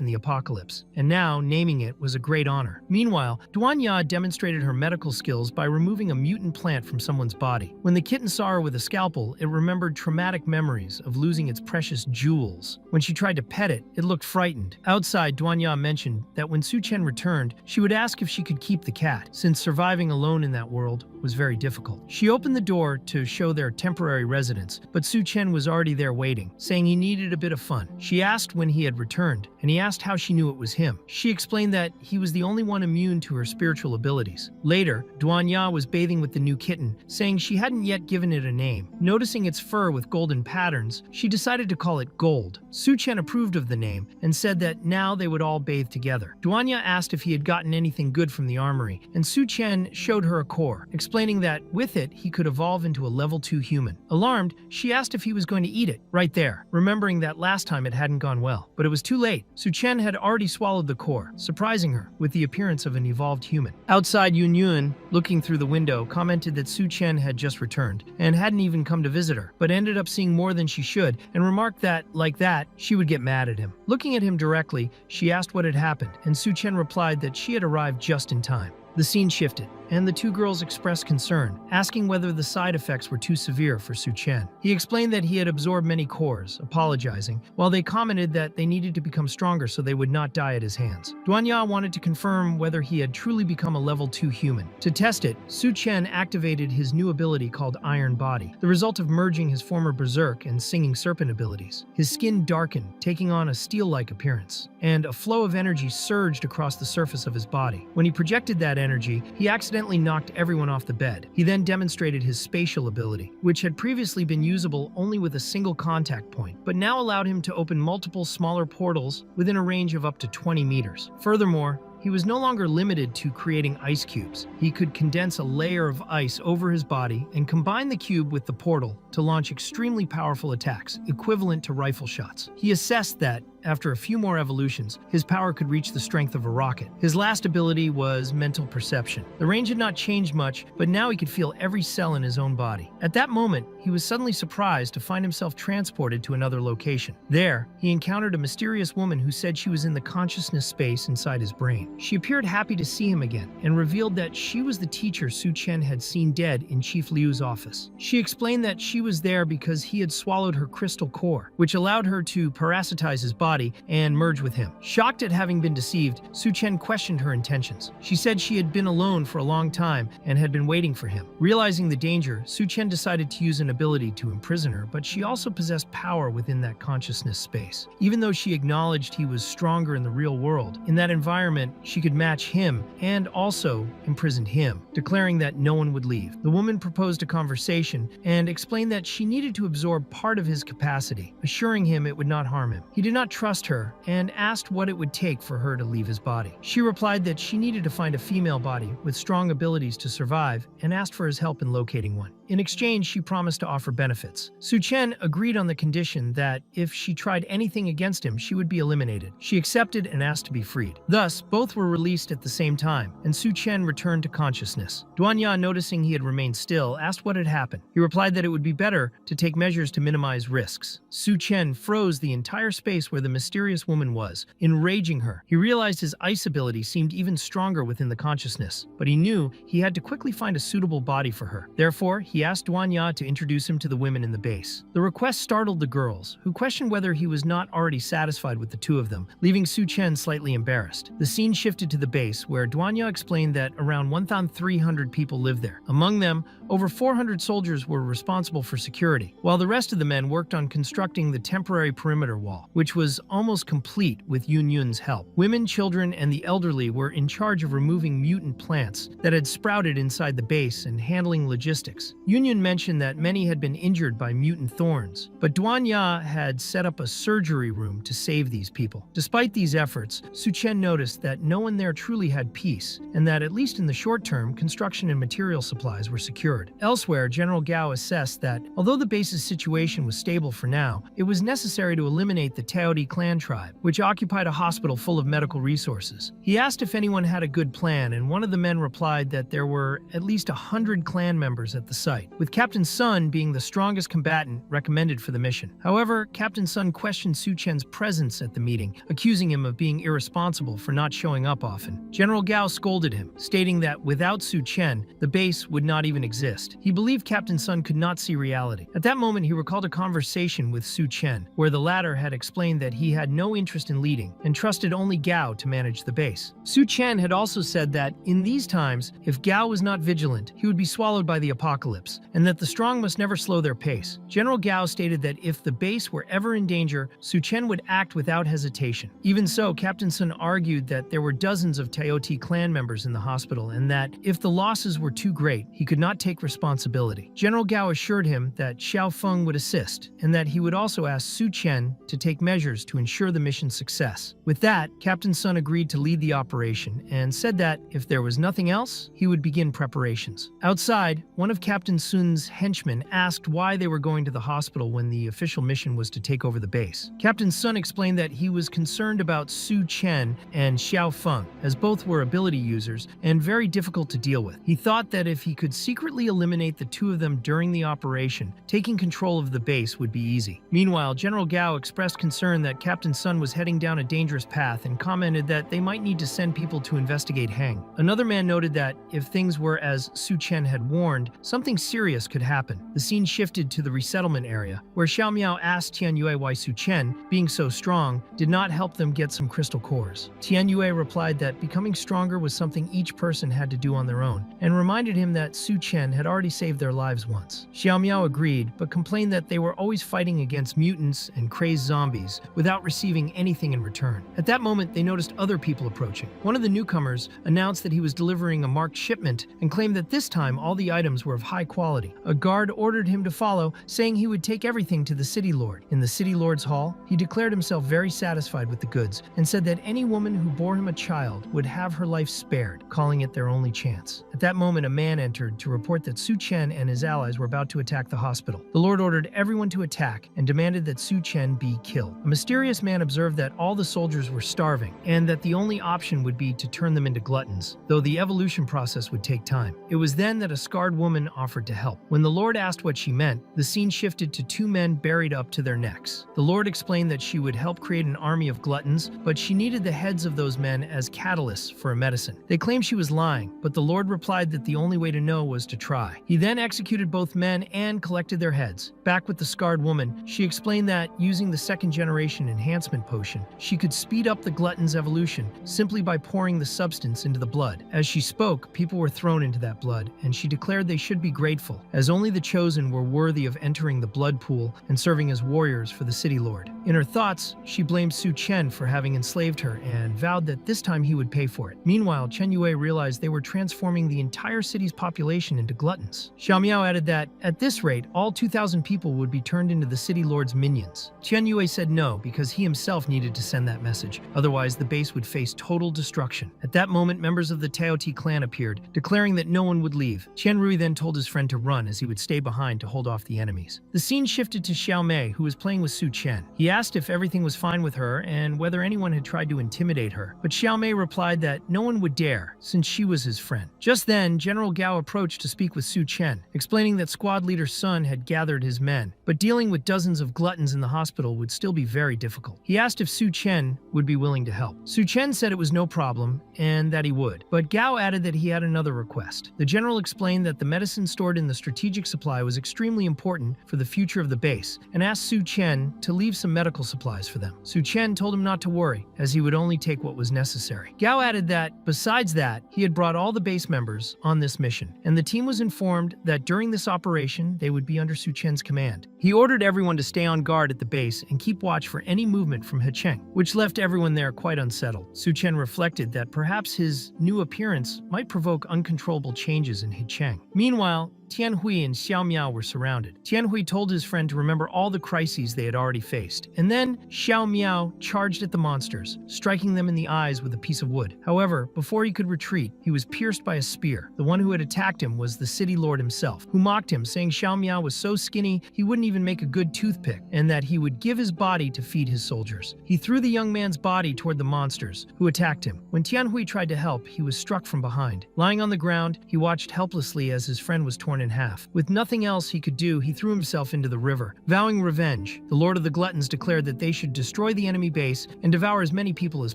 in the apocalypse, and now naming it was a great honor. Meanwhile, Duanya demonstrated her medical skills by removing a mutant plant from someone's body. When the kitten saw her with a scalpel, it remembered traumatic memories of losing its precious jewels. When she tried to pet it, it looked frightened. Outside, Duanya mentioned that when Su Chen returned, she would ask if she could keep the cat, since surviving alone in that world was very difficult. She opened the door to show their temporary residence, but Su Chen was already there waiting, saying he needed a bit of fun. She asked when he had returned, and he asked how she knew it was him. She explained that he was the only one immune to her spiritual abilities. Later, Duanya was bathing with the new kitten, saying she hadn't yet given it a name. Noticing its fur with golden patterns, she decided to call it Gold. Su Chen approved of the name and said that now they would all bathe together. Duanya asked if he had gotten anything good from the armory, and Su Chen showed her a core, explaining that with it he could evolve into a level 2 human. Alarmed, she asked if he was going to eat it, right there, remembering that last time it hadn't gone well. But it was too late. Su Chen had already swallowed the core, surprising her with the appearance of an evolved human. Outside, Yun, looking through the window, commented that Su Chen had just returned and hadn't even come to visit her, but ended up seeing more than she should and remarked that, like that, she would get mad at him. Looking at him directly, she asked what had happened, and Su Chen replied that she had arrived just in time. The scene shifted, and the two girls expressed concern, asking whether the side effects were too severe for Su Chen. He explained that he had absorbed many cores, apologizing, while they commented that they needed to become stronger so they would not die at his hands. Duanya wanted to confirm whether he had truly become a level 2 human. To test it, Su Chen activated his new ability called Iron Body, the result of merging his former Berserk and Singing Serpent abilities. His skin darkened, taking on a steel-like appearance, and a flow of energy surged across the surface of his body. When he projected that energy, he accidentally knocked everyone off the bed. He then demonstrated his spatial ability, which had previously been usable only with a single contact point, but now allowed him to open multiple smaller portals within a range of up to 20 meters. Furthermore, he was no longer limited to creating ice cubes. He could condense a layer of ice over his body and combine the cube with the portal to launch extremely powerful attacks, equivalent to rifle shots. He assessed that, after a few more evolutions, his power could reach the strength of a rocket. His last ability was mental perception. The range had not changed much, but now he could feel every cell in his own body. At that moment, he was suddenly surprised to find himself transported to another location. There, he encountered a mysterious woman who said she was in the consciousness space inside his brain. She appeared happy to see him again and revealed that she was the teacher Su Chen had seen dead in Chief Liu's office. She explained that she was there because he had swallowed her crystal core, which allowed her to parasitize his body and merge with him. Shocked at having been deceived, Su Chen questioned her intentions. She said she had been alone for a long time and had been waiting for him. Realizing the danger, Su Chen decided to use an ability to imprison her, but she also possessed power within that consciousness space. Even though she acknowledged he was stronger in the real world, in that environment, she could match him and also imprisoned him, declaring that no one would leave. The woman proposed a conversation and explained that she needed to absorb part of his capacity, assuring him it would not harm him. He did not trust her and asked what it would take for her to leave his body. She replied that she needed to find a female body with strong abilities to survive and asked for his help in locating one. In exchange, she promised to offer benefits. Su Chen agreed on the condition that if she tried anything against him, she would be eliminated. She accepted and asked to be freed. Thus, both were released at the same time, and Su Chen returned to consciousness. Duanya, noticing he had remained still, asked what had happened. He replied that it would be better to take measures to minimize risks. Su Chen froze the entire space where the mysterious woman was, enraging her. He realized his ice ability seemed even stronger within the consciousness, but he knew he had to quickly find a suitable body for her. Therefore, he he asked Duan Ya to introduce him to the women in the base. The request startled the girls, who questioned whether he was not already satisfied with the two of them, leaving Su Chen slightly embarrassed. The scene shifted to the base, where Duan Ya explained that around 1,300 people lived there. Among them, over 400 soldiers were responsible for security, while the rest of the men worked on constructing the temporary perimeter wall, which was almost complete with Yun Yun's help. Women, children, and the elderly were in charge of removing mutant plants that had sprouted inside the base and handling logistics. Yun Yun mentioned that many had been injured by mutant thorns, but Duan Ya had set up a surgery room to save these people. Despite these efforts, Su Chen noticed that no one there truly had peace, and that at least in the short term, construction and material supplies were secured. Elsewhere, General Gao assessed that, although the base's situation was stable for now, it was necessary to eliminate the Taodi clan tribe, which occupied a hospital full of medical resources. He asked if anyone had a good plan, and one of the men replied that there were at least 100 clan members at the site, with Captain Sun being the strongest combatant recommended for the mission. However, Captain Sun questioned Su Chen's presence at the meeting, accusing him of being irresponsible for not showing up often. General Gao scolded him, stating that without Su Chen, the base would not even exist. He believed Captain Sun could not see reality. At that moment, he recalled a conversation with Su Chen, where the latter had explained that he had no interest in leading and trusted only Gao to manage the base. Su Chen had also said that, in these times, if Gao was not vigilant, he would be swallowed by the apocalypse, and that the strong must never slow their pace. General Gao stated that if the base were ever in danger, Su Chen would act without hesitation. Even so, Captain Sun argued that there were dozens of Taoti clan members in the hospital, and that if the losses were too great, he could not take responsibility. General Gao assured him that Xiao Feng would assist, and that he would also ask Su Chen to take measures to ensure the mission's success. With that, Captain Sun agreed to lead the operation, and said that if there was nothing else, he would begin preparations. Outside, one of Captain Sun's henchmen asked why they were going to the hospital when the official mission was to take over the base. Captain Sun explained that he was concerned about Su Chen and Xiao Feng, as both were ability users and very difficult to deal with. He thought that if he could secretly eliminate the two of them during the operation, taking control of the base would be easy. Meanwhile, General Gao expressed concern that Captain Sun was heading down a dangerous path and commented that they might need to send people to investigate Hang. Another man noted that if things were as Su Chen had warned, something serious could happen. The scene shifted to the resettlement area, where Xiao Miao asked Tian Yue why Su Chen, being so strong, did not help them get some crystal cores. Tian Yue replied that becoming stronger was something each person had to do on their own, and reminded him that Su Chen had already saved their lives once. Xiao Miao agreed, but complained that they were always fighting against mutants and crazed zombies without receiving anything in return. At that moment, they noticed other people approaching. One of the newcomers announced that he was delivering a marked shipment and claimed that this time all the items were of high quality. A guard ordered him to follow, saying he would take everything to the city lord. In the city lord's hall, he declared himself very satisfied with the goods and said that any woman who bore him a child would have her life spared, calling it their only chance. At that moment, a man entered to report that Su Chen and his allies were about to attack the hospital. The lord ordered everyone to attack and demanded that Su Chen be killed. A mysterious man observed that all the soldiers were starving and that the only option would be to turn them into gluttons, though the evolution process would take time. It was then that a scarred woman offered to help. When the lord asked what she meant, the scene shifted to two men buried up to their necks. The lord explained that she would help create an army of gluttons, but she needed the heads of those men as catalysts for a medicine. They claimed she was lying, but the lord replied that the only way to know was to try. He then executed both men and collected their heads. Back with the scarred woman, she explained that using the second generation enhancement potion, she could speed up the glutton's evolution simply by pouring the substance into the blood. As she spoke, people were thrown into that blood, and she declared they should be grateful, as only the chosen were worthy of entering the blood pool and serving as warriors for the city lord. In her thoughts, she blamed Su Chen for having enslaved her and vowed that this time he would pay for it. Meanwhile, Chen Yue realized they were transforming the entire city's population into gluttons. Xiao Miao added that, at this rate, all 2,000 people would be turned into the city lord's minions. Chen Yue said no, because he himself needed to send that message, otherwise the base would face total destruction. At that moment, members of the Taoti clan appeared, declaring that no one would leave. Qian Rui then told his friend to run, as he would stay behind to hold off the enemies. The scene shifted to Xiao Mei, who was playing with Su Chen. He asked if everything was fine with her and whether anyone had tried to intimidate her, but Xiao Mei replied that no one would dare, since she was his friend. Just then, General Gao approached to speak with Su Chen, explaining that squad leader Sun had gathered his men, but dealing with dozens of gluttons in the hospital would still be very difficult. He asked if Su Chen would be willing to help. Su Chen said it was no problem and that he would, but Gao added that he had another request. The general explained that the medicine stored in the strategic supply was extremely important for the future of the base and asked Su Chen to leave some medical supplies for them. Su Chen told him not to worry, as he would only take what was necessary. Gao added that, besides that, he had brought all the base members on this mission, and the team was informed that during this operation they would be under Su Chen's command. He ordered everyone to stay on guard at the base and keep watch for any movement from He Cheng, which left everyone there quite unsettled. Su Chen reflected that perhaps his new appearance might provoke uncontrollable changes in He Cheng. Meanwhile, Tianhui and Xiao Miao were surrounded. Tianhui told his friend to remember all the crises they had already faced, and then Xiao Miao charged at the monsters, striking them in the eyes with a piece of wood. However, before he could retreat, he was pierced by a spear. The one who had attacked him was the city lord himself, who mocked him, saying Xiao Miao was so skinny he wouldn't even make a good toothpick, and that he would give his body to feed his soldiers. He threw the young man's body toward the monsters, who attacked him. When Tianhui tried to help, he was struck from behind. Lying on the ground, he watched helplessly as his friend was torn in half. With nothing else he could do, he threw himself into the river, vowing revenge. The Lord of the Gluttons declared that they should destroy the enemy base and devour as many people as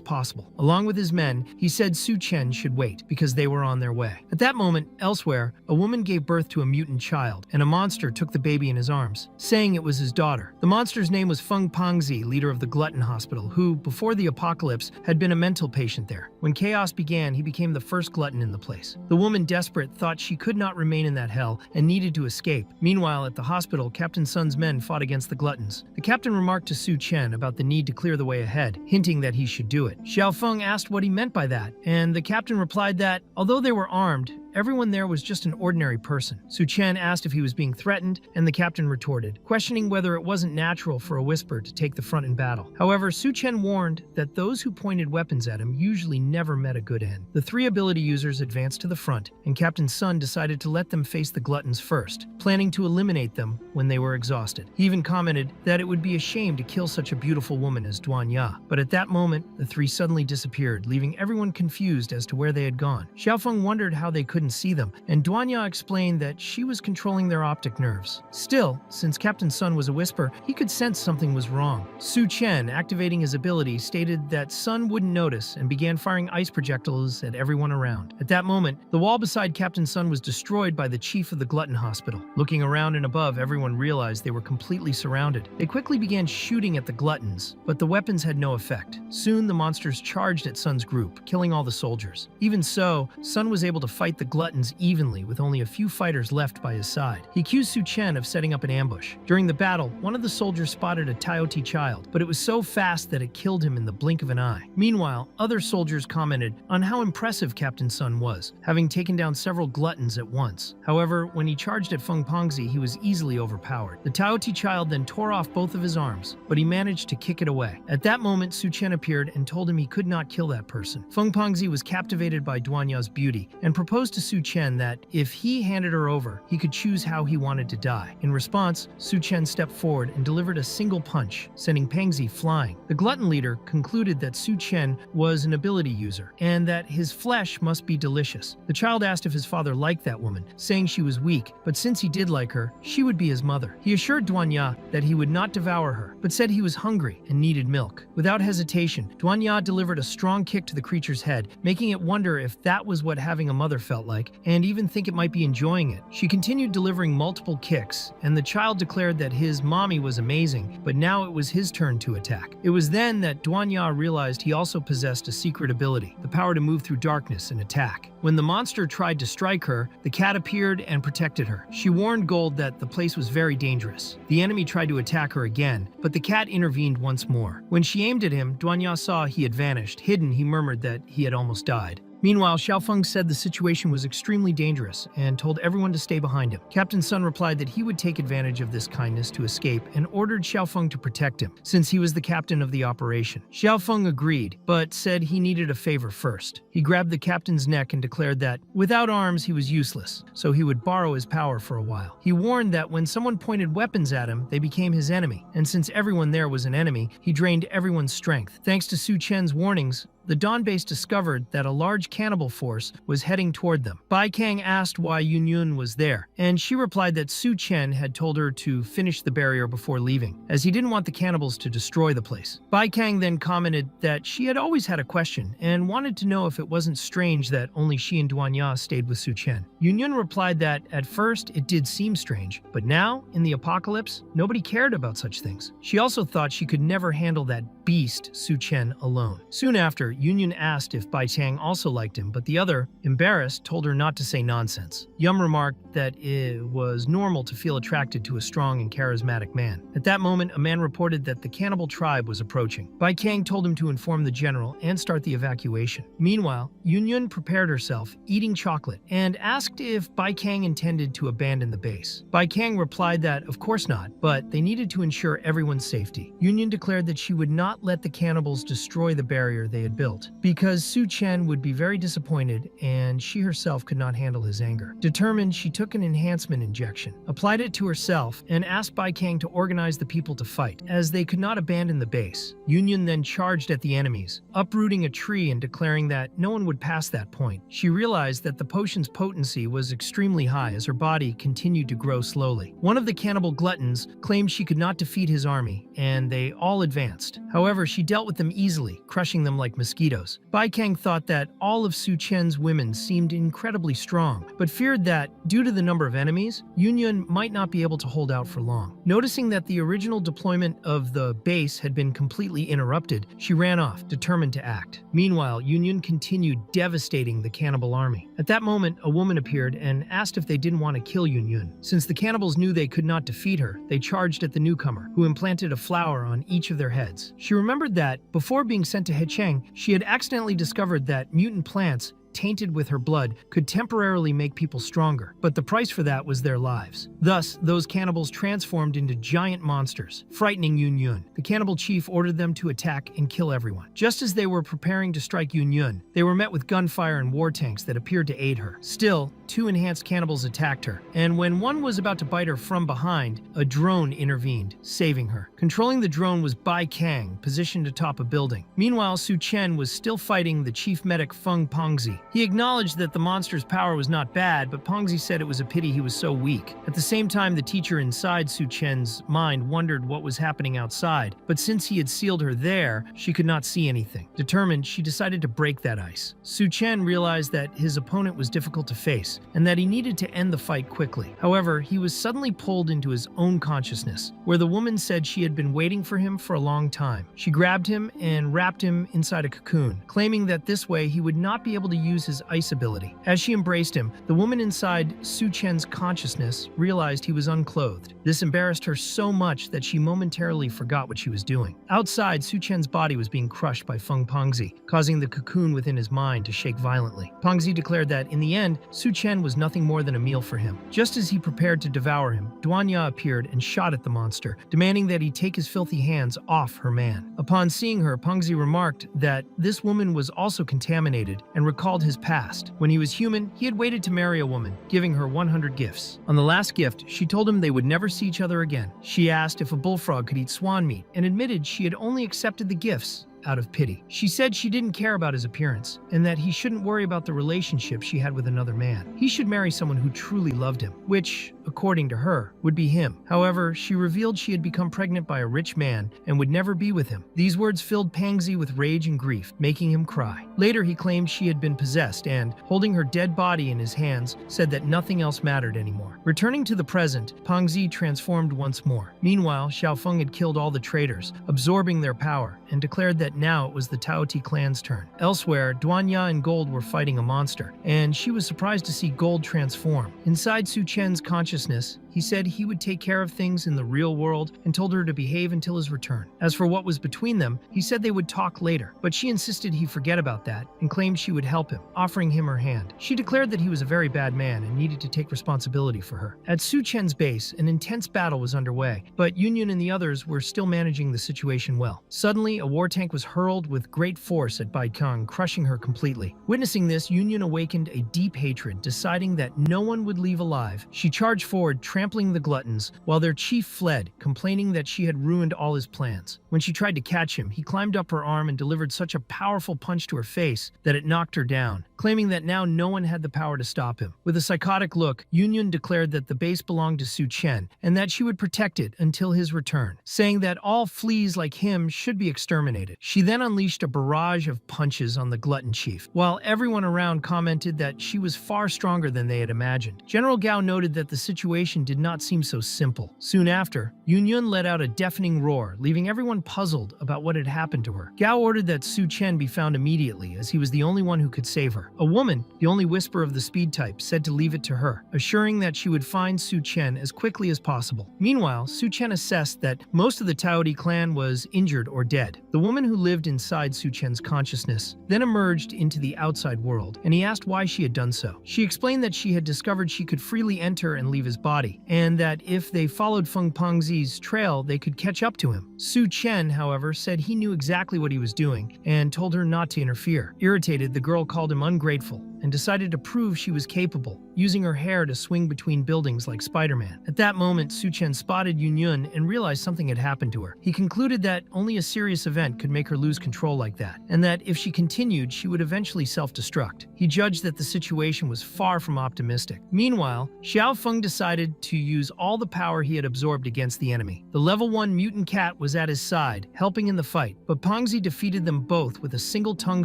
possible. Along with his men, he said Su Chen should wait, because they were on their way. At that moment, elsewhere, a woman gave birth to a mutant child, and a monster took the baby in his arms, saying it was his daughter. The monster's name was Feng Pangzi, leader of the Glutton Hospital, who, before the apocalypse, had been a mental patient there. When chaos began, he became the first glutton in the place. The woman, desperate, thought she could not remain in that hell and needed to escape. Meanwhile, at the hospital, Captain Sun's men fought against the gluttons. The captain remarked to Su Chen about the need to clear the way ahead, hinting that he should do it. Xiao Feng asked what he meant by that, and the captain replied that, although they were armed, everyone there was just an ordinary person. Su Chen asked if he was being threatened, and the captain retorted, questioning whether it wasn't natural for a whisper to take the front in battle. However, Su Chen warned that those who pointed weapons at him usually never met a good end. The three ability users advanced to the front, and Captain Sun decided to let them face the gluttons first, planning to eliminate them when they were exhausted. He even commented that it would be a shame to kill such a beautiful woman as Duan Ya. But at that moment, the three suddenly disappeared, leaving everyone confused as to where they had gone. Xiao Feng wondered how they couldn't see them, and Duan Ya explained that she was controlling their optic nerves. Still, since Captain Sun was a whisper, he could sense something was wrong. Su Chen, activating his ability, stated that Sun wouldn't notice and began firing ice projectiles at everyone around. At that moment, the wall beside Captain Sun was destroyed by the chief of the Glutton Hospital. Looking around and above, everyone realized they were completely surrounded. They quickly began shooting at the gluttons, but the weapons had no effect. Soon, the monsters charged at Sun's group, killing all the soldiers. Even so, Sun was able to fight the gluttons evenly with only a few fighters left by his side. He accused Su Chen of setting up an ambush. During the battle, one of the soldiers spotted a Taioti child, but it was so fast that it killed him in the blink of an eye. Meanwhile, other soldiers commented on how impressive Captain Sun was, having taken down several gluttons at once. However, when he charged at Feng Pangzi, he was easily overpowered. The Taioti child then tore off both of his arms, but he managed to kick it away. At that moment, Su Chen appeared and told him he could not kill that person. Feng Pangzi was captivated by Duan Ya's beauty and proposed to Su Chen that if he handed her over, he could choose how he wanted to die. In response, Su Chen stepped forward and delivered a single punch, sending Pangzi flying. The glutton leader concluded that Su Chen was an ability user, and that his flesh must be delicious. The child asked if his father liked that woman, saying she was weak, but since he did like her, she would be his mother. He assured Duan Ya that he would not devour her, but said he was hungry and needed milk. Without hesitation, Duan Ya delivered a strong kick to the creature's head, making it wonder if that was what having a mother felt like, and even think it might be enjoying it. She continued delivering multiple kicks, and the child declared that his mommy was amazing, but now it was his turn to attack. It was then that Duan Ya realized he also possessed a secret ability, the power to move through darkness and attack. When the monster tried to strike her, the cat appeared and protected her. She warned Gold that the place was very dangerous. The enemy tried to attack her again, but the cat intervened once more. When she aimed at him, Duan Ya saw he had vanished. Hidden, he murmured that he had almost died. Meanwhile, Xiaofeng said the situation was extremely dangerous and told everyone to stay behind him. Captain Sun replied that he would take advantage of this kindness to escape and ordered Xiaofeng to protect him, since he was the captain of the operation. Xiaofeng agreed, but said he needed a favor first. He grabbed the captain's neck and declared that, without arms, he was useless, so he would borrow his power for a while. He warned that when someone pointed weapons at him, they became his enemy, and since everyone there was an enemy, he drained everyone's strength. Thanks to Su Chen's warnings, the Dawn base discovered that a large cannibal force was heading toward them. Bai Kang asked why Yun Yun was there, and she replied that Su Chen had told her to finish the barrier before leaving, as he didn't want the cannibals to destroy the place. Bai Kang then commented that she had always had a question and wanted to know if it wasn't strange that only she and Duanya stayed with Su Chen. Yun Yun replied that at first it did seem strange, but now, in the apocalypse, nobody cared about such things. She also thought she could never handle that beast Su Chen alone. Soon after, Yun Yun asked if Bai Tang also liked him, but the other, embarrassed, told her not to say nonsense. Yum remarked that it was normal to feel attracted to a strong and charismatic man. At that moment, a man reported that the cannibal tribe was approaching. Bai Kang told him to inform the general and start the evacuation. Meanwhile, Yun Yun prepared herself, eating chocolate, and asked if Bai Kang intended to abandon the base. Bai Kang replied that of course not, but they needed to ensure everyone's safety. Yun Yun declared that she would not let the cannibals destroy the barrier they had built, because Su Chen would be very disappointed and she herself could not handle his anger. Determined, she took an enhancement injection, applied it to herself, and asked Bai Kang to organize the people to fight, as they could not abandon the base. Yun Yun then charged at the enemies, uprooting a tree and declaring that no one would pass that point. She realized that the potion's potency was extremely high as her body continued to grow slowly. One of the cannibal gluttons claimed she could not defeat his army, and they all advanced. However, she dealt with them easily, crushing them like mosquitoes. Bai Kang thought that all of Su Chen's women seemed incredibly strong, but feared that, due to the number of enemies, Yun Yun might not be able to hold out for long. Noticing that the original deployment of the base had been completely interrupted, she ran off, determined to act. Meanwhile, Yun Yun continued devastating the cannibal army. At that moment, a woman appeared and asked if they didn't want to kill Yun Yun. Since the cannibals knew they could not defeat her, they charged at the newcomer, who implanted a flower on each of their heads. She remembered that, before being sent to Hecheng, she had accidentally discovered that mutant plants tainted with her blood could temporarily make people stronger, but the price for that was their lives. Thus, those cannibals transformed into giant monsters, frightening Yun Yun. The cannibal chief ordered them to attack and kill everyone. Just as they were preparing to strike Yun Yun, they were met with gunfire and war tanks that appeared to aid her. Still, two enhanced cannibals attacked her, and when one was about to bite her from behind, a drone intervened, saving her. Controlling the drone was Bai Kang, positioned atop a building. Meanwhile, Su Chen was still fighting the chief medic Feng Pengzi. He acknowledged that the monster's power was not bad, but Pengzi said it was a pity he was so weak. At the same time, the teacher inside Su Chen's mind wondered what was happening outside, but since he had sealed her there, she could not see anything. Determined, she decided to break that ice. Su Chen realized that his opponent was difficult to face, and that he needed to end the fight quickly. However, he was suddenly pulled into his own consciousness, where the woman said she had been waiting for him for a long time. She grabbed him and wrapped him inside a cocoon, claiming that this way he would not be able to use his ice ability. As she embraced him, the woman inside Su Chen's consciousness realized he was unclothed. This embarrassed her so much that she momentarily forgot what she was doing. Outside, Su Chen's body was being crushed by Feng Pengzi, causing the cocoon within his mind to shake violently. Pengzi declared that, in the end, Su Chen was nothing more than a meal for him. Just as he prepared to devour him, Duanya appeared and shot at the monster, demanding that he take his filthy hands off her man. Upon seeing her, Pengzi remarked that this woman was also contaminated and recalled his past. When he was human, he had waited to marry a woman, giving her 100 gifts. On the last gift, she told him they would never see each other again. She asked if a bullfrog could eat swan meat and admitted she had only accepted the gifts out of pity. She said she didn't care about his appearance and that he shouldn't worry about the relationship she had with another man. He should marry someone who truly loved him, which, according to her, would be him. However, she revealed she had become pregnant by a rich man and would never be with him. These words filled Pengzi with rage and grief, making him cry. Later, he claimed she had been possessed and, holding her dead body in his hands, said that nothing else mattered anymore. Returning to the present, Pengzi transformed once more. Meanwhile, Xiaofeng had killed all the traitors, absorbing their power, and declared that now it was the Taoti clan's turn. Elsewhere, Duanya and Gold were fighting a monster, and she was surprised to see Gold transform. Inside Su Chen's consciousness, consciousness, he said he would take care of things in the real world and told her to behave until his return. As for what was between them, he said they would talk later, but she insisted he forget about that and claimed she would help him, offering him her hand. She declared that he was a very bad man and needed to take responsibility for her. At Su Chen's base, an intense battle was underway, but Yun and the others were still managing the situation well. Suddenly, a war tank was hurled with great force at Bai Kang, crushing her completely. Witnessing this, Yun awakened a deep hatred, deciding that no one would leave alive. She charged forward, trampling the gluttons, while their chief fled, complaining that she had ruined all his plans. When she tried to catch him, he climbed up her arm and delivered such a powerful punch to her face that it knocked her down, claiming that now no one had the power to stop him. With a psychotic look, Yun declared that the base belonged to Su Chen and that she would protect it until his return, saying that all fleas like him should be exterminated. She then unleashed a barrage of punches on the glutton chief, while everyone around commented that she was far stronger than they had imagined. General Gao noted that the situation did not seem so simple. Soon after, Yun let out a deafening roar, leaving everyone puzzled about what had happened to her. Gao ordered that Su Chen be found immediately, as he was the only one who could save her. A woman, the only whisper of the speed type, said to leave it to her, assuring that she would find Su Chen as quickly as possible. Meanwhile, Su Chen assessed that most of the Taodi clan was injured or dead. The woman who lived inside Su Chen's consciousness then emerged into the outside world, and he asked why she had done so. She explained that she had discovered she could freely enter and leave his body, and that if they followed Feng Pengzi's trail, they could catch up to him. Su Chen, however, said he knew exactly what he was doing and told her not to interfere. Irritated, the girl called him ungrateful and decided to prove she was capable, using her hair to swing between buildings like Spider-Man. At that moment, Su Chen spotted Yun and realized something had happened to her. He concluded that only a serious event could make her lose control like that, and that if she continued, she would eventually self-destruct. He judged that the situation was far from optimistic. Meanwhile, Xiao Feng decided to use all the power he had absorbed against the enemy. The level 1 mutant cat was at his side, helping in the fight, but Pengzi defeated them both with a single tongue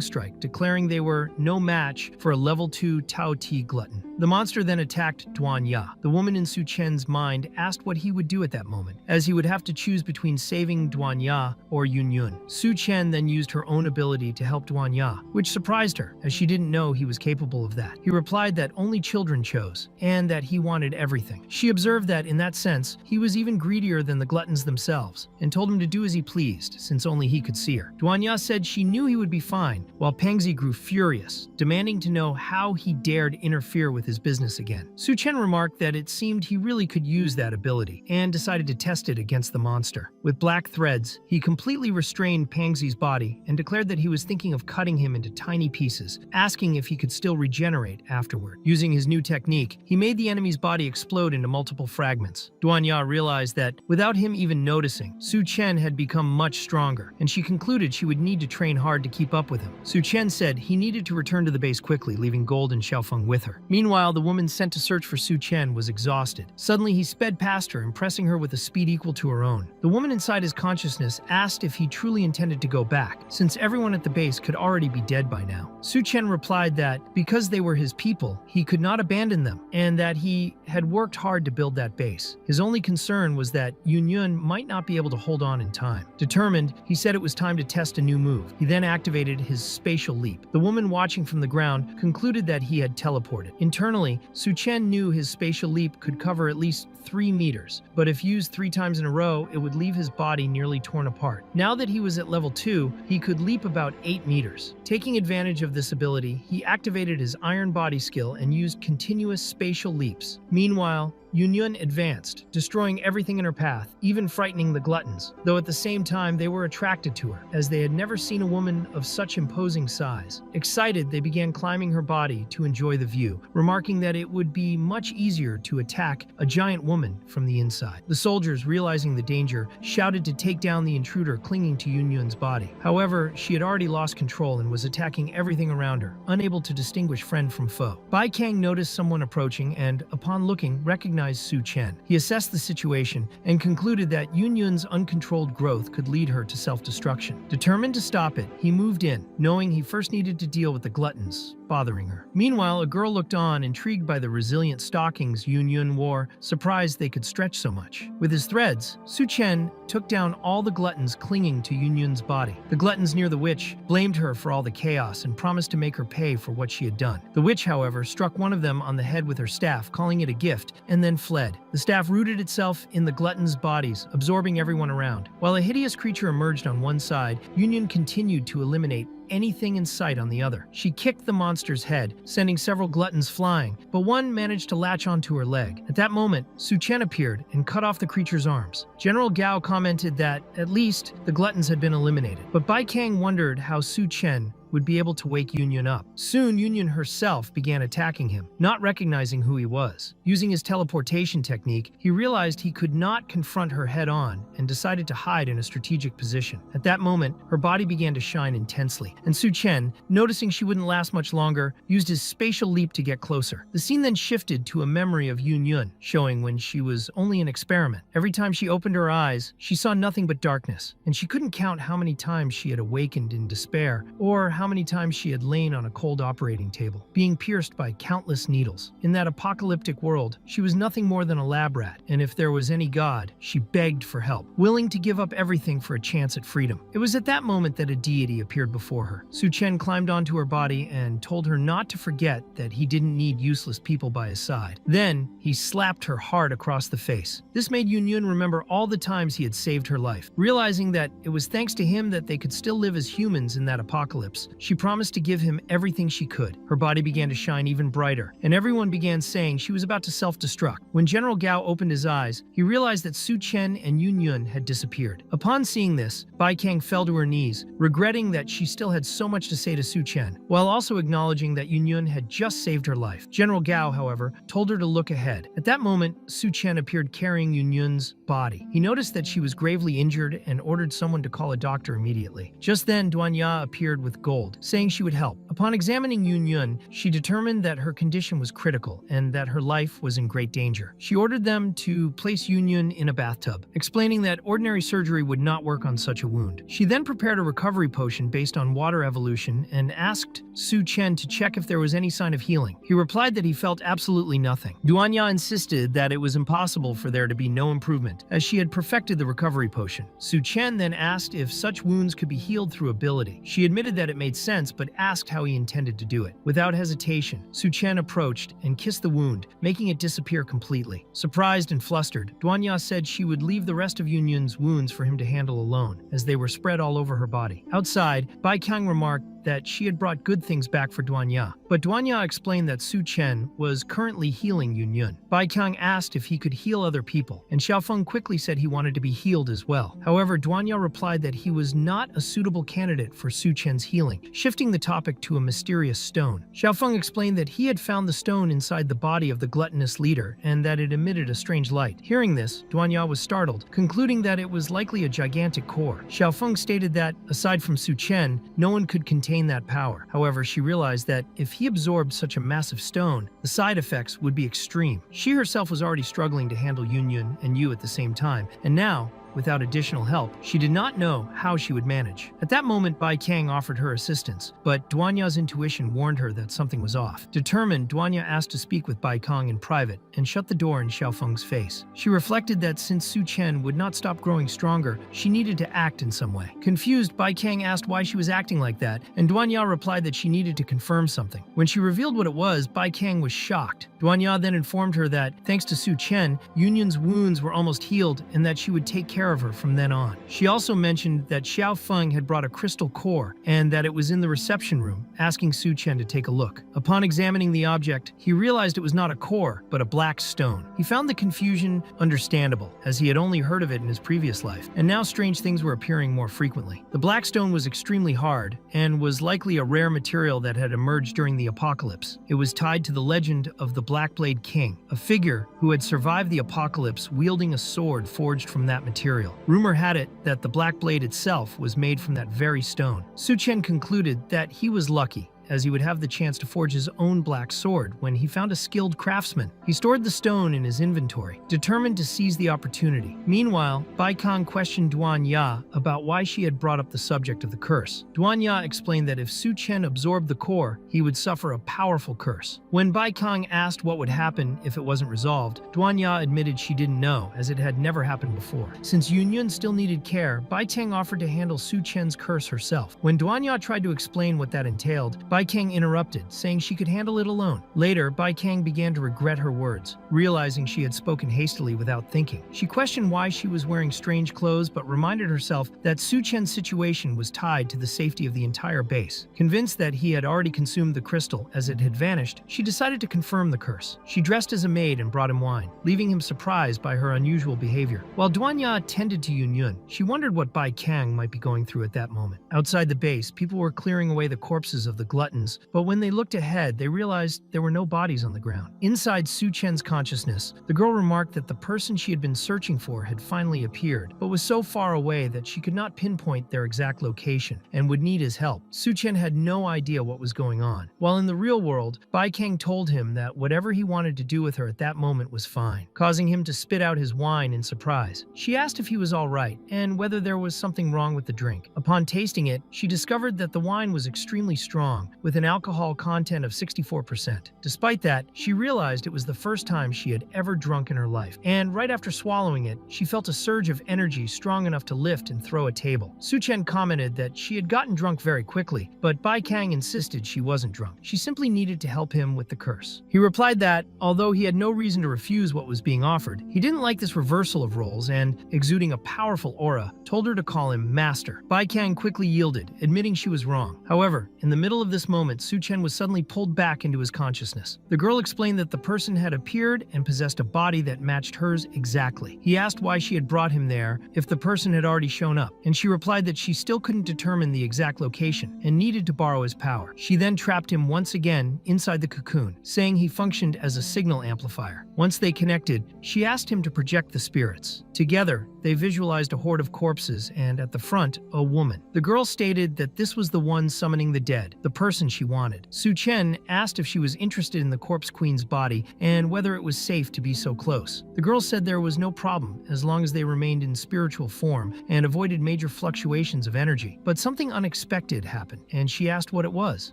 strike, declaring they were no match for a level 2 Tao Ti glutton. The monster then attacked Duan Ya. The woman in Su Chen's mind asked what he would do at that moment, as he would have to choose between saving Duan Ya or Yun. Su Chen then used her own ability to help Duan Ya, which surprised her, as she didn't know he was capable of that. He replied that only children chose, and that he wanted everything. She observed that, in that sense, he was even greedier than the gluttons themselves, and told him to do as he pleased, since only he could see her. Duan Ya said she knew he would be fine, while Pengzi grew furious, demanding to know how he dared interfere with his business again. Su Chen remarked that it seemed he really could use that ability, and decided to test it against the monster. With black threads, he completely restrained Pengzi's body and declared that he was thinking of cutting him into tiny pieces, asking if he could still regenerate afterward. Using his new technique, he made the enemy's body explode into multiple fragments. Duan Ya realized that, without him even noticing, Su Chen had become much stronger, and she concluded she would need to train hard to keep up with him. Su Chen said he needed to return to the base quickly, leaving Gold and Xiaofeng with her. Meanwhile, the woman sent to search for Su Chen was exhausted. Suddenly, he sped past her, impressing her with a speed equal to her own. The woman inside his consciousness asked if he truly intended to go back, since everyone at the base could already be dead by now. Su Chen replied that, because they were his people, he could not abandon them, and that he had worked hard to build that base. His only concern was that Yun might not be able to hold on in time. Determined, he said it was time to test a new move. He then activated his spatial leap. The woman watching from the ground concluded that he had teleported. Internally, Su Chen knew his spatial leap could cover at least 3 meters, but if used 3 times in a row, it would leave his body nearly torn apart. Now that he was at level 2, he could leap about 8 meters. Taking advantage of this ability, he activated his iron body skill and used continuous spatial leaps. Meanwhile, Yun advanced, destroying everything in her path, even frightening the gluttons, though at the same time they were attracted to her, as they had never seen a woman of such imposing size. Excited, they began climbing her body to enjoy the view, remarking that it would be much easier to attack a giant woman from the inside. The soldiers, realizing the danger, shouted to take down the intruder clinging to Yun's body. However, she had already lost control and was attacking everything around her, unable to distinguish friend from foe. Bai Kang noticed someone approaching and, upon looking, recognized Su Chen. He assessed the situation and concluded that Yun's uncontrolled growth could lead her to self-destruction. Determined to stop it, he moved in, knowing he first needed to deal with the gluttons bothering her. Meanwhile, a girl looked on, intrigued by the resilient stockings Yun wore, surprised they could stretch so much. With his threads, Su Chen took down all the gluttons clinging to Yun's body. The gluttons near the witch blamed her for all the chaos and promised to make her pay for what she had done. The witch, however, struck one of them on the head with her staff, calling it a gift, and then then fled. The staff rooted itself in the gluttons' bodies, absorbing everyone around. While a hideous creature emerged on one side, Yun continued to eliminate anything in sight on the other. She kicked the monster's head, sending several gluttons flying, but one managed to latch onto her leg. At that moment, Su Chen appeared and cut off the creature's arms. General Gao commented that, at least, the gluttons had been eliminated. But Bai Kang wondered how Su Chen would be able to wake Yun up. Soon, Yun herself began attacking him, not recognizing who he was. Using his teleportation technique, he realized he could not confront her head-on and decided to hide in a strategic position. At that moment, her body began to shine intensely, and Su Chen, noticing she wouldn't last much longer, used his spatial leap to get closer. The scene then shifted to a memory of Yun, showing when she was only an experiment. Every time she opened her eyes, she saw nothing but darkness, and she couldn't count how many times she had awakened in despair, or how many times she had lain on a cold operating table, being pierced by countless needles. In that apocalyptic world, she was nothing more than a lab rat, and if there was any god, she begged for help, willing to give up everything for a chance at freedom. It was at that moment that a deity appeared before her. Su Chen climbed onto her body and told her not to forget that he didn't need useless people by his side. Then, he slapped her hard across the face. This made Yun remember all the times he had saved her life. Realizing that it was thanks to him that they could still live as humans in that apocalypse, she promised to give him everything she could. Her body began to shine even brighter, and everyone began saying she was about to self-destruct. When General Gao opened his eyes, he realized that Su Chen and Yun had disappeared. Upon seeing this, Bai Kang fell to her knees, regretting that she still had so much to say to Su Chen, while also acknowledging that Yun had just saved her life. General Gao, however, told her to look ahead. At that moment, Su Chen appeared carrying Yun's body. He noticed that she was gravely injured and ordered someone to call a doctor immediately. Just then, Duanya appeared with gold, saying she would help. Upon examining Yun, she determined that her condition was critical and that her life was in great danger. She ordered them to place Yun in a bathtub, explaining that ordinary surgery would not work on such a wound. She then prepared a recovery potion based on water evolution and asked Su Chen to check if there was any sign of healing. He replied that he felt absolutely nothing. Duanya insisted that it was impossible for there to be no improvement, as she had perfected the recovery potion. Su Chen then asked if such wounds could be healed through ability. She admitted that it made sense, but asked how he intended to do it. Without hesitation, Su Chen approached and kissed the wound, making it disappear completely. Surprised and flustered, Duanya said she would leave the rest of Yun's wounds for him to handle alone, as they were spread all over her body. Outside, Bai Kang remarked that she had brought good things back for Duanya, but Duanya explained that Su Chen was currently healing Yun. Bai Kang asked if he could heal other people, and Xiaofeng quickly said he wanted to be healed as well. However, Duanya replied that he was not a suitable candidate for Su Chen's healing, shifting the topic to a mysterious stone. Xiaofeng explained that he had found the stone inside the body of the gluttonous leader and that it emitted a strange light. Hearing this, Duanya was startled, concluding that it was likely a gigantic core. Xiaofeng stated that, aside from Su Chen, no one could contain that power. However, she realized that if he absorbed such a massive stone, the side effects would be extreme. She herself was already struggling to handle Yun and Yu at the same time, and now, without additional help, she did not know how she would manage. At that moment, Bai Kang offered her assistance, but Duanya's intuition warned her that something was off. Determined, Duanya asked to speak with Bai Kang in private and shut the door in Xiaofeng's face. She reflected that since Su Chen would not stop growing stronger, she needed to act in some way. Confused, Bai Kang asked why she was acting like that, and Duanya replied that she needed to confirm something. When she revealed what it was, Bai Kang was shocked. Duanya then informed her that, thanks to Su Chen, Yun's wounds were almost healed and that she would take care of her from then on. She also mentioned that Xiaofeng had brought a crystal core and that it was in the reception room, asking Su Chen to take a look. Upon examining the object, he realized it was not a core, but a black stone. He found the confusion understandable, as he had only heard of it in his previous life, and now strange things were appearing more frequently. The black stone was extremely hard and was likely a rare material that had emerged during the apocalypse. It was tied to the legend of the Blackblade King, a figure who had survived the apocalypse wielding a sword forged from that material. Rumor had it that the Black Blade itself was made from that very stone. Su Chen concluded that he was lucky, as he would have the chance to forge his own black sword when he found a skilled craftsman. He stored the stone in his inventory, determined to seize the opportunity. Meanwhile, Bai Kang questioned Duanya about why she had brought up the subject of the curse. Duanya explained that if Su Chen absorbed the core, he would suffer a powerful curse. When Bai Kang asked what would happen if it wasn't resolved, Duanya admitted she didn't know, as it had never happened before. Since Yun still needed care, Bai Kang offered to handle Su Chen's curse herself. When Duanya tried to explain what that entailed, Bai Kang interrupted, saying she could handle it alone. Later, Bai Kang began to regret her words, realizing she had spoken hastily without thinking. She questioned why she was wearing strange clothes, but reminded herself that Su Chen's situation was tied to the safety of the entire base. Convinced that he had already consumed the crystal as it had vanished, she decided to confirm the curse. She dressed as a maid and brought him wine, leaving him surprised by her unusual behavior. While Duanya attended to Yun, she wondered what Bai Kang might be going through at that moment. Outside the base, people were clearing away the corpses of the gluttons, but when they looked ahead, they realized there were no bodies on the ground. Inside Su Chen's consciousness, the girl remarked that the person she had been searching for had finally appeared, but was so far away that she could not pinpoint their exact location and would need his help. Su Chen had no idea what was going on. While in the real world, Bai Kang told him that whatever he wanted to do with her at that moment was fine, causing him to spit out his wine in surprise. She asked if he was all right and whether there was something wrong with the drink. Upon tasting it, she discovered that the wine was extremely strong, with an alcohol content of 64%. Despite that, she realized it was the first time she had ever drunk in her life, and right after swallowing it, she felt a surge of energy strong enough to lift and throw a table. Su Chen commented that she had gotten drunk very quickly, but Bai Kang insisted she wasn't drunk. She simply needed to help him with the curse. He replied that, although he had no reason to refuse what was being offered, he didn't like this reversal of roles and, exuding a powerful aura, told her to call him Master. Bai Kang quickly yielded, admitting she was wrong. However, in the middle of this moment, Su Chen was suddenly pulled back into his consciousness. The girl explained that the person had appeared and possessed a body that matched hers exactly. He asked why she had brought him there if the person had already shown up, and she replied that she still couldn't determine the exact location and needed to borrow his power. She then trapped him once again inside the cocoon, saying he functioned as a signal amplifier. Once they connected, she asked him to project the spirits. Together, they visualized a horde of corpses and, at the front, a woman. The girl stated that this was the one summoning the dead, the person she wanted. Su Chen asked if she was interested in the corpse queen's body and whether it was safe to be so close. The girl said there was no problem as long as they remained in spiritual form and avoided major fluctuations of energy. But something unexpected happened, and she asked what it was.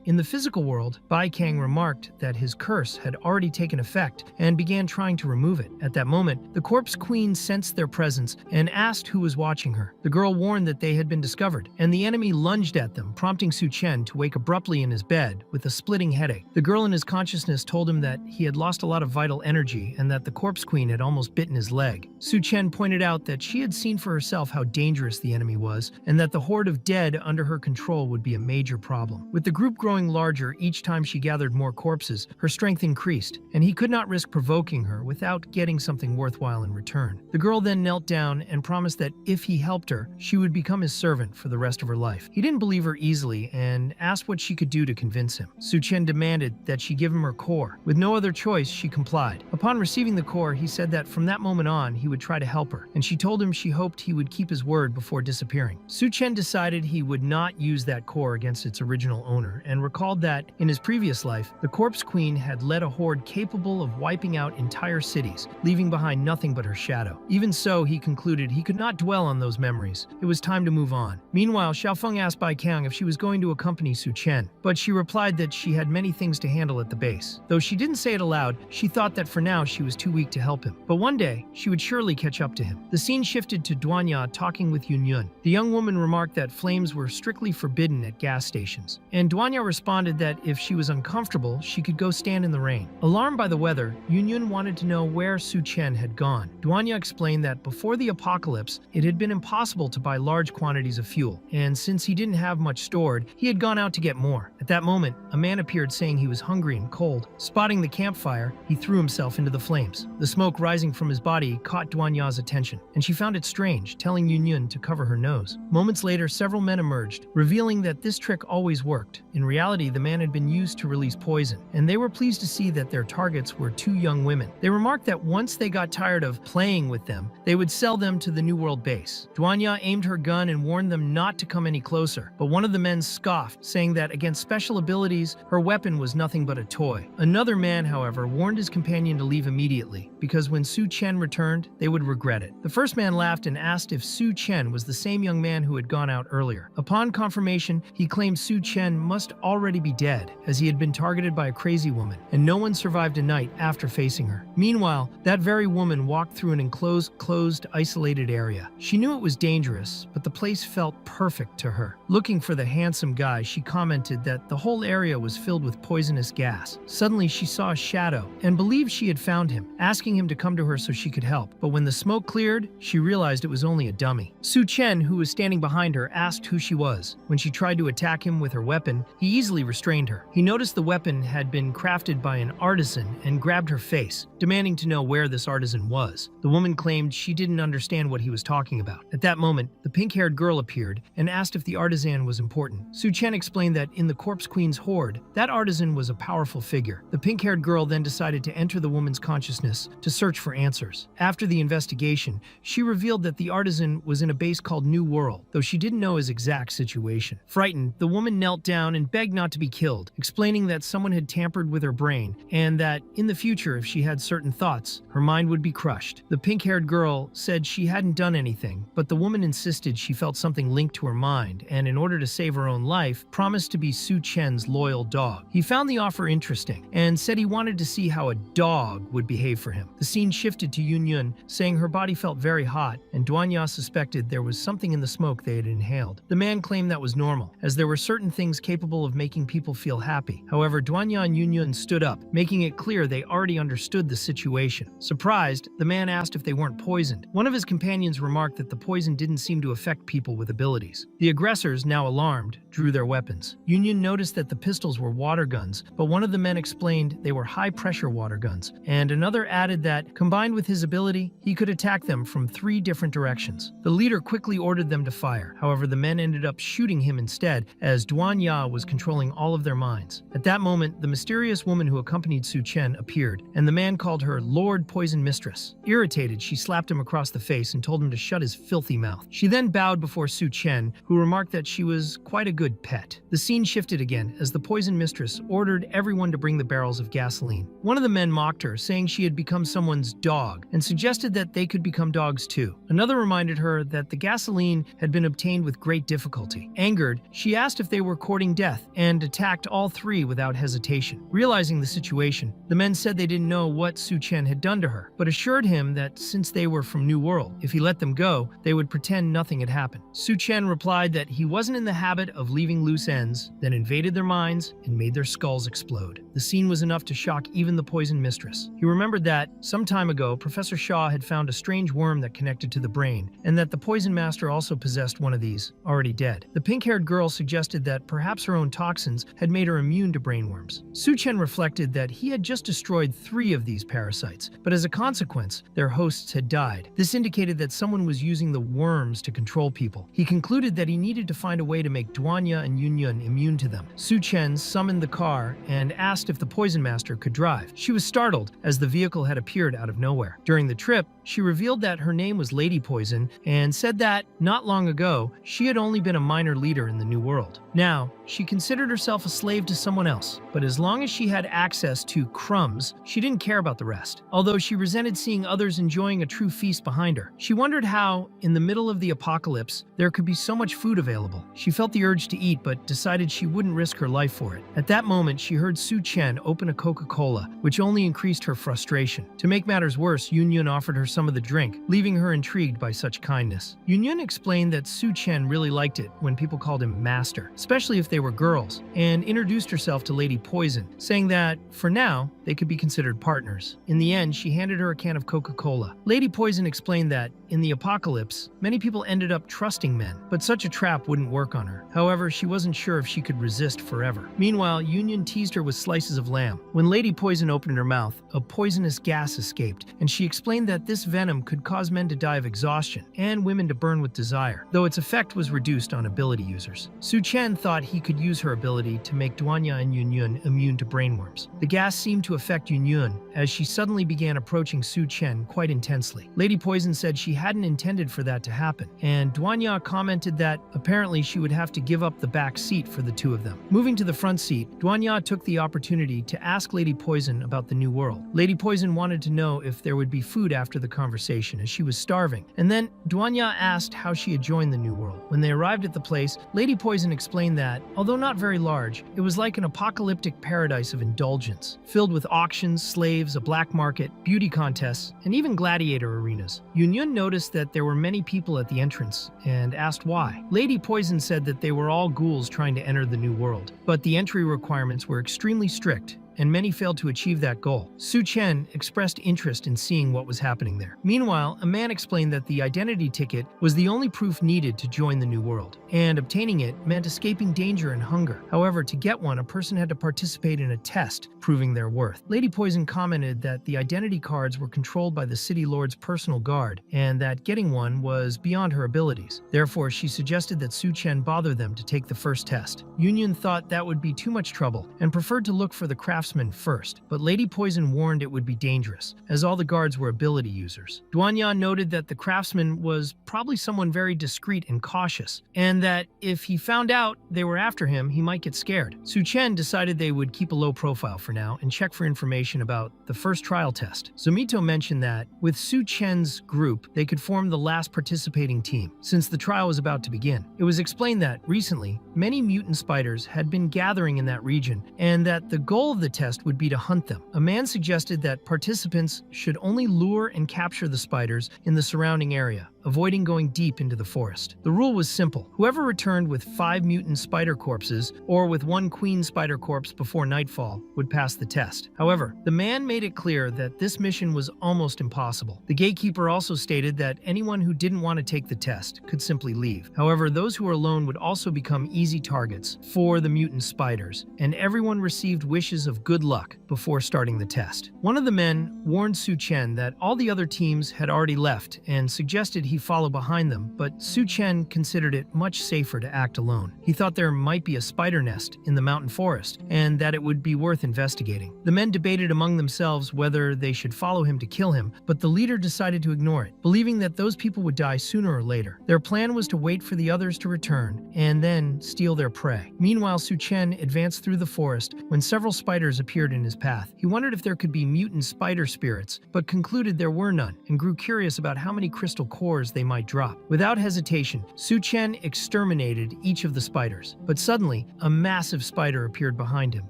In the physical world, Bai Kang remarked that his curse had already taken effect and began trying to remove it. At that moment, the corpse queen sensed their presence and asked who was watching her. The girl warned that they had been discovered, and the enemy lunged at them, prompting Su Chen to wake abruptly in his bed with a splitting headache. The girl in his consciousness told him that he had lost a lot of vital energy and that the corpse queen had almost bitten his leg. Su Chen pointed out that she had seen for herself how dangerous the enemy was and that the horde of dead under her control would be a major problem. With the group growing larger each time she gathered more corpses, her strength increased, and he could not risk provoking her without getting something worthwhile in return. The girl then knelt down and promised that if he helped her, she would become his servant for the rest of her life. He didn't believe her easily and asked what she could do to convince him. Su Chen demanded that she give him her core. With no other choice, she complied. Upon receiving the core, he said that from that moment on, he would try to help her, and she told him she hoped he would keep his word before disappearing. Su Chen decided he would not use that core against its original owner, and recalled that, in his previous life, the Corpse Queen had led a horde capable of wiping out entire cities, leaving behind nothing but her shadow. Even so, he concluded he could not dwell on those memories. It was time to move on. Meanwhile, Xiaofeng asked Bai Kang if she was going to accompany Su Chen, but she replied that she had many things to handle at the base. Though she didn't say it aloud, she thought that for now she was too weak to help him. But one day, she would surely catch up to him. The scene shifted to Duanya talking with Yun. The young woman remarked that flames were strictly forbidden at gas stations, and Duanya responded that if she was uncomfortable, she could go stand in the rain. Alarmed by the weather, Yun wanted to know where Su Chen had gone. Duanya explained that before the apocalypse, it had been impossible to buy large quantities of fuel, and since he didn't have much stored, he had gone out to get more. At that moment, a man appeared saying he was hungry and cold. Spotting the campfire, he threw himself into the flames. The smoke rising from his body caught Duanya's attention, and she found it strange, telling Yun to cover her nose. Moments later, several men emerged, revealing that this trick always worked. In reality, the man had been used to release poison, and they were pleased to see that their targets were two young women. They remarked that once they got tired of playing with them, they would sell them to the New World base. Duanya aimed her gun and warned them not to come any closer, but one of the men scoffed, saying that against special abilities, her weapon was nothing but a toy. Another man, however, warned his companion to leave immediately, because when Su Chen returned, they would regret it. The first man laughed and asked if Su Chen was the same young man who had gone out earlier. Upon confirmation, he claimed Su Chen must already be dead, as he had been targeted by a crazy woman, and no one survived a night after facing her. Meanwhile, that very woman walked through an enclosed, closed, isolated area. She knew it was dangerous, but the place felt perfect to her. Looking for the handsome guy, she commented that that the whole area was filled with poisonous gas. Suddenly, she saw a shadow and believed she had found him, asking him to come to her so she could help. But when the smoke cleared, she realized it was only a dummy. Su Chen, who was standing behind her, asked who she was. When she tried to attack him with her weapon, he easily restrained her. He noticed the weapon had been crafted by an artisan and grabbed her face, demanding to know where this artisan was. The woman claimed she didn't understand what he was talking about. At that moment, the pink-haired girl appeared and asked if the artisan was important. Su Chen explained that in the Corpse Queen's horde, that artisan was a powerful figure. The pink-haired girl then decided to enter the woman's consciousness to search for answers. After the investigation, she revealed that the artisan was in a base called New World, though she didn't know his exact situation. Frightened, the woman knelt down and begged not to be killed, explaining that someone had tampered with her brain and that in the future, if she had certain thoughts, her mind would be crushed. The pink-haired girl said she hadn't done anything, but the woman insisted she felt something linked to her mind and, in order to save her own life, promised to be Su Chen's loyal dog. He found the offer interesting and said he wanted to see how a dog would behave for him. The scene shifted to Yun Yun, saying her body felt very hot, and Duanya suspected there was something in the smoke they had inhaled. The man claimed that was normal, as there were certain things capable of making people feel happy. However, Duanya and Yun Yun stood up, making it clear they already understood the situation. Surprised, the man asked if they weren't poisoned. One of his companions remarked that the poison didn't seem to affect people with abilities. The aggressors, now alarmed, drew their weapons. Yun Yun noticed that the pistols were water guns, but one of the men explained they were high-pressure water guns, and another added that, combined with his ability, he could attack them from 3 different directions. The leader quickly ordered them to fire. However, the men ended up shooting him instead, as Duanya was controlling all of their minds. At that moment, the mysterious woman who accompanied Su Chen appeared, and the man called her Lord Poison Mistress. Irritated, she slapped him across the face and told him to shut his filthy mouth. She then bowed before Su Chen, who remarked that she was quite a good pet. The scene shifted again as the Poison Mistress ordered everyone to bring the barrels of gasoline. One of the men mocked her, saying she had become someone's dog, and suggested that they could become dogs too. Another reminded her that the gasoline had been obtained with great difficulty. Angered, she asked if they were courting death and attacked all 3 without hesitation. Realizing the situation, the men said they didn't know what Su Chen had done to her, but assured him that since they were from New World, if he let them go, they would pretend nothing had happened. Su Chen replied that he wasn't in the habit of leaving loose ends, then invaded their minds and made their skulls explode. The scene was enough to shock even the Poison Mistress. He remembered that, some time ago, Professor Shaw had found a strange worm that connected to the brain, and that the Poison Master also possessed one of these, already dead. The pink-haired girl suggested that perhaps her own toxins had made her immune to brainworms. Su Chen reflected that he had just destroyed 3 of these parasites, but as a consequence, their hosts had died. This indicated that someone was using the worms to control people. He concluded that he needed to find a way to make Duanya and Yun Yun immune to them. Su Chen summoned the car and asked if the Poison Master could drive. She was startled, as the vehicle had appeared out of nowhere. During the trip, she revealed that her name was Lady Poison and said that, not long ago, she had only been a minor leader in the New World. Now, she considered herself a slave to someone else, but as long as she had access to crumbs, she didn't care about the rest. Although she resented seeing others enjoying a true feast behind her, she wondered how, in the middle of the apocalypse, there could be so much food available. She felt the urge to eat, but decided she wouldn't risk her life for it. At that moment, she heard Su Chen open a Coca-Cola, which only increased her frustration. To make matters worse, Yun Yun offered her some of the drink, leaving her intrigued by such kindness. Yun Yun explained that Su Chen really liked it when people called him Master, especially if they were girls, and introduced herself to Lady Poison, saying that, for now, they could be considered partners. In the end, she handed her a can of Coca-Cola. Lady Poison explained that, in the apocalypse, many people ended up trusting men, but such a trap wouldn't work on her. However, she wasn't sure if she could resist forever. Meanwhile, Yun Yun teased her with slices of lamb. When Lady Poison opened her mouth, a poisonous gas escaped, and she explained that this venom could cause men to die of exhaustion, and women to burn with desire, though its effect was reduced on ability users. Su Chen thought he could use her ability to make Duanya and Yun Yun immune to brainworms. The gas seemed to affect Yun Yun, as she suddenly began approaching Su Chen quite intensely. Lady Poison said she hadn't intended for that to happen, and Duanya commented that apparently she would have to give up the back seat for the 2 of them. Moving to the front seat, Duanya took the opportunity to ask Lady Poison about the New World. Lady Poison wanted to know if there would be food after the conversation, as she was starving, and then Duanya asked how she had joined the New World. When they arrived at the place, Lady Poison explained that, although not very large, it was like an apocalyptic paradise of indulgence, filled with with auctions, slaves, a black market, beauty contests, and even gladiator arenas. Yun noticed that there were many people at the entrance and asked why. Lady Poison said that they were all ghouls trying to enter the new world, but the entry requirements were extremely strict, and many failed to achieve that goal. Su Chen expressed interest in seeing what was happening there. Meanwhile, a man explained that the identity ticket was the only proof needed to join the new world, and obtaining it meant escaping danger and hunger. However, to get one, a person had to participate in a test proving their worth. Lady Poison commented that the identity cards were controlled by the city lord's personal guard, and that getting one was beyond her abilities. Therefore, she suggested that Su Chen bother them to take the first test. Yun thought that would be too much trouble, and preferred to look for the craftsman first, but Lady Poison warned it would be dangerous, as all the guards were ability users. Duanya noted that the craftsman was probably someone very discreet and cautious, and that if he found out they were after him, he might get scared. Su Chen decided they would keep a low profile for now and check for information about the first trial test. Zomito mentioned that, with Su Chen's group, they could form the last participating team, since the trial was about to begin. It was explained that, recently, many mutant spiders had been gathering in that region, and that the goal of the test would be to hunt them. A man suggested that participants should only lure and capture the spiders in the surrounding area, avoiding going deep into the forest. The rule was simple. Whoever returned with 5 mutant spider corpses, or with 1 queen spider corpse before nightfall, would pass the test. However, the man made it clear that this mission was almost impossible. The gatekeeper also stated that anyone who didn't want to take the test could simply leave. However, those who were alone would also become easy targets for the mutant spiders, and everyone received wishes of good luck before starting the test. One of the men warned Su Chen that all the other teams had already left and suggested he follow behind them, but Su Chen considered it much safer to act alone. He thought there might be a spider nest in the mountain forest and that it would be worth investigating. The men debated among themselves whether they should follow him to kill him, but the leader decided to ignore it, believing that those people would die sooner or later. Their plan was to wait for the others to return and then steal their prey. Meanwhile, Su Chen advanced through the forest when several spiders appeared in his path. He wondered if there could be mutant spider spirits, but concluded there were none, and grew curious about how many crystal cores they might drop. Without hesitation, Su Chen exterminated each of the spiders, but suddenly, a massive spider appeared behind him,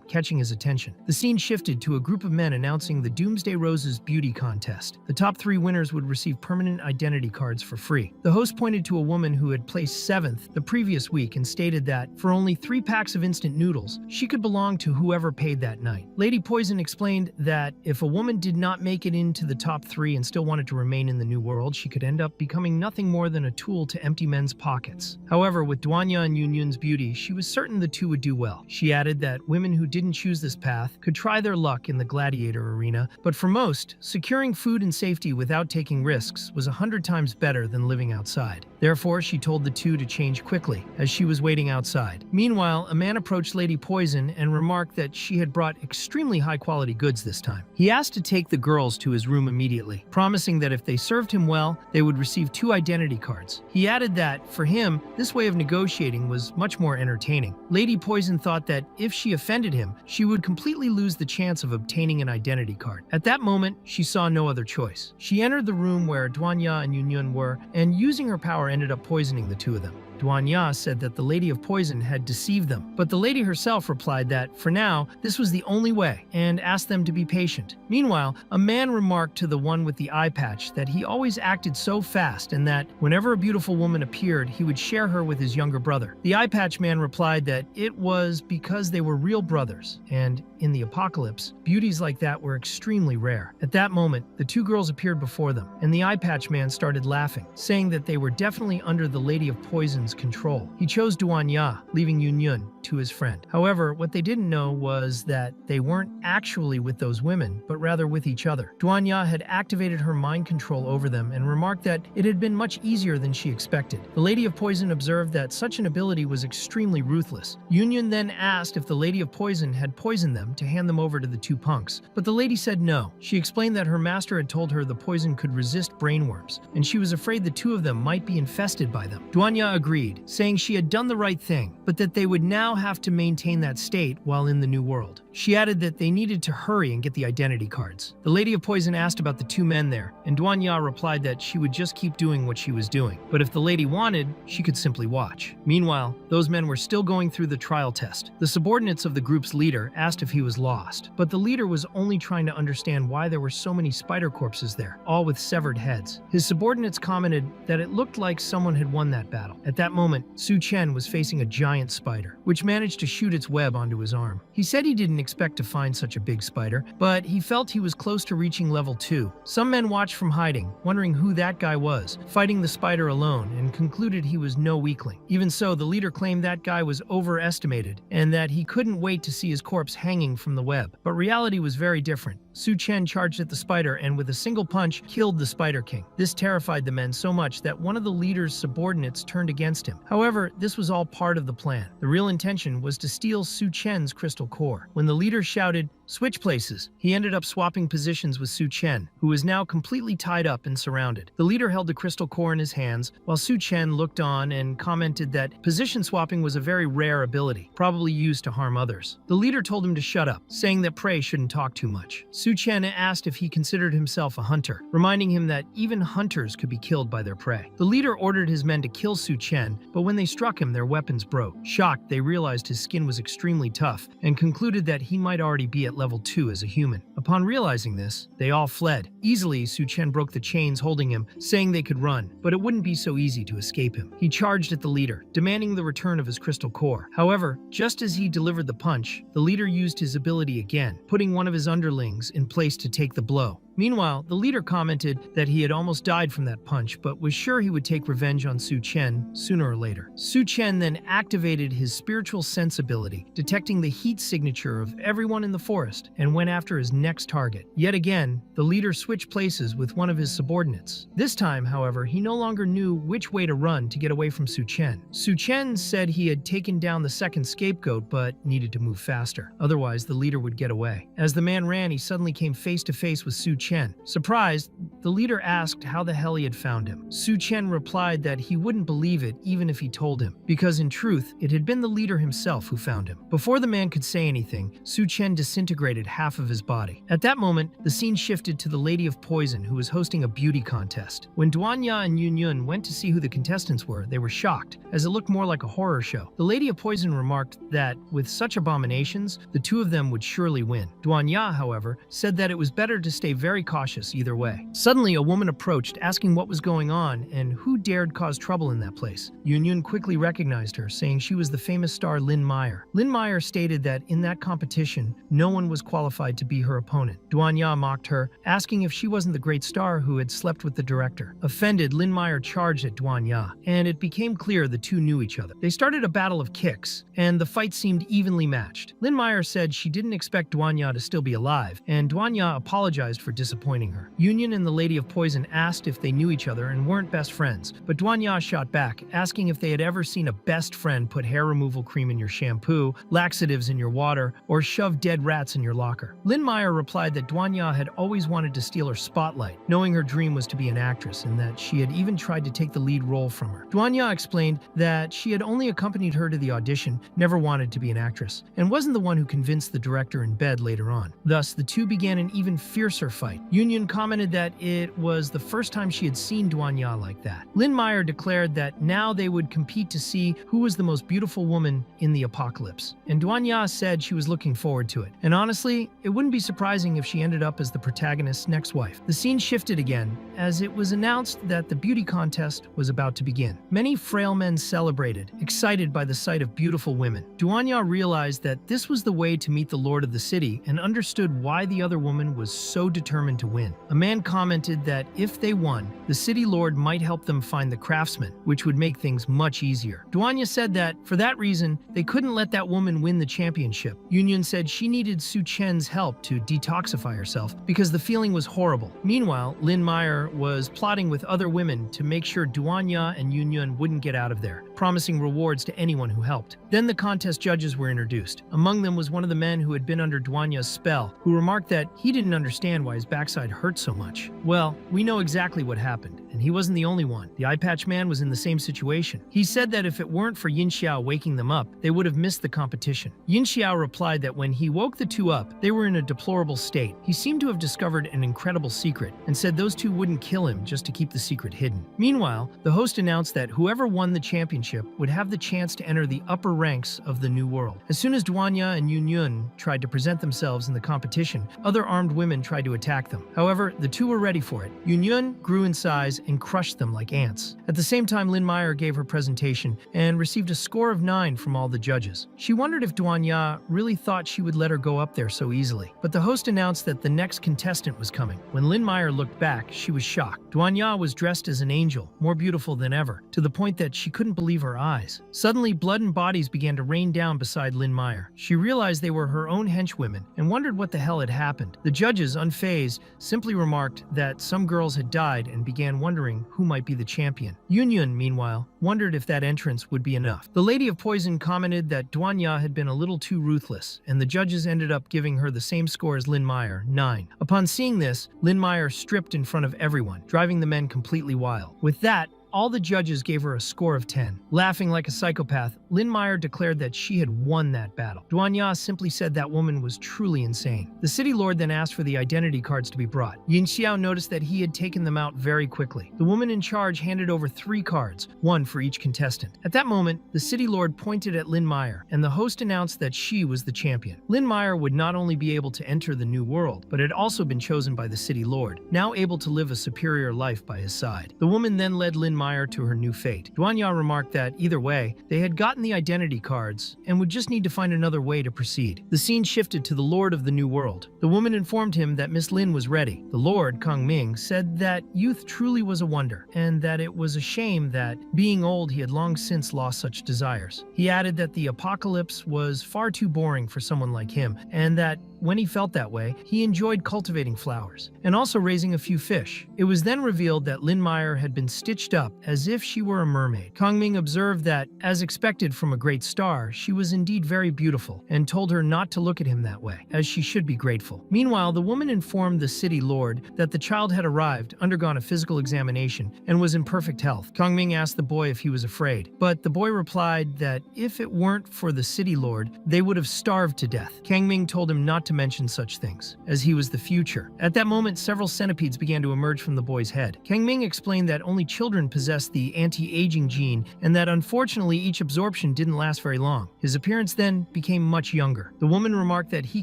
catching his attention. The scene shifted to a group of men announcing the Doomsday Roses beauty contest. The top 3 winners would receive permanent identity cards for free. The host pointed to a woman who had placed 7th the previous week and stated that, for only 3 packs of instant noodles, she could belong to whoever paid that night. Lady Poison explained that if a woman did not make it into the top 3 and still wanted to remain in the new world, she could end up becoming nothing more than a tool to empty men's pockets. However, with Duanya and Yun's beauty, she was certain the two would do well. She added that women who didn't choose this path could try their luck in the gladiator arena, but for most, securing food and safety without taking risks was 100 times better than living outside. Therefore, she told the two to change quickly, as she was waiting outside. Meanwhile, a man approached Lady Poison and remarked that she had brought extremely high-quality goods this time. He asked to take the girls to his room immediately, promising that if they served him well, they would receive 2 identity cards. He added that, for him, this way of negotiating was much more entertaining. Lady Poison thought that if she offended him, she would completely lose the chance of obtaining an identity card. At that moment, she saw no other choice. She entered the room where Duanya and Yun were, and using her power ended up poisoning the 2 of them. Duanya said that the Lady of Poison had deceived them, but the lady herself replied that, for now, this was the only way, and asked them to be patient. Meanwhile, a man remarked to the one with the eye patch that he always acted so fast and that, whenever a beautiful woman appeared, he would share her with his younger brother. The eye patch man replied that it was because they were real brothers, and in the apocalypse, beauties like that were extremely rare. At that moment, the 2 girls appeared before them, and the eye patch man started laughing, saying that they were definitely under the Lady of Poison's control. He chose Duanya, leaving Yun to his friend. However, what they didn't know was that they weren't actually with those women, but rather with each other. Duanya had activated her mind control over them and remarked that it had been much easier than she expected. The Lady of Poison observed that such an ability was extremely ruthless. Yun then asked if the Lady of Poison had poisoned them to hand them over to the 2 punks, but the lady said no. She explained that her master had told her the poison could resist brainworms, and she was afraid the 2 of them might be infested by them. Duanya agreed, saying she had done the right thing, but that they would now have to maintain that state while in the new world. She added that they needed to hurry and get the identity cards. The Lady of Poison asked about the two men there, and Duan Ya replied that she would just keep doing what she was doing, but if the lady wanted, she could simply watch. Meanwhile, those men were still going through the trial test. The subordinates of the group's leader asked if he was lost, but the leader was only trying to understand why there were so many spider corpses there, all with severed heads. His subordinates commented that it looked like someone had won that battle. At that moment, Su Chen was facing a giant spider, which managed to shoot its web onto his arm. He said he didn't expect to find such a big spider, but he felt he was close to reaching level 2. Some men watched from hiding, wondering who that guy was, fighting the spider alone, and concluded he was no weakling. Even so, the leader claimed that guy was overestimated, and that he couldn't wait to see his corpse hanging from the web. But reality was very different. Su Chen charged at the spider and with a single punch killed the Spider King. This terrified the men so much that one of the leader's subordinates turned against him. However, this was all part of the plan. The real intention was to steal Su Chen's crystal core. When the leader shouted, "Switch places," he ended up swapping positions with Su Chen, who was now completely tied up and surrounded. The leader held the crystal core in his hands, while Su Chen looked on and commented that position swapping was a very rare ability, probably used to harm others. The leader told him to shut up, saying that prey shouldn't talk too much. Su Chen asked if he considered himself a hunter, reminding him that even hunters could be killed by their prey. The leader ordered his men to kill Su Chen, but when they struck him, their weapons broke. Shocked, they realized his skin was extremely tough and concluded that he might already be at level 2 as a human. Upon realizing this, they all fled. Easily, Su Chen broke the chains holding him, saying they could run, but it wouldn't be so easy to escape him. He charged at the leader, demanding the return of his crystal core. However, just as he delivered the punch, the leader used his ability again, putting one of his underlings in place to take the blow. Meanwhile, the leader commented that he had almost died from that punch, but was sure he would take revenge on Su Chen sooner or later. Su Chen then activated his spiritual sense ability, detecting the heat signature of everyone in the forest, and went after his next target. Yet again, the leader switched places with one of his subordinates. This time, however, he no longer knew which way to run to get away from Su Chen. Su Chen said he had taken down the second scapegoat, but needed to move faster. Otherwise, the leader would get away. As the man ran, he suddenly came face to face with Su Chen. Surprised, the leader asked how the hell he had found him. Su Chen replied that he wouldn't believe it even if he told him, because in truth, it had been the leader himself who found him. Before the man could say anything, Su Chen disintegrated half of his body. At that moment, the scene shifted to the Lady of Poison, who was hosting a beauty contest. When Duan Ya and Yun Yun went to see who the contestants were, they were shocked, as it looked more like a horror show. The Lady of Poison remarked that, with such abominations, the two of them would surely win. Duan Ya, however, said that it was better to stay very cautious either way. Suddenly, a woman approached, asking what was going on and who dared cause trouble in that place. Yun Yun quickly recognized her, saying she was the famous star Lin Meyer. Lin Meyer stated that in that competition, no one was qualified to be her opponent. Duan Ya mocked her, asking if she wasn't the great star who had slept with the director. Offended, Lin Meyer charged at Duan Ya, and it became clear the two knew each other. They started a battle of kicks, and the fight seemed evenly matched. Lin Meyer said she didn't expect Duan Ya to still be alive, and Duan Ya apologized for disappointing her. Yun Yun and the Lady of Poison asked if they knew each other and weren't best friends, but Duan Ya shot back, asking if they had ever seen a best friend put hair removal cream in your shampoo, laxatives in your water, or shove dead rats in your locker. Lin Meyer replied that Duan Ya had always wanted to steal her spotlight, knowing her dream was to be an actress, and that she had even tried to take the lead role from her. Duan Ya explained that she had only accompanied her to the audition, never wanted to be an actress, and wasn't the one who convinced the director in bed later on. Thus, the two began an even fiercer fight. Yun Yun commented that it was the first time she had seen Duan Ya like that. Lin Meyer declared that now they would compete to see who was the most beautiful woman in the apocalypse, and Duan Ya said she was looking forward to it. And honestly, it wouldn't be surprising if she ended up as the protagonist's next wife. The scene shifted again, as it was announced that the beauty contest was about to begin. Many frail men celebrated, excited by the sight of beautiful women. Duan Ya realized that this was the way to meet the lord of the city and understood why the other woman was so determined to win. A man commented that if they won, the city lord might help them find the craftsman, which would make things much easier. Duan Ya said that, for that reason, they couldn't let that woman win the championship. Yun Yun said she needed Su Chen's help to detoxify herself because the feeling was horrible. Meanwhile, Lin Meyer was plotting with other women to make sure Duan Ya and Yun Yun wouldn't get out of there, promising rewards to anyone who helped. Then the contest judges were introduced. Among them was one of the men who had been under Duan Ya's spell, who remarked that he didn't understand why his backside hurt so much. Well, we know exactly what happened, and he wasn't the only one. The eye patch man was in the same situation. He said that if it weren't for Yin Xiao waking them up, they would have missed the competition. Yin Xiao replied that when he woke the two up, they were in a deplorable state. He seemed to have discovered an incredible secret, and said those two wouldn't kill him just to keep the secret hidden. Meanwhile, the host announced that whoever won the championship would have the chance to enter the upper ranks of the new world. As soon as Duanya and Yun Yun tried to present themselves in the competition, other armed women tried to attack them. However, the two were ready for it. Yun Yun grew in size and crushed them like ants. At the same time, Lin Meyer gave her presentation and received a score of 9 from all the judges. She wondered if Duanya really thought she would let her go up there so easily. But the host announced that the next contestant was coming. When Lin Meyer looked back, she was shocked. Duanya was dressed as an angel, more beautiful than ever, to the point that she couldn't believe her eyes. Suddenly, blood and bodies began to rain down beside Lin Meyer. She realized they were her own henchwomen and wondered what the hell had happened. The judges, unfazed, simply remarked that some girls had died and began wondering who might be the champion. Yun Yun, meanwhile, wondered if that entrance would be enough. The Lady of Poison commented that Duanya had been a little too ruthless, and the judges ended up giving her the same score as Lin Meyer, 9. Upon seeing this, Lin Meyer stripped in front of everyone, driving the men completely wild. With that, all the judges gave her a score of 10. Laughing like a psychopath, Lin Meyer declared that she had won that battle. Duanya simply said that woman was truly insane. The city lord then asked for the identity cards to be brought. Yin Xiao noticed that he had taken them out very quickly. The woman in charge handed over 3 cards, 1 for each contestant. At that moment, the city lord pointed at Lin Meyer, and the host announced that she was the champion. Lin Meyer would not only be able to enter the new world, but had also been chosen by the city lord, now able to live a superior life by his side. The woman then led Lin Meyer to her new fate. Duanya remarked that, either way, they had gotten the identity cards and would just need to find another way to proceed. The scene shifted to the Lord of the New World. The woman informed him that Miss Lin was ready. The Lord, Kong Ming, said that youth truly was a wonder, and that it was a shame that, being old, he had long since lost such desires. He added that the apocalypse was far too boring for someone like him, and that, when he felt that way, he enjoyed cultivating flowers, and also raising a few fish. It was then revealed that Lin Meyer had been stitched up as if she were a mermaid. Kong Ming observed that, as expected from a great star, she was indeed very beautiful, and told her not to look at him that way, as she should be grateful. Meanwhile, the woman informed the city lord that the child had arrived, undergone a physical examination, and was in perfect health. Kong Ming asked the boy if he was afraid, but the boy replied that if it weren't for the city lord, they would have starved to death. Kang Ming told him not to mention such things, as he was the future. At that moment, several centipedes began to emerge from the boy's head. Kang Ming explained that only children possessed the anti-aging gene, and that unfortunately each absorption didn't last very long. His appearance then became much younger. The woman remarked that he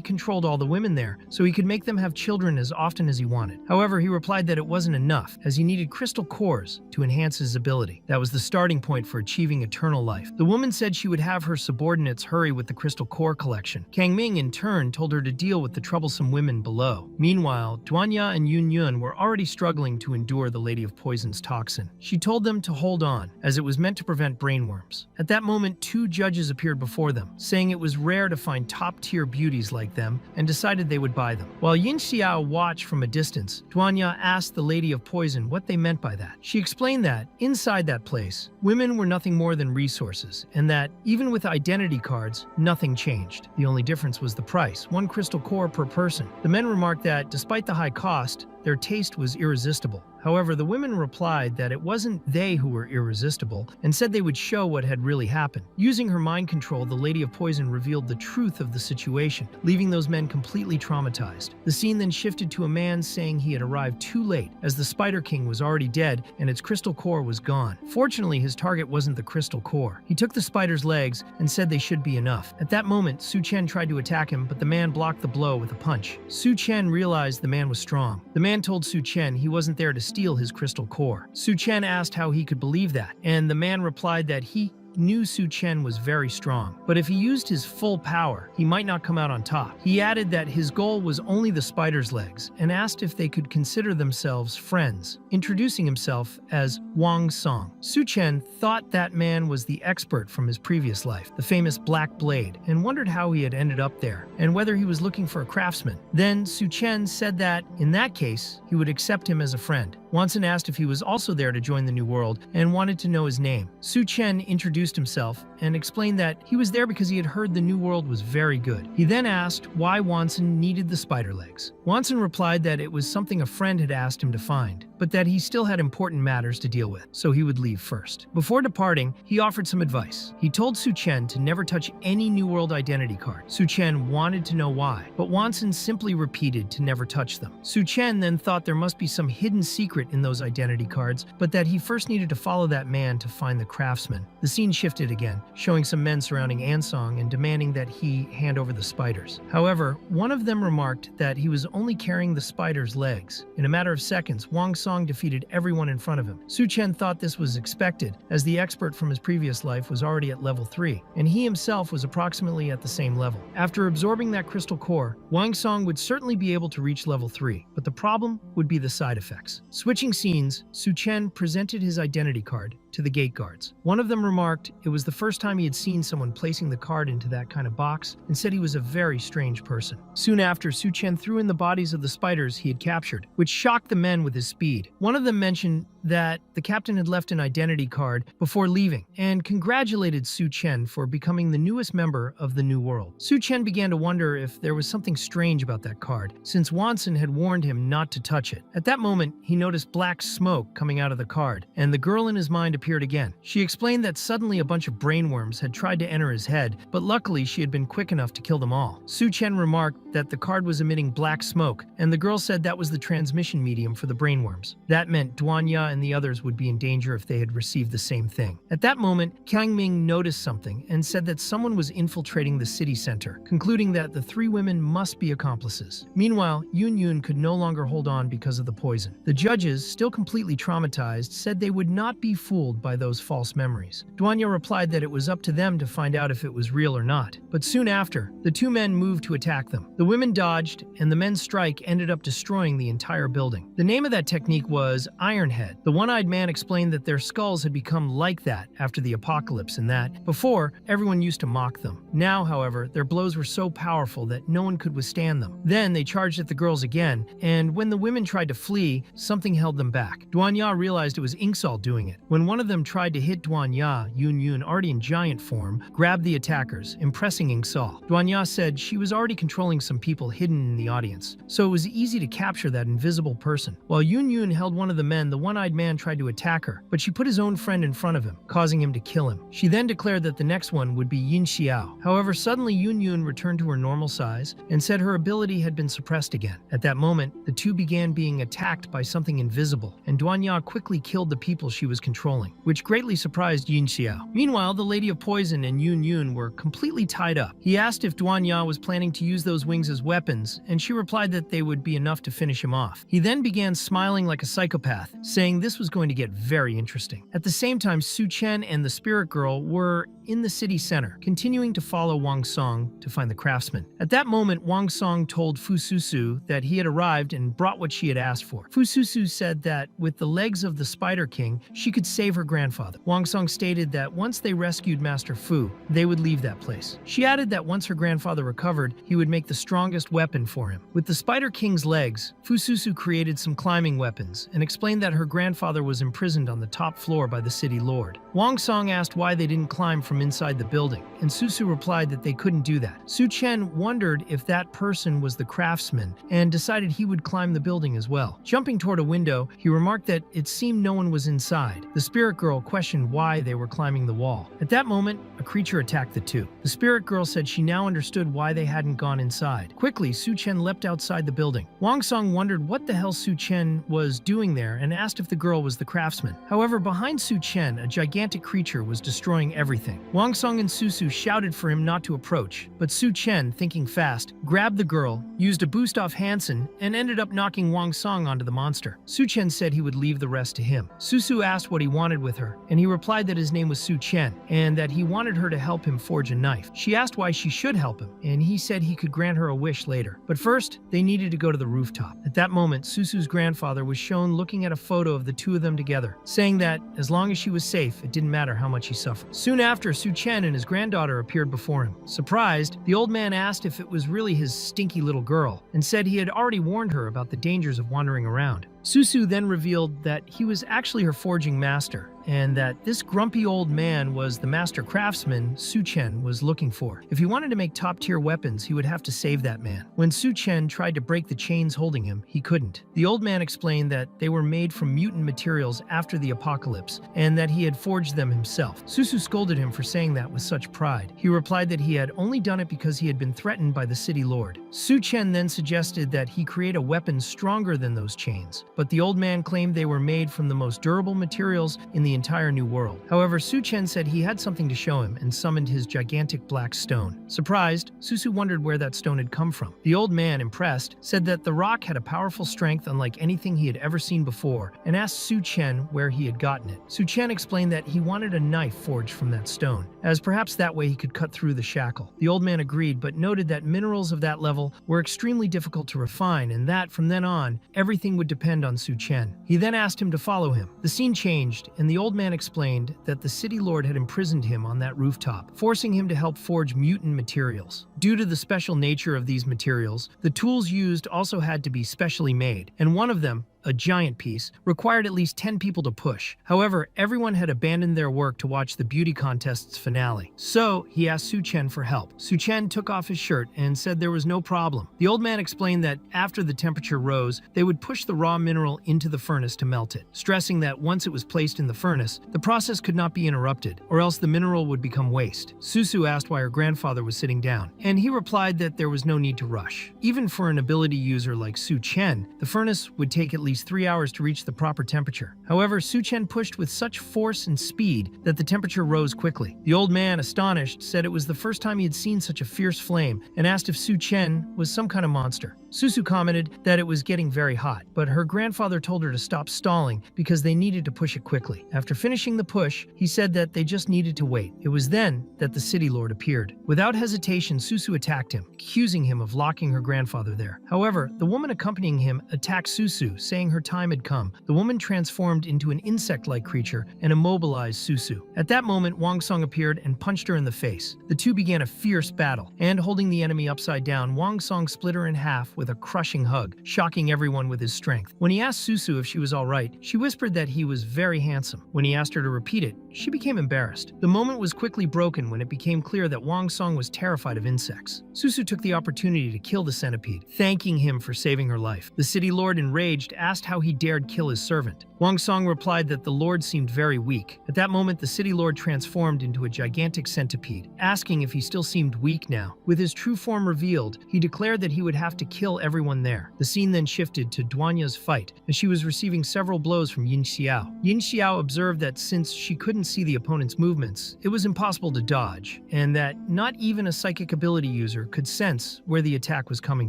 controlled all the women there, so he could make them have children as often as he wanted. However, he replied that it wasn't enough, as he needed crystal cores to enhance his ability. That was the starting point for achieving eternal life. The woman said she would have her subordinates hurry with the crystal core collection. Kang Ming, in turn, told her to deal with the troublesome women below. Meanwhile, Duanya and Yun Yun were already struggling to endure the Lady of Poison's toxin. She told them to hold on, as it was meant to prevent brainworms. At that moment, 2 judges appeared before them, saying it was rare to find top-tier beauties like them, and decided they would buy them. While Yin Xiao watched from a distance, Duanya asked the Lady of Poison what they meant by that. She explained that, inside that place, women were nothing more than resources, and that, even with identity cards, nothing changed. The only difference was the price, 1 crystal core per person. The men remarked that, despite the high cost, their taste was irresistible. However, the women replied that it wasn't they who were irresistible, and said they would show what had really happened. Using her mind control, the Lady of Poison revealed the truth of the situation, leaving those men completely traumatized. The scene then shifted to a man saying he had arrived too late, as the Spider King was already dead and its crystal core was gone. Fortunately, his target wasn't the crystal core. He took the spider's legs and said they should be enough. At that moment, Su Chen tried to attack him, but the man blocked the blow with a punch. Su Chen realized the man was strong. The man told Su Chen he wasn't there to steal his crystal core. Su Chen asked how he could believe that, and the man replied that he knew Su Chen was very strong, but if he used his full power, he might not come out on top. He added that his goal was only the spider's legs, and asked if they could consider themselves friends, introducing himself as Wang Song. Su Chen thought that man was the expert from his previous life, the famous Black Blade, and wondered how he had ended up there, and whether he was looking for a craftsman. Then Su Chen said that, in that case, he would accept him as a friend. Wanson asked if he was also there to join the New World, and wanted to know his name. Su Chen introduced himself and explained that he was there because he had heard the New World was very good. He then asked why Wanson needed the spider legs. Wanson replied that it was something a friend had asked him to find, but but that he still had important matters to deal with, so he would leave first. Before departing, he offered some advice. He told Su Chen to never touch any New World identity card. Su Chen wanted to know why, but Wanson simply repeated to never touch them. Su Chen then thought there must be some hidden secret in those identity cards, but that he first needed to follow that man to find the craftsman. The scene shifted again, showing some men surrounding Ansong and demanding that he hand over the spiders. However, one of them remarked that he was only carrying the spider's legs. In a matter of seconds, Wang Song defeated everyone in front of him. Su Chen thought this was expected, as the expert from his previous life was already at level 3, and he himself was approximately at the same level. After absorbing that crystal core, Wang Song would certainly be able to reach level 3, but the problem would be the side effects. Switching scenes, Su Chen presented his identity card to the gate guards. One of them remarked it was the first time he had seen someone placing the card into that kind of box and said he was a very strange person. Soon after, Su Chen threw in the bodies of the spiders he had captured, which shocked the men with his speed. One of them mentioned that the captain had left an identity card before leaving and congratulated Su Chen for becoming the newest member of the New World. Su Chen began to wonder if there was something strange about that card, since Wanson had warned him not to touch it. At that moment, he noticed black smoke coming out of the card, and the girl in his mind appeared again. She explained that suddenly a bunch of brainworms had tried to enter his head, but luckily she had been quick enough to kill them all. Su Chen remarked that the card was emitting black smoke, and the girl said that was the transmission medium for the brainworms. That meant Duanya and the others would be in danger if they had received the same thing. At that moment, Kang Ming noticed something and said that someone was infiltrating the city center, concluding that the 3 women must be accomplices. Meanwhile, Yun Yun could no longer hold on because of the poison. The judges, still completely traumatized, said they would not be fooled by those false memories. Duanya replied that it was up to them to find out if it was real or not. But soon after, the 2 men moved to attack them. The women dodged, and the men's strike ended up destroying the entire building. The name of that technique was Iron Head. The one-eyed man explained that their skulls had become like that after the apocalypse, and that, before, everyone used to mock them. Now, however, their blows were so powerful that no one could withstand them. Then they charged at the girls again, and when the women tried to flee, something held them back. Duanya realized it was Inksal doing it. When one of them tried to hit Duanya, Yun Yun, already in giant form, grabbed the attackers, impressing Inksal. Duanya said she was already controlling some people hidden in the audience, so it was easy to capture that invisible person. While Yun Yun held one of the men, the one-eyed man tried to attack her, but she put his own friend in front of him, causing him to kill him. She then declared that the next one would be Yin Xiao. However, suddenly Yun Yun returned to her normal size and said her ability had been suppressed again. At that moment, the 2 began being attacked by something invisible, and Duanya quickly killed the people she was controlling, which greatly surprised Yin Xiao. Meanwhile, the Lady of Poison and Yun Yun were completely tied up. He asked if Duanya was planning to use those wings as weapons, and she replied that they would be enough to finish him off. He then began smiling like a psychopath, saying this was going to get very interesting. At the same time, Su Chen and the spirit girl were in the city center, continuing to follow Wang Song to find the craftsman. At that moment, Wang Song told Fu Susu that he had arrived and brought what she had asked for. Fu Susu said that with the legs of the Spider King, she could save her grandfather. Wang Song stated that once they rescued Master Fu, they would leave that place. She added that once her grandfather recovered, he would make the strongest weapon for him. With the Spider King's legs, Fu Susu created some climbing weapons and explained that her grandfather was imprisoned on the top floor by the city lord. Wang Song asked why they didn't climb from inside the building, and Susu replied that they couldn't do that. Su Chen wondered if that person was the craftsman and decided he would climb the building as well. Jumping toward a window, he remarked that it seemed no one was inside. The spirit girl questioned why they were climbing the wall. At that moment, a creature attacked the 2. The spirit girl said she now understood why they hadn't gone inside. Quickly, Su Chen leapt outside the building. Wang Song wondered what the hell Su Chen was doing there and asked if the girl was the craftsman. However, behind Su Chen, a gigantic creature was destroying everything. Wang Song and Susu shouted for him not to approach, but Su Chen, thinking fast, grabbed the girl, used a boost off Hansen, and ended up knocking Wang Song onto the monster. Su Chen said he would leave the rest to him. Susu asked what he wanted with her, and he replied that his name was Su Chen, and that he wanted her to help him forge a knife. She asked why she should help him, and he said he could grant her a wish later. But first, they needed to go to the rooftop. At that moment, Susu's grandfather was shown looking at a photo of the 2 of them together, saying that, as long as she was safe, it didn't matter how much he suffered. Soon after, Su Chen and his granddaughter appeared before him. Surprised, the old man asked if it was really his stinky little girl, and said he had already warned her about the dangers of wandering around. Susu then revealed that he was actually her forging master, and that this grumpy old man was the master craftsman Su Chen was looking for. If he wanted to make top-tier weapons, he would have to save that man. When Su Chen tried to break the chains holding him, he couldn't. The old man explained that they were made from mutant materials after the apocalypse, and that he had forged them himself. Susu scolded him for saying that with such pride. He replied that he had only done it because he had been threatened by the city lord. Su Chen then suggested that he create a weapon stronger than those chains, but the old man claimed they were made from the most durable materials in the entire new world. However, Su Chen said he had something to show him and summoned his gigantic black stone. Surprised, Susu wondered where that stone had come from. The old man, impressed, said that the rock had a powerful strength unlike anything he had ever seen before, and asked Su Chen where he had gotten it. Su Chen explained that he wanted a knife forged from that stone, as perhaps that way he could cut through the shackle. The old man agreed, but noted that minerals of that level were extremely difficult to refine, and that, from then on, everything would depend on Su Chen. He then asked him to follow him. The scene changed, and the old man explained that the city lord had imprisoned him on that rooftop, forcing him to help forge mutant materials. Due to the special nature of these materials, the tools used also had to be specially made, and one of them, a giant piece, required at least 10 people to push. However, everyone had abandoned their work to watch the beauty contest's finale. So, he asked Su Chen for help. Su Chen took off his shirt and said there was no problem. The old man explained that after the temperature rose, they would push the raw mineral into the furnace to melt it, stressing that once it was placed in the furnace, the process could not be interrupted, or else the mineral would become waste. Susu asked why her grandfather was sitting down, and he replied that there was no need to rush. Even for an ability user like Su Chen, the furnace would take at least 3 hours to reach the proper temperature. However, Su Chen pushed with such force and speed that the temperature rose quickly. The old man, astonished, said it was the first time he had seen such a fierce flame and asked if Su Chen was some kind of monster. Susu commented that it was getting very hot, but her grandfather told her to stop stalling because they needed to push it quickly. After finishing the push, he said that they just needed to wait. It was then that the city lord appeared. Without hesitation, Susu attacked him, accusing him of locking her grandfather there. However, the woman accompanying him attacked Susu, saying her time had come. The woman transformed into an insect-like creature and immobilized Susu. At that moment, Wang Song appeared and punched her in the face. The two began a fierce battle, and holding the enemy upside down, Wang Song split her in half with a crushing hug, shocking everyone with his strength. When he asked Susu if she was all right, she whispered that he was very handsome. When he asked her to repeat it, she became embarrassed. The moment was quickly broken when it became clear that Wang Song was terrified of insects. Susu took the opportunity to kill the centipede, thanking him for saving her life. The city lord, enraged, asked how he dared kill his servant. Wang Song replied that the lord seemed very weak. At that moment, the city lord transformed into a gigantic centipede, asking if he still seemed weak now. With his true form revealed, he declared that he would have to kill everyone there. The scene then shifted to Duanya's fight, as she was receiving several blows from Yin Xiao. Yin Xiao observed that since she couldn't see the opponent's movements, it was impossible to dodge, and that not even a psychic ability user could sense where the attack was coming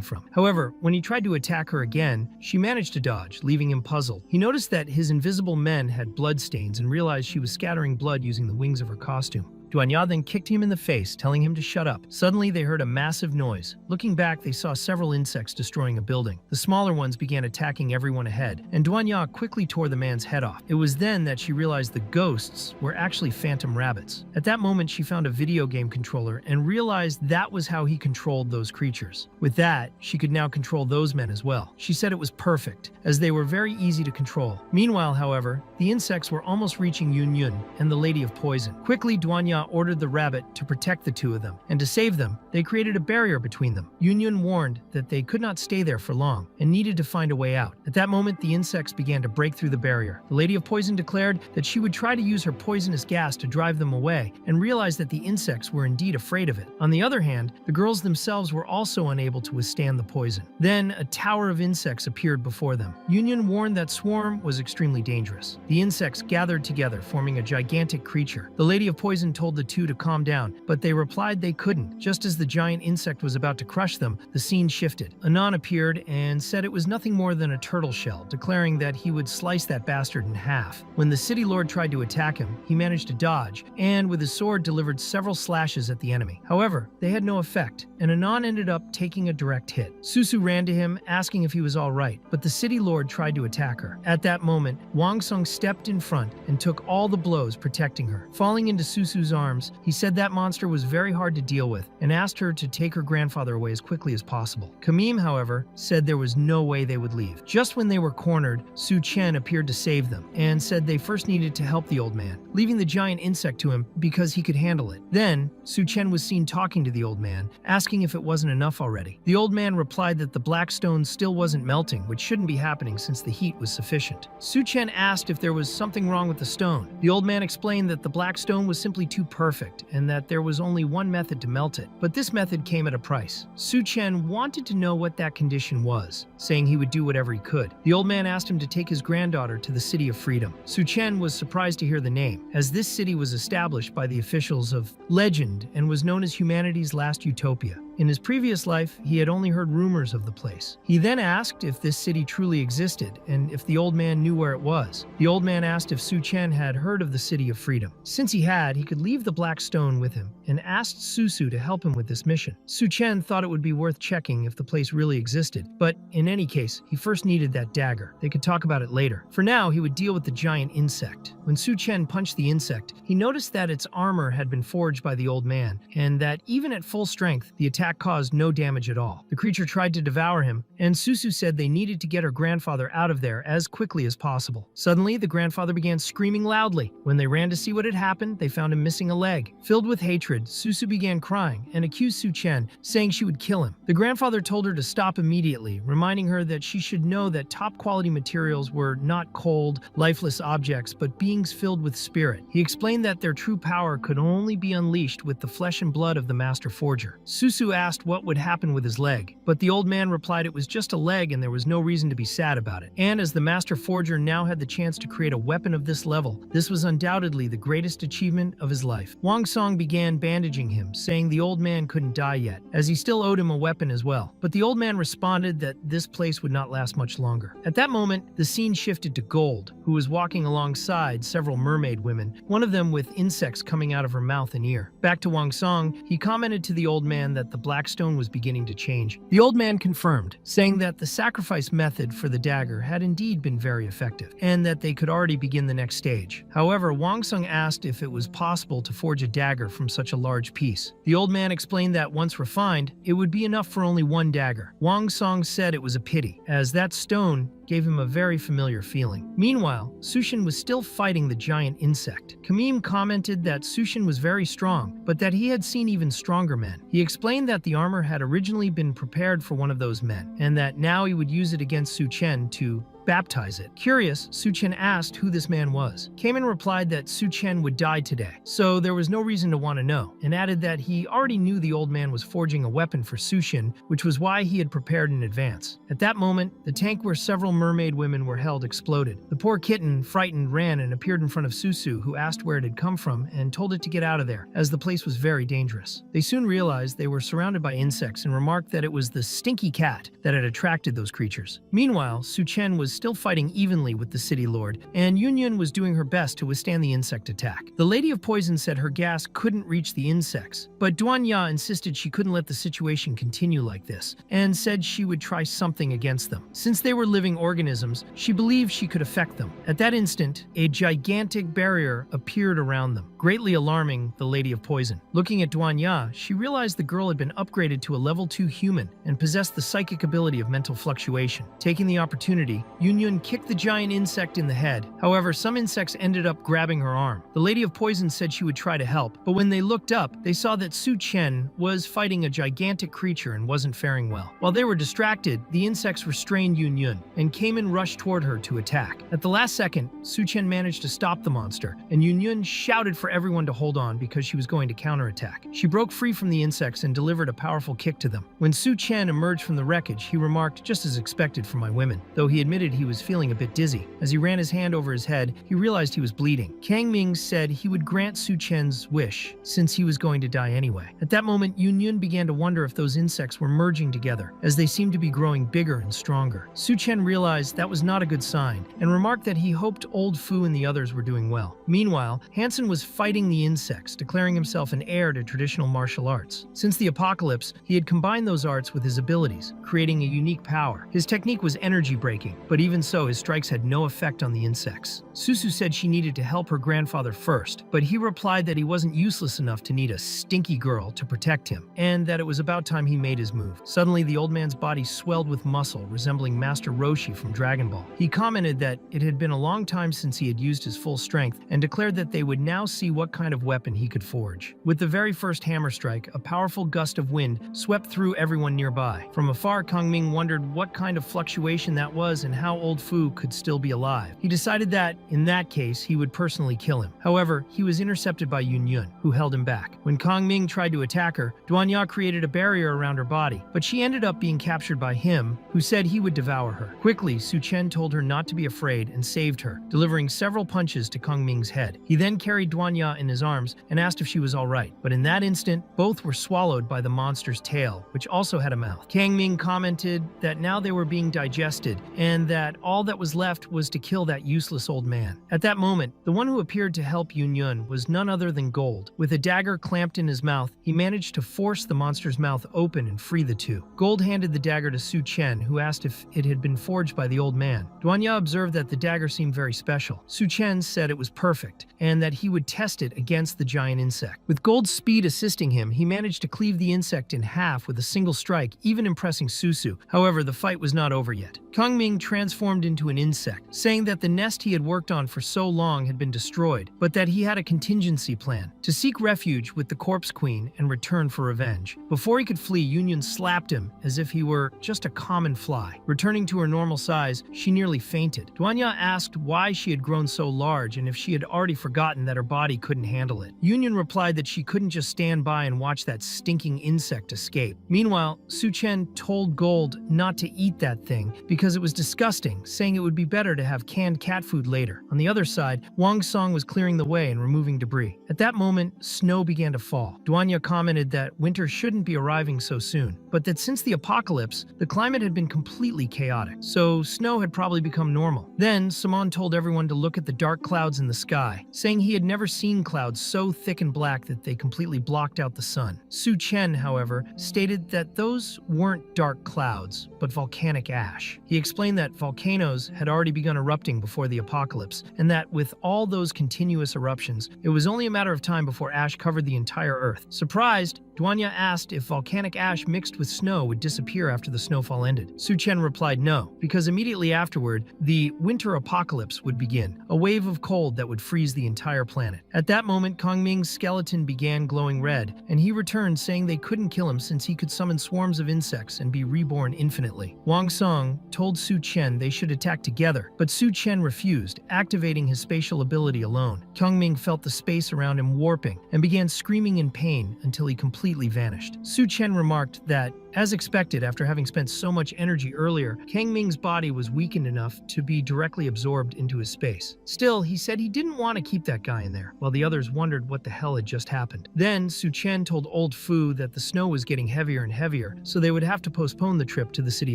from. However, when he tried to attack her again, she managed to dodge, leaving him puzzled. He noticed that his invisible men had blood stains and realized she was scattering blood using the wings of her costume. Duanya then kicked him in the face, telling him to shut up. Suddenly, they heard a massive noise. Looking back, they saw several insects destroying a building. The smaller ones began attacking everyone ahead, and Duanya quickly tore the man's head off. It was then that she realized the ghosts were actually phantom rabbits. At that moment, she found a video game controller and realized that was how he controlled those creatures. With that, she could now control those men as well. She said it was perfect, as they were very easy to control. Meanwhile, however, the insects were almost reaching Yun Yun and the Lady of Poison. Quickly, Duanya ordered the rabbit to protect the two of them, and to save them, they created a barrier between them. Yun Yun warned that they could not stay there for long and needed to find a way out. At that moment, the insects began to break through the barrier. The Lady of Poison declared that she would try to use her poisonous gas to drive them away, and realized that the insects were indeed afraid of it. On the other hand, the girls themselves were also unable to withstand the poison. Then, a tower of insects appeared before them. Yun Yun warned that Swarm was extremely dangerous. The insects gathered together, forming a gigantic creature. The Lady of Poison told the two to calm down, but they replied they couldn't. Just as the giant insect was about to crush them, the scene shifted. Anon appeared and said it was nothing more than a turtle shell, declaring that he would slice that bastard in half. When the city lord tried to attack him, he managed to dodge, and with his sword delivered several slashes at the enemy. However, they had no effect, and Anon ended up taking a direct hit. Susu ran to him, asking if he was all right, but the city lord tried to attack her. At that moment, Wang Sung stepped in front and took all the blows, protecting her. Falling into Susu's arms, he said that monster was very hard to deal with and asked her to take her grandfather away as quickly as possible. Kamim, however, said there was no way they would leave. Just when they were cornered, Su Chen appeared to save them and said they first needed to help the old man, leaving the giant insect to him because he could handle it. Then, Su Chen was seen talking to the old man, asking if it wasn't enough already. The old man replied that the black stone still wasn't melting, which shouldn't be happening since the heat was sufficient. Su Chen asked if there was something wrong with the stone. The old man explained that the black stone was simply too perfect and that there was only one method to melt it, but this method came at a price. Su Chen wanted to know what that condition was, saying he would do whatever he could. The old man asked him to take his granddaughter to the City of Freedom. Su Chen was surprised to hear the name, as this city was established by the officials of legend and was known as humanity's last utopia. In his previous life, he had only heard rumors of the place. He then asked if this city truly existed and if the old man knew where it was. The old man asked if Su Chen had heard of the City of Freedom. Since he had, he could leave the black stone with him and asked Susu to help him with this mission. Su Chen thought it would be worth checking if the place really existed, but in any case, he first needed that dagger. They could talk about it later. For now, he would deal with the giant insect. When Su Chen punched the insect, he noticed that its armor had been forged by the old man, and that even at full strength, the attack caused no damage at all. The creature tried to devour him, and Susu said they needed to get her grandfather out of there as quickly as possible. Suddenly, the grandfather began screaming loudly. When they ran to see what had happened, they found him missing a leg. Filled with hatred, Susu began crying and accused Su Chen, saying she would kill him. The grandfather told her to stop immediately, reminding her that she should know that top-quality materials were not cold, lifeless objects, but beings filled with spirit. He explained that their true power could only be unleashed with the flesh and blood of the master forger. Susu asked what would happen with his leg, but the old man replied it was just a leg and there was no reason to be sad about it. And as the master forger now had the chance to create a weapon of this level, this was undoubtedly the greatest achievement of his life. Wang Song began bandaging him, saying the old man couldn't die yet, as he still owed him a weapon as well. But the old man responded that this place would not last much longer. At that moment, the scene shifted to Gold, who was walking alongside several mermaid women, one of them with insects coming out of her mouth and ear. Back to Wang Song, he commented to the old man that the black stone was beginning to change. The old man confirmed, saying that the sacrifice method for the dagger had indeed been very effective, and that they could already begin the next stage. However, Wang Sung asked if it was possible to forge a dagger from such a large piece. The old man explained that once refined, it would be enough for only one dagger. Wang Song said it was a pity, as that stone gave him a very familiar feeling. Meanwhile, Sushin was still fighting the giant insect. Kamim commented that Sushin was very strong, but that he had seen even stronger men. He explained that the armor had originally been prepared for one of those men, and that now he would use it against Su Chen to baptize it. Curious, Su Chen asked who this man was. Kamen replied that Su Chen would die today, so there was no reason to want to know, and added that he already knew the old man was forging a weapon for Sushin, which was why he had prepared in advance. At that moment, the tank where several mermaid women were held exploded. The poor kitten, frightened, ran and appeared in front of Susu, who asked where it had come from and told it to get out of there, as the place was very dangerous. They soon realized they were surrounded by insects and remarked that it was the stinky cat that had attracted those creatures. Meanwhile, Su Chen was still fighting evenly with the city lord, and Yun was doing her best to withstand the insect attack. The Lady of Poison said her gas couldn't reach the insects, but Duan Ya insisted she couldn't let the situation continue like this, and said she would try something against them. Since they were living organisms, she believed she could affect them. At that instant, a gigantic barrier appeared around them, greatly alarming the Lady of Poison. Looking at Duan Ya, she realized the girl had been upgraded to a level 2 human and possessed the psychic ability of mental fluctuation. Taking the opportunity, Yun kicked the giant insect in the head. However, some insects ended up grabbing her arm. The Lady of Poison said she would try to help, but when they looked up, they saw that Su Chen was fighting a gigantic creature and wasn't faring well. While they were distracted, the insects restrained Yun, and came and rushed toward her to attack. At the last second, Su Chen managed to stop the monster, and Yun shouted for everyone to hold on because she was going to counterattack. She broke free from the insects and delivered a powerful kick to them. When Su Chen emerged from the wreckage, he remarked, "Just as expected for my women," though he admitted he was feeling a bit dizzy. As he ran his hand over his head, he realized he was bleeding. Kang Ming said he would grant Su Chen's wish, since he was going to die anyway. At that moment, Yun Yun began to wonder if those insects were merging together, as they seemed to be growing bigger and stronger. Su Chen realized that was not a good sign, and remarked that he hoped Old Fu and the others were doing well. Meanwhile, Hansen was fighting the insects, declaring himself an heir to traditional martial arts. Since the apocalypse, he had combined those arts with his abilities, creating a unique power. His technique was energy breaking, but even so, his strikes had no effect on the insects. Susu said she needed to help her grandfather first, but he replied that he wasn't useless enough to need a stinky girl to protect him, and that it was about time he made his move. Suddenly, the old man's body swelled with muscle, resembling Master Roshi from Dragon Ball. He commented that it had been a long time since he had used his full strength, and declared that they would now see what kind of weapon he could forge. With the very first hammer strike, a powerful gust of wind swept through everyone nearby. From afar, Kang Ming wondered what kind of fluctuation that was and how Old Fu could still be alive. He decided that, in that case, he would personally kill him. However, he was intercepted by Yun Yun, who held him back. When Kang Ming tried to attack her, Duanya created a barrier around her body, but she ended up being captured by him, who said he would devour her. Quickly, Su Chen told her not to be afraid and saved her, delivering several punches to Kang Ming's head. He then carried Duanya in his arms and asked if she was all right, but in that instant, both were swallowed by the monster's tail, which also had a mouth. Kang Ming commented that now they were being digested, and that all that was left was to kill that useless old man. At that moment, the one who appeared to help Yun Yun was none other than Gold. With a dagger clamped in his mouth, he managed to force the monster's mouth open and free the two. Gold handed the dagger to Su Chen, who asked if it had been forged by the old man. Duanya observed that the dagger seemed very special. Su Chen said it was perfect, and that he would test it against the giant insect. With Gold's speed assisting him, he managed to cleave the insect in half with a single strike, even impressing Susu. However, the fight was not over yet. Kang Ming transformed into an insect, saying that the nest he had worked on for so long had been destroyed, but that he had a contingency plan to seek refuge with the Corpse Queen and return for revenge. Before he could flee, Yun Yun slapped him as if he were just a common fly. Returning to her normal size, she nearly fainted. Duanya asked why she had grown so large and if she had already forgotten that her body couldn't handle it. Yun Yun replied that she couldn't just stand by and watch that stinking insect escape. Meanwhile, Su Chen told Gold not to eat that thing because it was disgusting, saying it would be better to have canned cat food later. On the other side, Wang Song was clearing the way and removing debris. At that moment, snow began to fall. Duanya commented that winter shouldn't be arriving so soon, but that since the apocalypse, the climate had been completely chaotic, so snow had probably become normal. Then, Simon told everyone to look at the dark clouds in the sky, saying he had never seen clouds so thick and black that they completely blocked out the sun. Su Chen, however, stated that those weren't dark clouds, but volcanic ash. He explained that volcanoes had already begun erupting before the apocalypse, and that with all those continuous eruptions, it was only a matter of time before ash covered the entire Earth. Surprised, Duanya asked if volcanic ash mixed with snow would disappear after the snowfall ended. Su Chen replied no, because immediately afterward, the winter apocalypse would begin, a wave of cold that would freeze the entire planet. At that moment, Kang Ming's skeleton began glowing red, and he returned saying they couldn't kill him since he could summon swarms of insects and be reborn infinitely. Wang Song told Su Chen they should attack together, but Su Chen refused, activating his spatial ability alone. Kang Ming felt the space around him warping and began screaming in pain until he completely vanished. Su Chen remarked that, as expected, after having spent so much energy earlier, Kang Ming's body was weakened enough to be directly absorbed into his space. Still, he said he didn't want to keep that guy in there, while the others wondered what the hell had just happened. Then, Su Chen told Old Fu that the snow was getting heavier and heavier, so they would have to postpone the trip to the City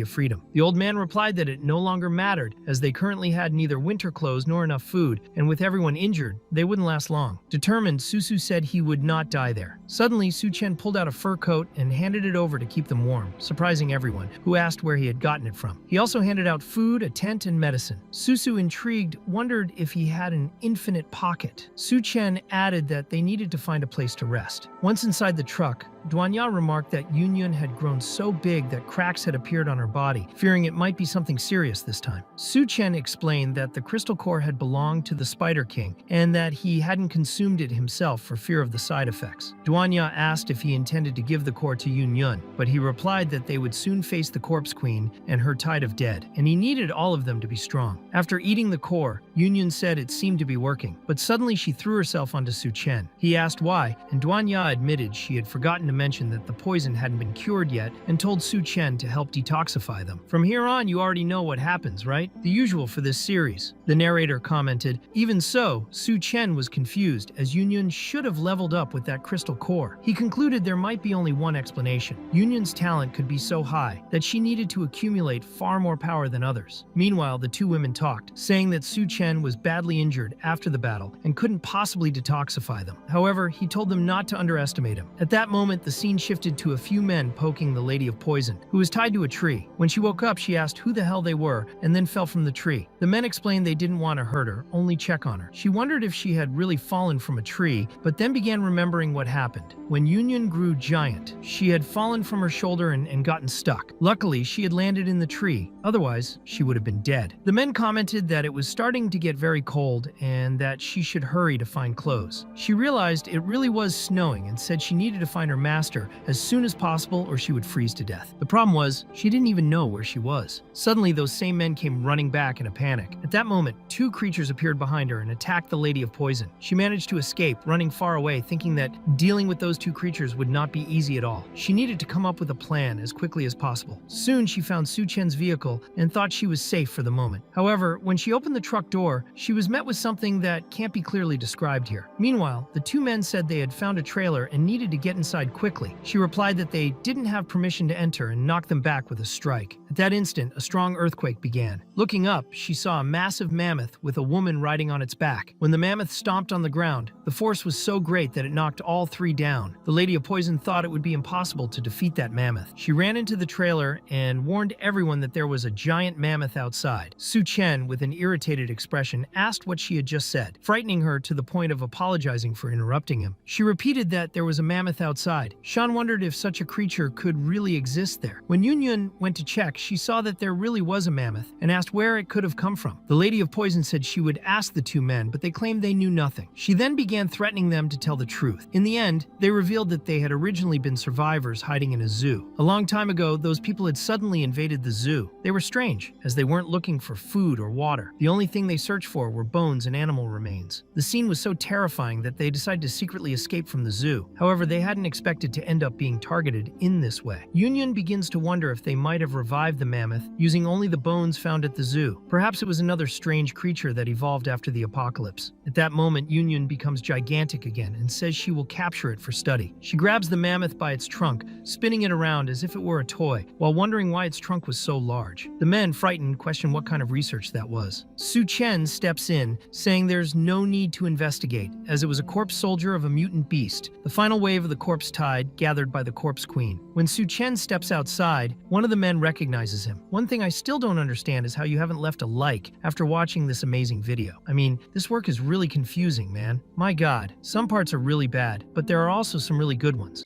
of Freedom. The old man replied that it no longer mattered, as they currently had neither winter clothes nor enough food, and with everyone injured, they wouldn't last long. Determined, Susu said he would not die there. Suddenly, Su Chen pulled out a fur coat and handed it over to keep them warm, surprising everyone, who asked where he had gotten it from. He also handed out food, a tent, and medicine. Susu, intrigued, wondered if he had an infinite pocket. Su Chen added that they needed to find a place to rest. Once inside the truck, Duanya remarked that Yun Yun had grown so big that cracks had appeared on her body, fearing it might be something serious this time. Su Chen explained that the crystal core had belonged to the Spider King, and that he hadn't consumed it himself for fear of the side effects. Duanya asked if he intended to give the core to Yun Yun, but he replied that they would soon face the Corpse Queen and her tide of dead, and he needed all of them to be strong. After eating the core, Yun Yun said it seemed to be working, but suddenly she threw herself onto Su Chen. He asked why, and Duanya admitted she had forgotten to mention that the poison hadn't been cured yet and told Su Chen to help detoxify them. From here on, you already know what happens, right? The usual for this series. The narrator commented, "Even so, Su Chen was confused, as Yun should have leveled up with that crystal core." He concluded there might be only one explanation. Yun's talent could be so high that she needed to accumulate far more power than others. Meanwhile, the two women talked, saying that Su Chen was badly injured after the battle and couldn't possibly detoxify them. However, he told them not to underestimate him. At that moment, the scene shifted to a few men poking the Lady of Poison, who was tied to a tree. When she woke up, she asked who the hell they were and then fell from the tree. The men explained they didn't want to hurt her, only check on her. She wondered if she had really fallen from a tree, but then began remembering what happened. When Yun grew giant, she had fallen from her shoulder and gotten stuck. Luckily, she had landed in the tree. Otherwise, she would have been dead. The men commented that it was starting to get very cold and that she should hurry to find clothes. She realized it really was snowing and said she needed to find her master as soon as possible or she would freeze to death. The problem was, she didn't even know where she was. Suddenly, those same men came running back in a panic. At that moment, two creatures appeared behind her and attacked the Lady of Poison. She managed to escape, running far away, thinking that dealing with those two creatures would not be easy at all. She needed to come up with a plan as quickly as possible. Soon, she found Su Chen's vehicle and thought she was safe for the moment. However, when she opened the truck door, she was met with something that can't be clearly described here. Meanwhile, the two men said they had found a trailer and needed to get inside quickly. She replied that they didn't have permission to enter and knocked them back with a strike. At that instant, a strong earthquake began. Looking up, she saw a massive mammoth with a woman riding on its back. When the mammoth stomped on the ground, the force was so great that it knocked all three down. The Lady of Poison thought it would be impossible to defeat that mammoth. She ran into the trailer and warned everyone that there was a giant mammoth outside. Su Chen, with an irritated expression, asked what she had just said, frightening her to the point of apologizing for interrupting him. She repeated that there was a mammoth outside. Shan wondered if such a creature could really exist there. When Yun went to check, she saw that there really was a mammoth and asked where it could have come from. The Lady of Poison said she would ask the two men, but they claimed they knew nothing. She then began threatening them to tell the truth. In the end, they revealed that they had originally been survivors hiding in a zoo. A long time ago, those people had suddenly invaded the zoo. They were strange, as they weren't looking for food or water. The only thing they searched for were bones and animal remains. The scene was so terrifying that they decided to secretly escape from the zoo. However, they hadn't expected to end up being targeted in this way. Yun begins to wonder if they might have revived the mammoth using only the bones found at the zoo. Perhaps it was another strange creature that evolved after the apocalypse. At that moment, Yun becomes gigantic again and says she will capture it for study. She grabs the mammoth by its trunk, spinning it around as if it were a toy, while wondering why its trunk was so large. The men, frightened, question what kind of research that was. Su Chen steps in, saying there's no need to investigate, as it was a corpse soldier of a mutant beast. The final wave of the corpse tide gathered by the corpse queen. When Su Chen steps outside, one of the men recognizes him. One thing I still don't understand is how you haven't left a like after watching this amazing video. I mean, this work is really confusing, man. My God, some parts are really bad, but there are also some really good ones.